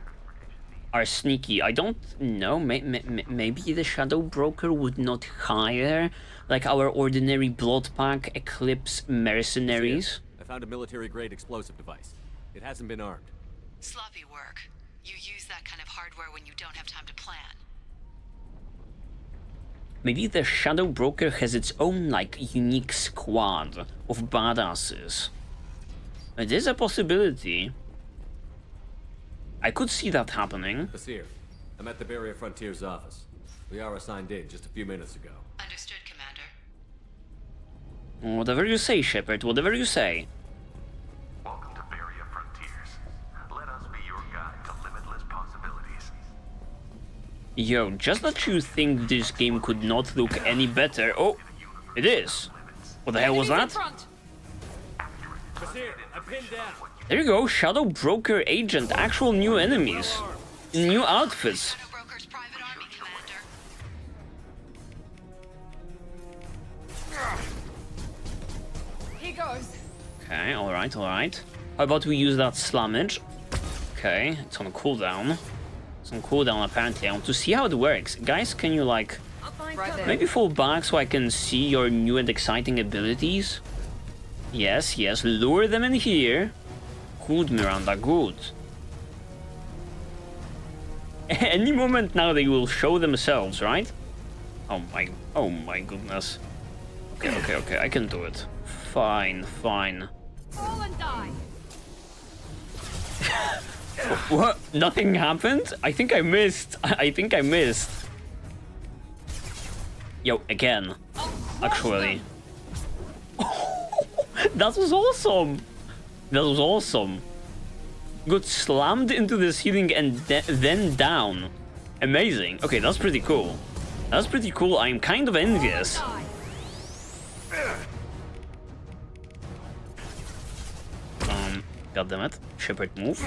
are sneaky. I don't know, maybe the Shadow Broker would not hire like our ordinary blood pack Eclipse mercenaries. I found a military-grade explosive device. It hasn't been armed. Sloppy work. You use that kind of hardware when you don't have time to plan. Maybe the Shadow Broker has its own, like, unique squad of badasses. It is a possibility. I could see that happening. Basir, I'm at the Barrier Frontiers office. We are assigned in just a few minutes ago. Understood, Commander. Whatever you say, Shepard, whatever you say. Welcome to Barrier Frontiers. Let us be your guide to limitless possibilities. Yo, just that you think this game could not look any better. Oh, it is. What the hell was that? Basir, I'm pinned down. There you go, Shadow Broker agent, actual new enemies. New outfits. He goes. Okay, alright. How about we use that slammage? Okay, it's on a cooldown. It's on cooldown apparently. I want to see how it works. Guys, can you like maybe fall back so I can see your new and exciting abilities? Yes, lure them in here. Good, Miranda, good. Any moment now they will show themselves, right? Oh my goodness. Okay, I can do it. Fine. Fall and die. What? Nothing happened? I think I missed. Yo, again. Actually. That was awesome. Got slammed into the ceiling and then down. Amazing. Okay, that's pretty cool. I'm kind of envious. Goddammit. Shepard move.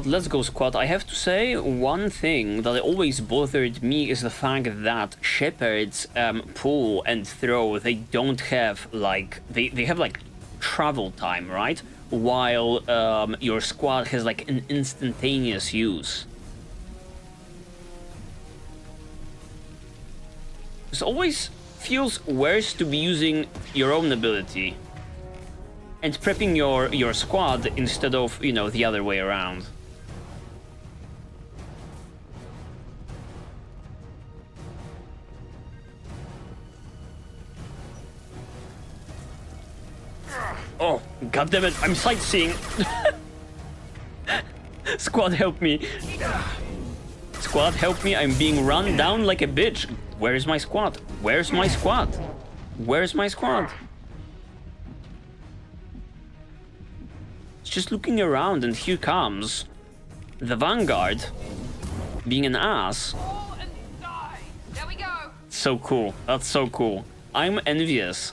Let's go squad. I have to say, one thing that always bothered me is the fact that Shepard's pull and throw, they don't have like, they have like travel time, right? While your squad has like an instantaneous use. It always feels worse to be using your own ability and prepping your squad instead of, you know, the other way around. Oh, goddammit, I'm sightseeing. Squad, help me. Squad, help me, I'm being run down like a bitch. Where is my squad? Where's my squad? Where's my squad? It's just looking around, and here comes the Vanguard being an ass. There we go. So cool. That's so cool. I'm envious.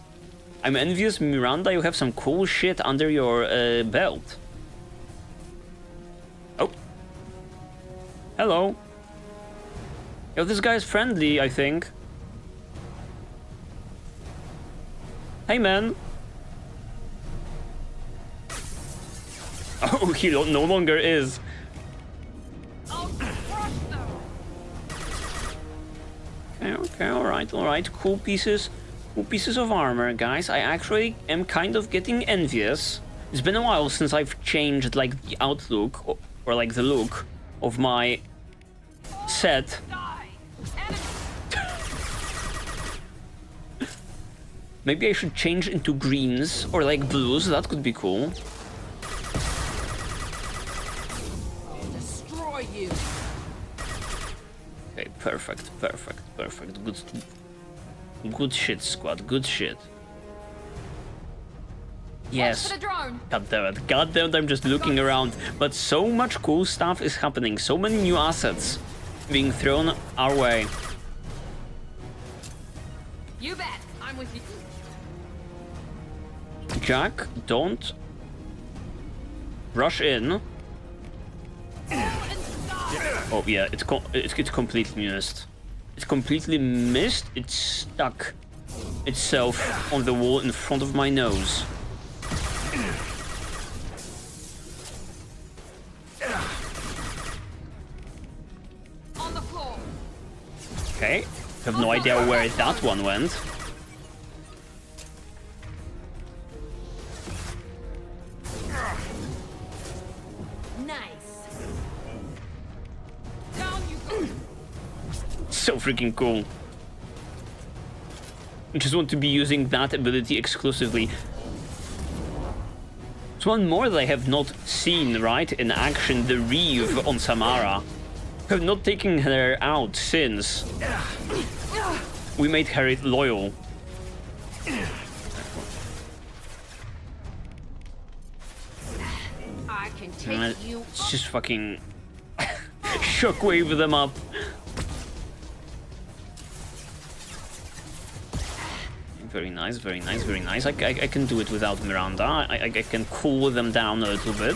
I'm envious, Miranda. You have some cool shit under your belt. Oh. Hello. Yo, this guy's friendly, I think. Hey, man. Oh, he no longer is. Okay, alright. Cool pieces of armor, guys. I actually am kind of getting envious. It's been a while since I've changed, like, the outlook, or like, the look of my set. Maybe I should change into greens, or like blues, that could be cool. Destroy you. Okay, perfect. Good shit, squad, good shit. Yes. Goddammit, I'm just looking around. But so much cool stuff is happening, so many new assets being thrown our way. You bet, I'm with you. Jack, don't rush in. Oh yeah, it's completely missed. It's completely missed. It's stuck itself on the wall in front of my nose. On the floor. Okay, have no idea where that one went. So freaking cool. I just want to be using that ability exclusively. It's one more that I have not seen, right, in action, the Reeve on Samara. I have not taken her out since we made her loyal. I can take you. Let's just fucking shockwave them up. Very nice, very nice, very nice. I can do it without Miranda. I can cool them down a little bit.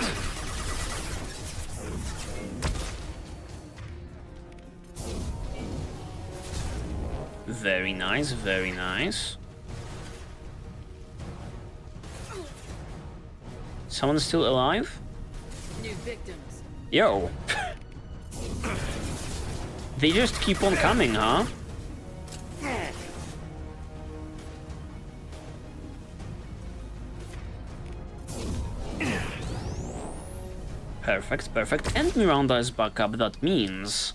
Very nice, very nice. Someone still alive? New victims. Yo. They just keep on coming, huh? Perfect, perfect. And Miranda is back up. That means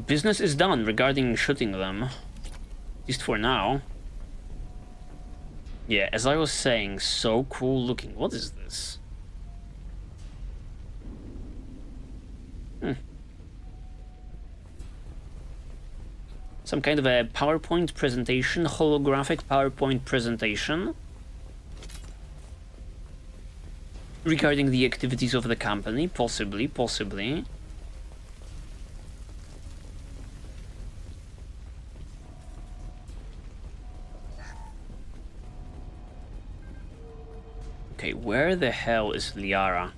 business is done regarding shooting them. At least for now. Yeah, as I was saying, so cool looking. What is this? Some kind of a PowerPoint presentation, holographic PowerPoint presentation regarding the activities of the company, possibly. Okay, where the hell is Liara?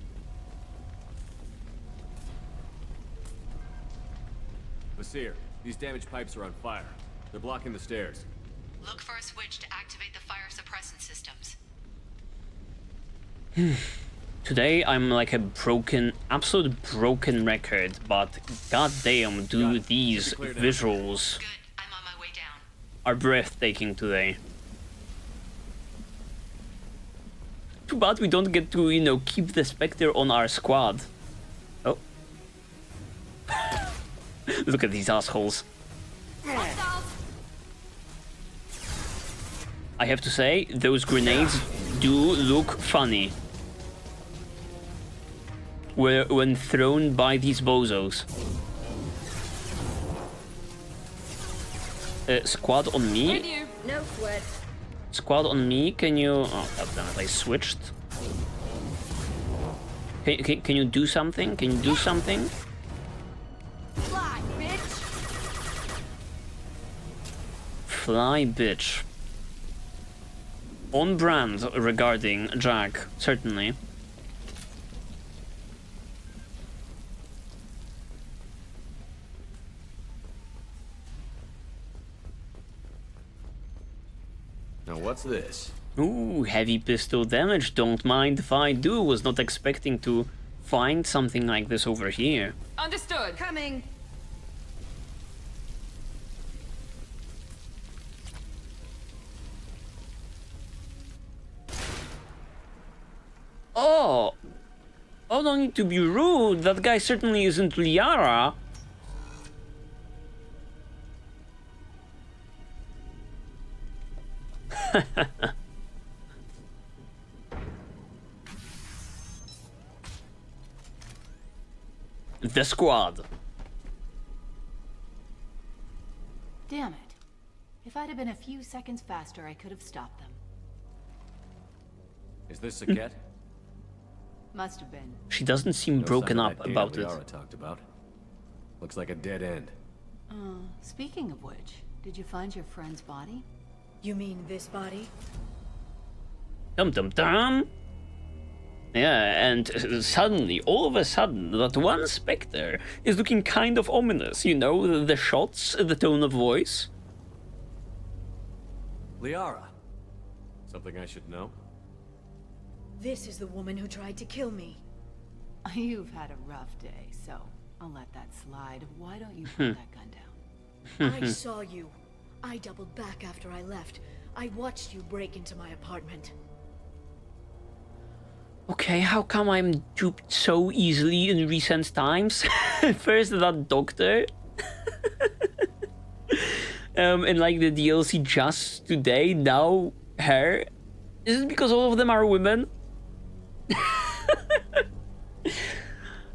Vasir, these damaged pipes are on fire. They're blocking the stairs. Look for a switch to activate the fire suppressant systems. Today I'm like a absolute broken record, but goddamn do these visuals are breathtaking today. Too bad we don't get to, you know, keep the Spectre on our squad. Oh. Look at these assholes. I have to say, those grenades do look funny when thrown by these bozos. Squad on me? No sweat. Squad on me, can you... Oh, goddammit, I switched. Can you do something? Can you do something? Fly, bitch! Fly, bitch. On brand regarding Jack, certainly. Now what's this? Ooh, heavy pistol damage, don't mind if I do. Was not expecting to find something like this over here. Understood. Coming. Oh! Oh, don't need to be rude. That guy certainly isn't Liara. The squad. Damn it. If I'd have been a few seconds faster, I could have stopped them. Is this Saket? Must have been. She doesn't seem broken sign of up that data about it. Liara talked about. Looks like a dead end. Speaking of which, did you find your friend's body? You mean this body? Dum dum dum. Yeah, and suddenly, all of a sudden, that one Spectre is looking kind of ominous. You know, the shots, the tone of voice. Liara. Something I should know? This is the woman who tried to kill me. You've had a rough day, so I'll let that slide. Why don't you put that gun down? I saw you. I doubled back after I left. I watched you break into my apartment. Okay, how come I'm duped so easily in recent times? First that doctor. And like the DLC just today, now her. Is it because all of them are women?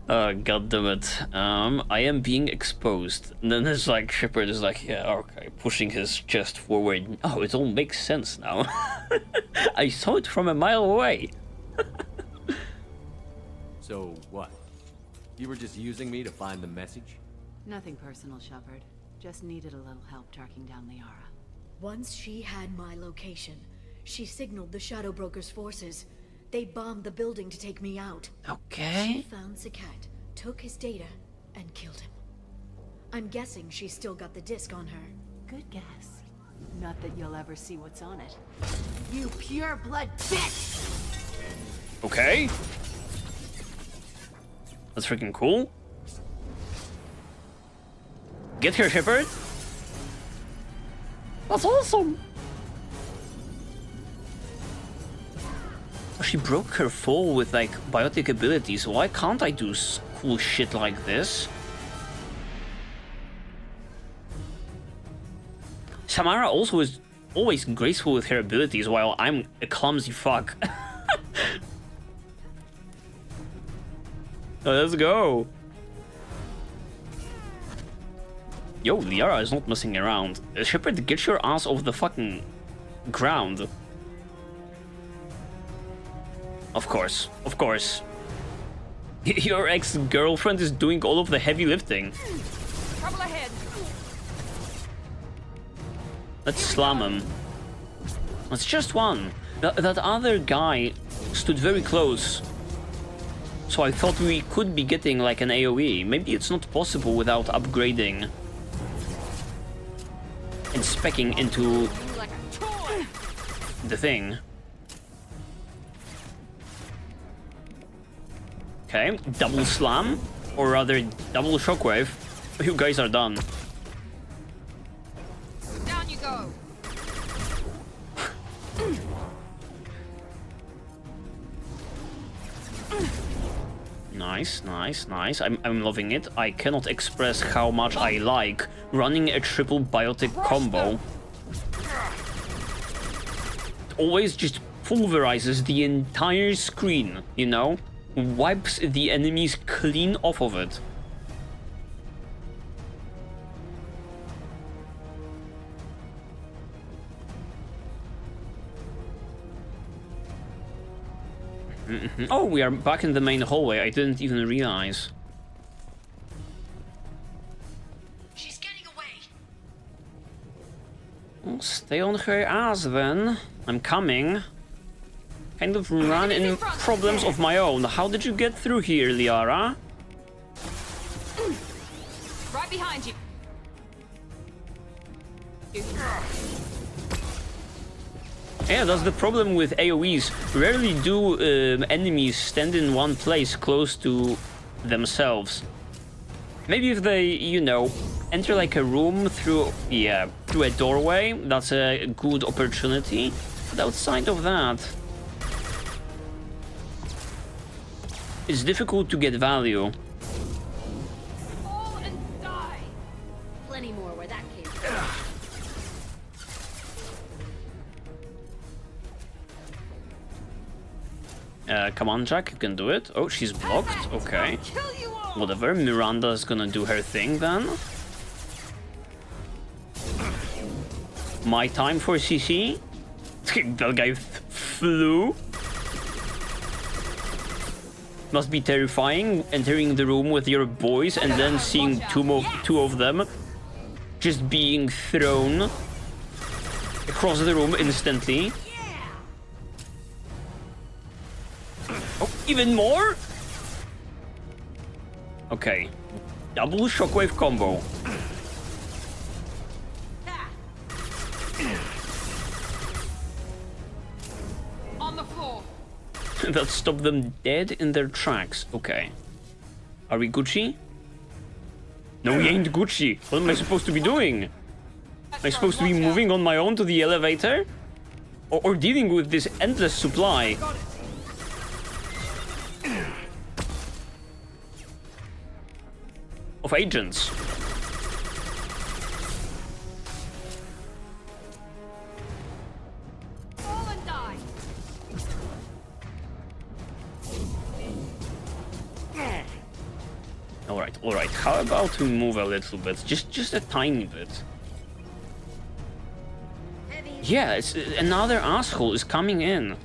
Oh, goddammit. I am being exposed. And then it's like, Shepard is like, yeah, okay, pushing his chest forward. Oh, it all makes sense now. I saw it from a mile away. So, what? You were just using me to find the message? Nothing personal, Shepard. Just needed a little help tracking down Liara. Once she had my location, she signaled the Shadow Broker's forces. They bombed the building to take me out. Okay. She found Saket, took his data, and killed him. I'm guessing she's still got the disc on her. Good guess. Not that you'll ever see what's on it. You pure blood bitch! Okay. That's freaking cool. Get here, Shepard. That's awesome. She broke her fall with like biotic abilities. Why can't I do cool shit like this? Samara also is always graceful with her abilities while I'm a clumsy fuck. Let's go. Yo, Liara is not messing around. Shepard, get your ass off the fucking ground. Of course, of course. Your ex-girlfriend is doing all of the heavy lifting. Trouble ahead. Let's slam him. That's just one. That other guy stood very close. So I thought we could be getting like an AoE. Maybe it's not possible without upgrading and speccing into the thing. Okay, double slam, or rather double shockwave. You guys are done. Down you go. Nice, nice, nice. I'm loving it. I cannot express how much I like running a triple biotic combo. It always just pulverizes the entire screen, you know? Wipes the enemies clean off of it. Oh, we are back in the main hallway. I didn't even realize. She's getting away. Well, stay on her ass then. I'm coming. Kind of ran in problems of my own. How did you get through here, Liara? Right behind you. Yeah, that's the problem with AoEs. Rarely do enemies stand in one place close to themselves. Maybe if they, you know, enter like a room through a doorway, that's a good opportunity. But outside of that, it's difficult to get value. Fall and die. Plenty more where that came from. Come on, Jack, you can do it. Oh, she's blocked. Okay. Whatever, Miranda's gonna do her thing then. My time for CC. That guy flew. Must be terrifying, entering the room with your boys and then seeing two of them just being thrown across the room instantly. Oh, even more? Okay. Double shockwave combo. On the floor. That stopped them dead in their tracks. Okay. Are we Gucci? No, we ain't Gucci. What am I supposed to be doing? Am I supposed to be moving on my own to the elevator? Or dealing with this endless supply? Of agents. Fall and die. All right. How about we move a little bit? Just a tiny bit. Yeah, it's another asshole is coming in.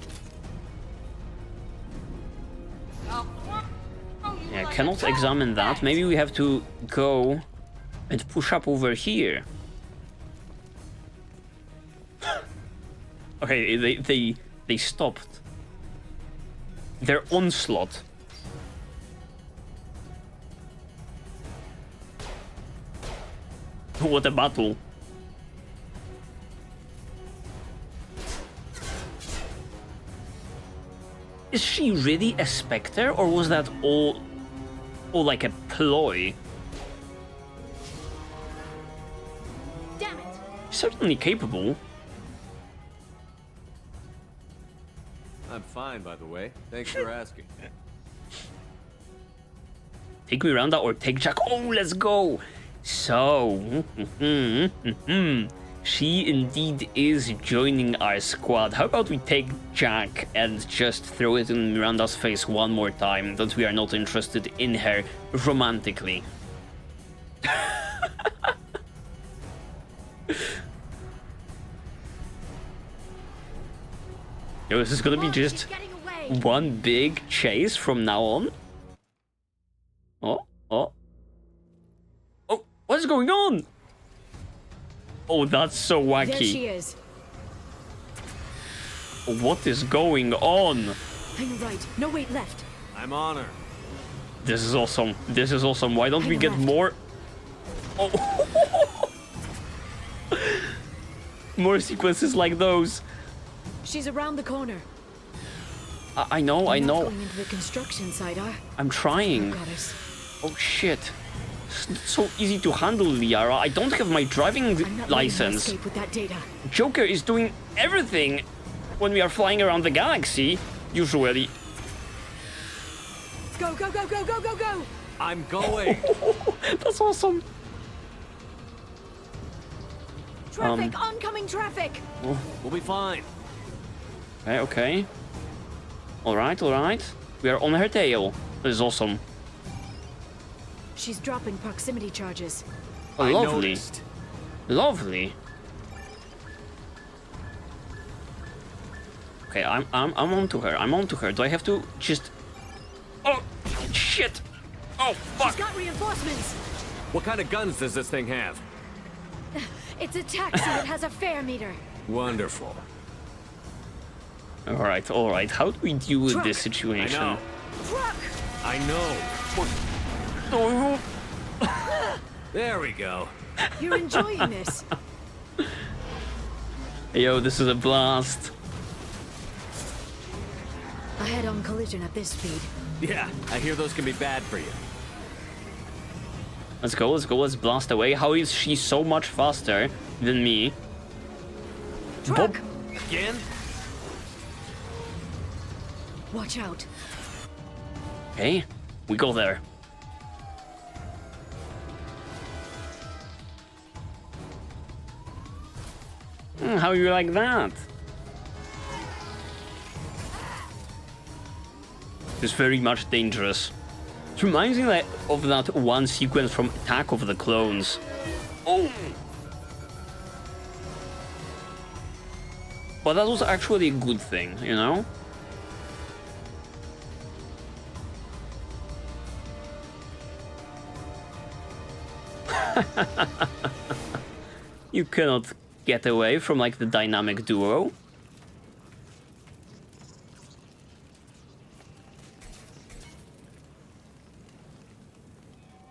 Yeah, cannot examine that. Maybe we have to go and push up over here. Okay, they stopped. Their onslaught. What a battle. Is she really a Spectre, or was that all like a ploy? Damn it. Certainly capable. I'm fine, by the way. Thanks for asking. Take Miranda or take Jack. Oh, let's go. So, she indeed is joining our squad. How about we take Jack and just throw it in Miranda's face one more time that we are not interested in her romantically. Yo, this is gonna be just one big chase from now on. Oh. What's going on? Oh, that's so wacky. There she is. What is going on? Hang right. No weight left. I'm on her. This is awesome. This is awesome. Why don't we get more? Oh. More sequences like those. She's around the corner. I know. Not going into the construction site, I'm trying. Oh shit. It's not so easy to handle, Liara. I don't have my driving license. Escape with that data. Joker is doing everything when we are flying around the galaxy, usually. Go, go, go, go, go, go, go! I'm going. That's awesome. Traffic, oncoming traffic! We'll be fine. Okay, okay. Alright, alright. We are on her tail. This is awesome. She's dropping proximity charges. Oh, I lovely. noticed. Lovely. Okay, I'm onto her. I'm onto her. Do I have to just... Oh, shit! Oh, fuck! She's got reinforcements! What kind of guns does this thing have? It's a taxi that has a fare meter. Wonderful. Alright, alright. How do we deal with this situation? I know. Truck! I know. Oh, There we go. You're enjoying this. yo, this is a blast. A head-on collision at this speed. Yeah, I hear those can be bad for you. Let's go, let's go, let's blast away. How is she so much faster than me? Truck! Again? Watch out. Okay, we go there. How you like that? It's very much dangerous. It reminds me of that one sequence from Attack of the Clones. Oh! But that was actually a good thing, you know? You cannot get away from like the dynamic duo.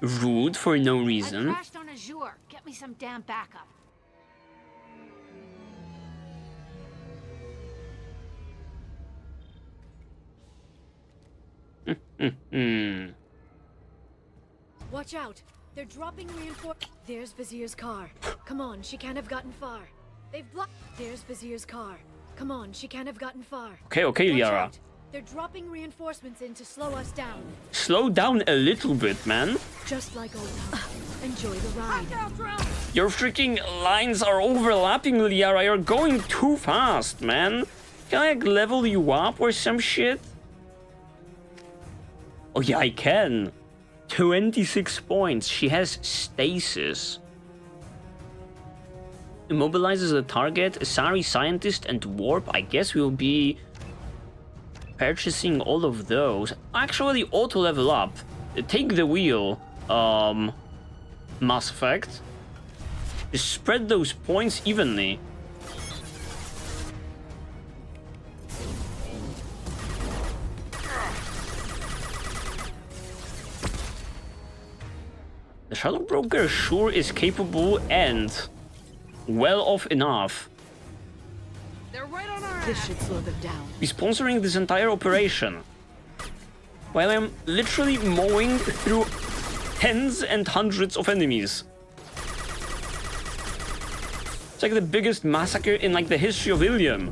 Rude for no reason. I crashed on Azure. Get me some damn backup. Watch out. They're dropping reinforcements. There's Vizier's car. Come on, she can't have gotten far. They've blocked. There's Vizier's car. Come on, she can't have gotten far. Okay, okay, Watch Liara. out. They're dropping reinforcements in to slow us down. Slow down a little bit, man. Just like old times. Enjoy the ride. Your freaking lines are overlapping, Liara. You're going too fast, man. Can I like, level you up or some shit? Oh yeah, I can. 26 points. She has stasis. Immobilizes the target, Asari scientist, and warp. I guess we'll be purchasing all of those. Actually, auto level up. Take the wheel. Mass Effect. Just spread those points evenly. The Shadow Broker sure is capable and well off enough. They're right on our This should slow them down. Be sponsoring this entire operation. While I'm literally mowing through tens and hundreds of enemies. It's like the biggest massacre in like the history of Ilium.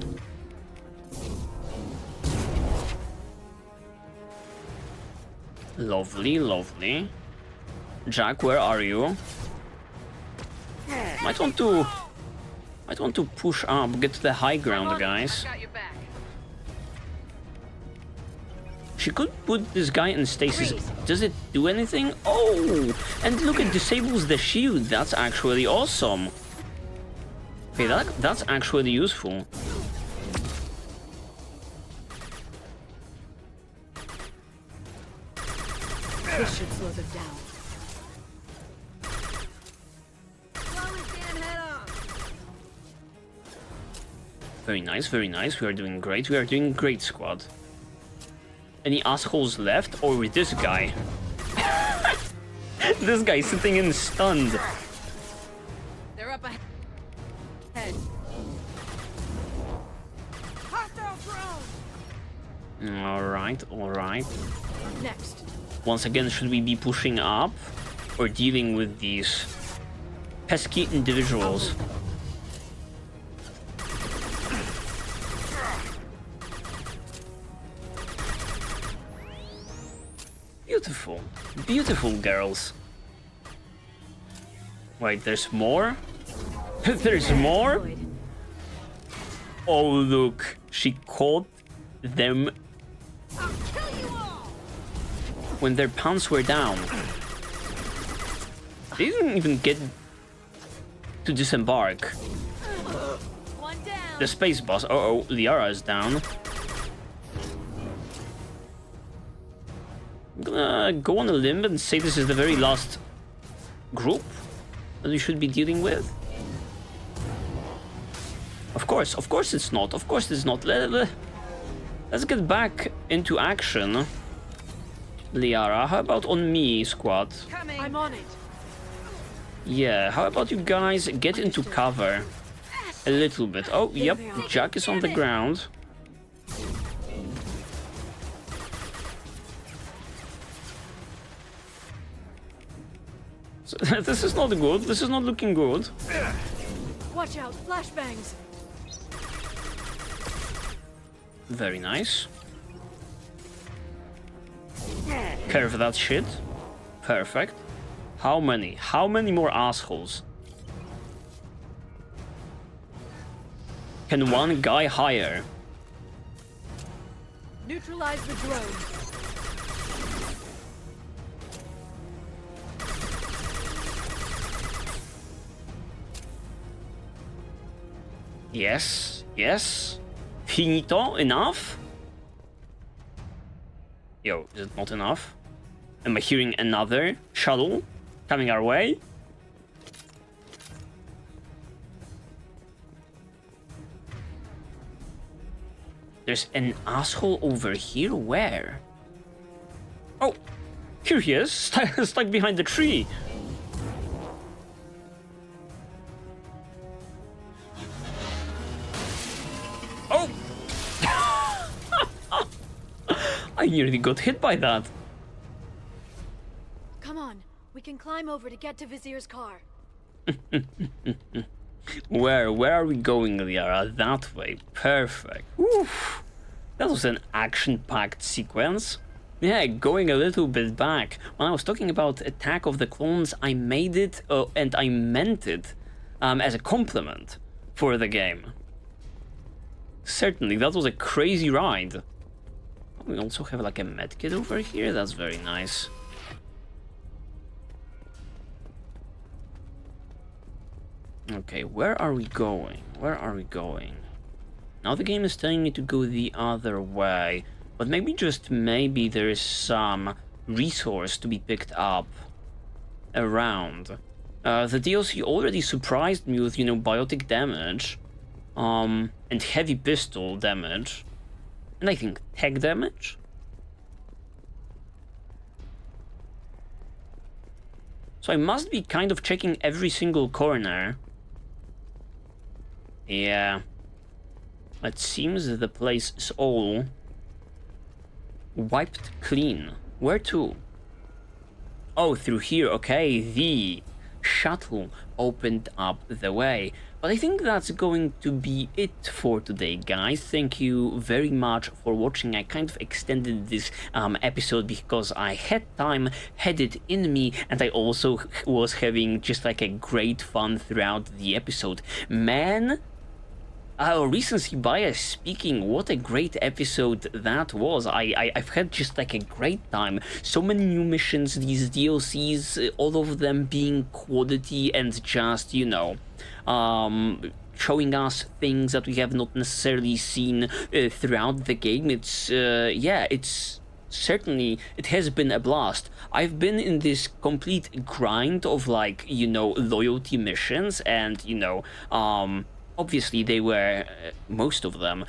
Lovely, lovely. Jack, where are you? Might want to push up, get to the high ground, guys. She could put this guy in stasis. Does it do anything? Oh! And look, it disables the shield. That's actually awesome. Okay, that's actually useful. This should slow them down. Very nice, very nice. We are doing great. We are doing great, squad. Any assholes left? Or with this guy? This guy sitting in stunned. They're up ahead. Alright, alright. Next. Once again, should we be pushing up? Or dealing with these pesky individuals? Beautiful. Beautiful girls. Wait, there's more? There's more? Oh, look. She caught them when their pants were down. They didn't even get to disembark. The space boss. Uh-oh, Liara is down. I'm gonna go on a limb and say this is the very last group that we should be dealing with. Of course it's not. Of course it's not. Let's get back into action. Liara, how about on me, squad? I'm on it. Yeah, how about you guys get into cover a little bit? Oh, yep, Jack is on the ground. So, this is not good. This is not looking good. Watch out, flashbangs. Very nice. Curve that shit. Perfect. How many? How many more assholes? Can one guy hire? Neutralize the drone. Yes, yes. Finito, enough? Yo, is it not enough? Am I hearing another shuttle coming our way? There's an asshole over here? Where? Oh, here he is, stuck behind the tree. Oh! I nearly got hit by that. Come on, we can climb over to get to Vizier's car. Where are we going, Liara? That way. Perfect. Oof. That was an action-packed sequence. Yeah, going a little bit back. When I was talking about Attack of the Clones, I made it, and I meant it as a compliment for the game. Certainly, that was a crazy ride. We also have like a medkit over here. That's very nice. Okay, where are we going? Where are we going? Now the game is telling me to go the other way, but maybe, just maybe, there is some resource to be picked up around. The DLC already surprised me with, you know, biotic damage, and heavy pistol damage, and I think tech damage? So I must be kind of checking every single corner. Yeah. It seems that the place is all wiped clean. Where to? Oh, through here. Okay, the shuttle opened up the way. But I think that's going to be it for today, guys. Thank you very much for watching. I kind of extended this episode because I had time, had it in me, and I also was having just like a great fun throughout the episode. Man, recency bias speaking, what a great episode that was. I've had just like a great time. So many new missions, these DLCs, all of them being quality and just, you know, showing us things that we have not necessarily seen throughout the game. It's, yeah, it's certainly, it has been a blast. I've been in this complete grind of, like, you know, loyalty missions, and, you know, obviously they were, most of them,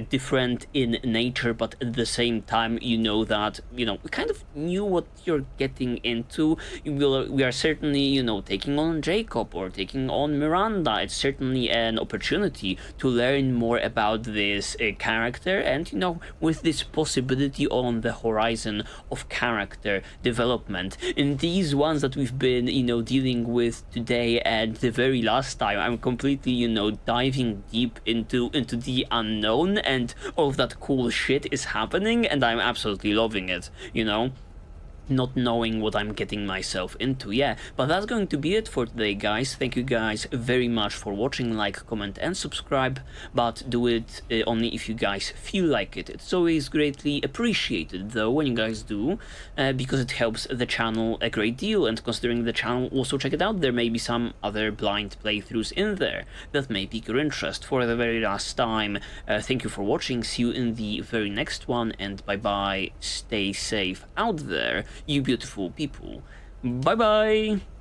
different in nature, but at the same time, you know that, you know, we kind of knew what you're getting into. We are certainly, you know, taking on Jacob or taking on Miranda. It's certainly an opportunity to learn more about this character, and, you know, with this possibility on the horizon of character development. In these ones that we've been, you know, dealing with today and the very last time, I'm completely, you know, diving deep into the unknown, and all of that cool shit is happening, and I'm absolutely loving it, you know. not knowing what I'm getting myself into. Yeah, but that's going to be it for today, guys. Thank you guys very much for watching. Like, comment and subscribe, but do it only if you guys feel like it. It's always greatly appreciated though when you guys do, because it helps the channel a great deal, and considering the channel, also check it out, there may be some other blind playthroughs in there that may pique your interest. For the very last time, thank you for watching, see you in the very next one, and bye bye, stay safe out there, you beautiful people. Bye bye!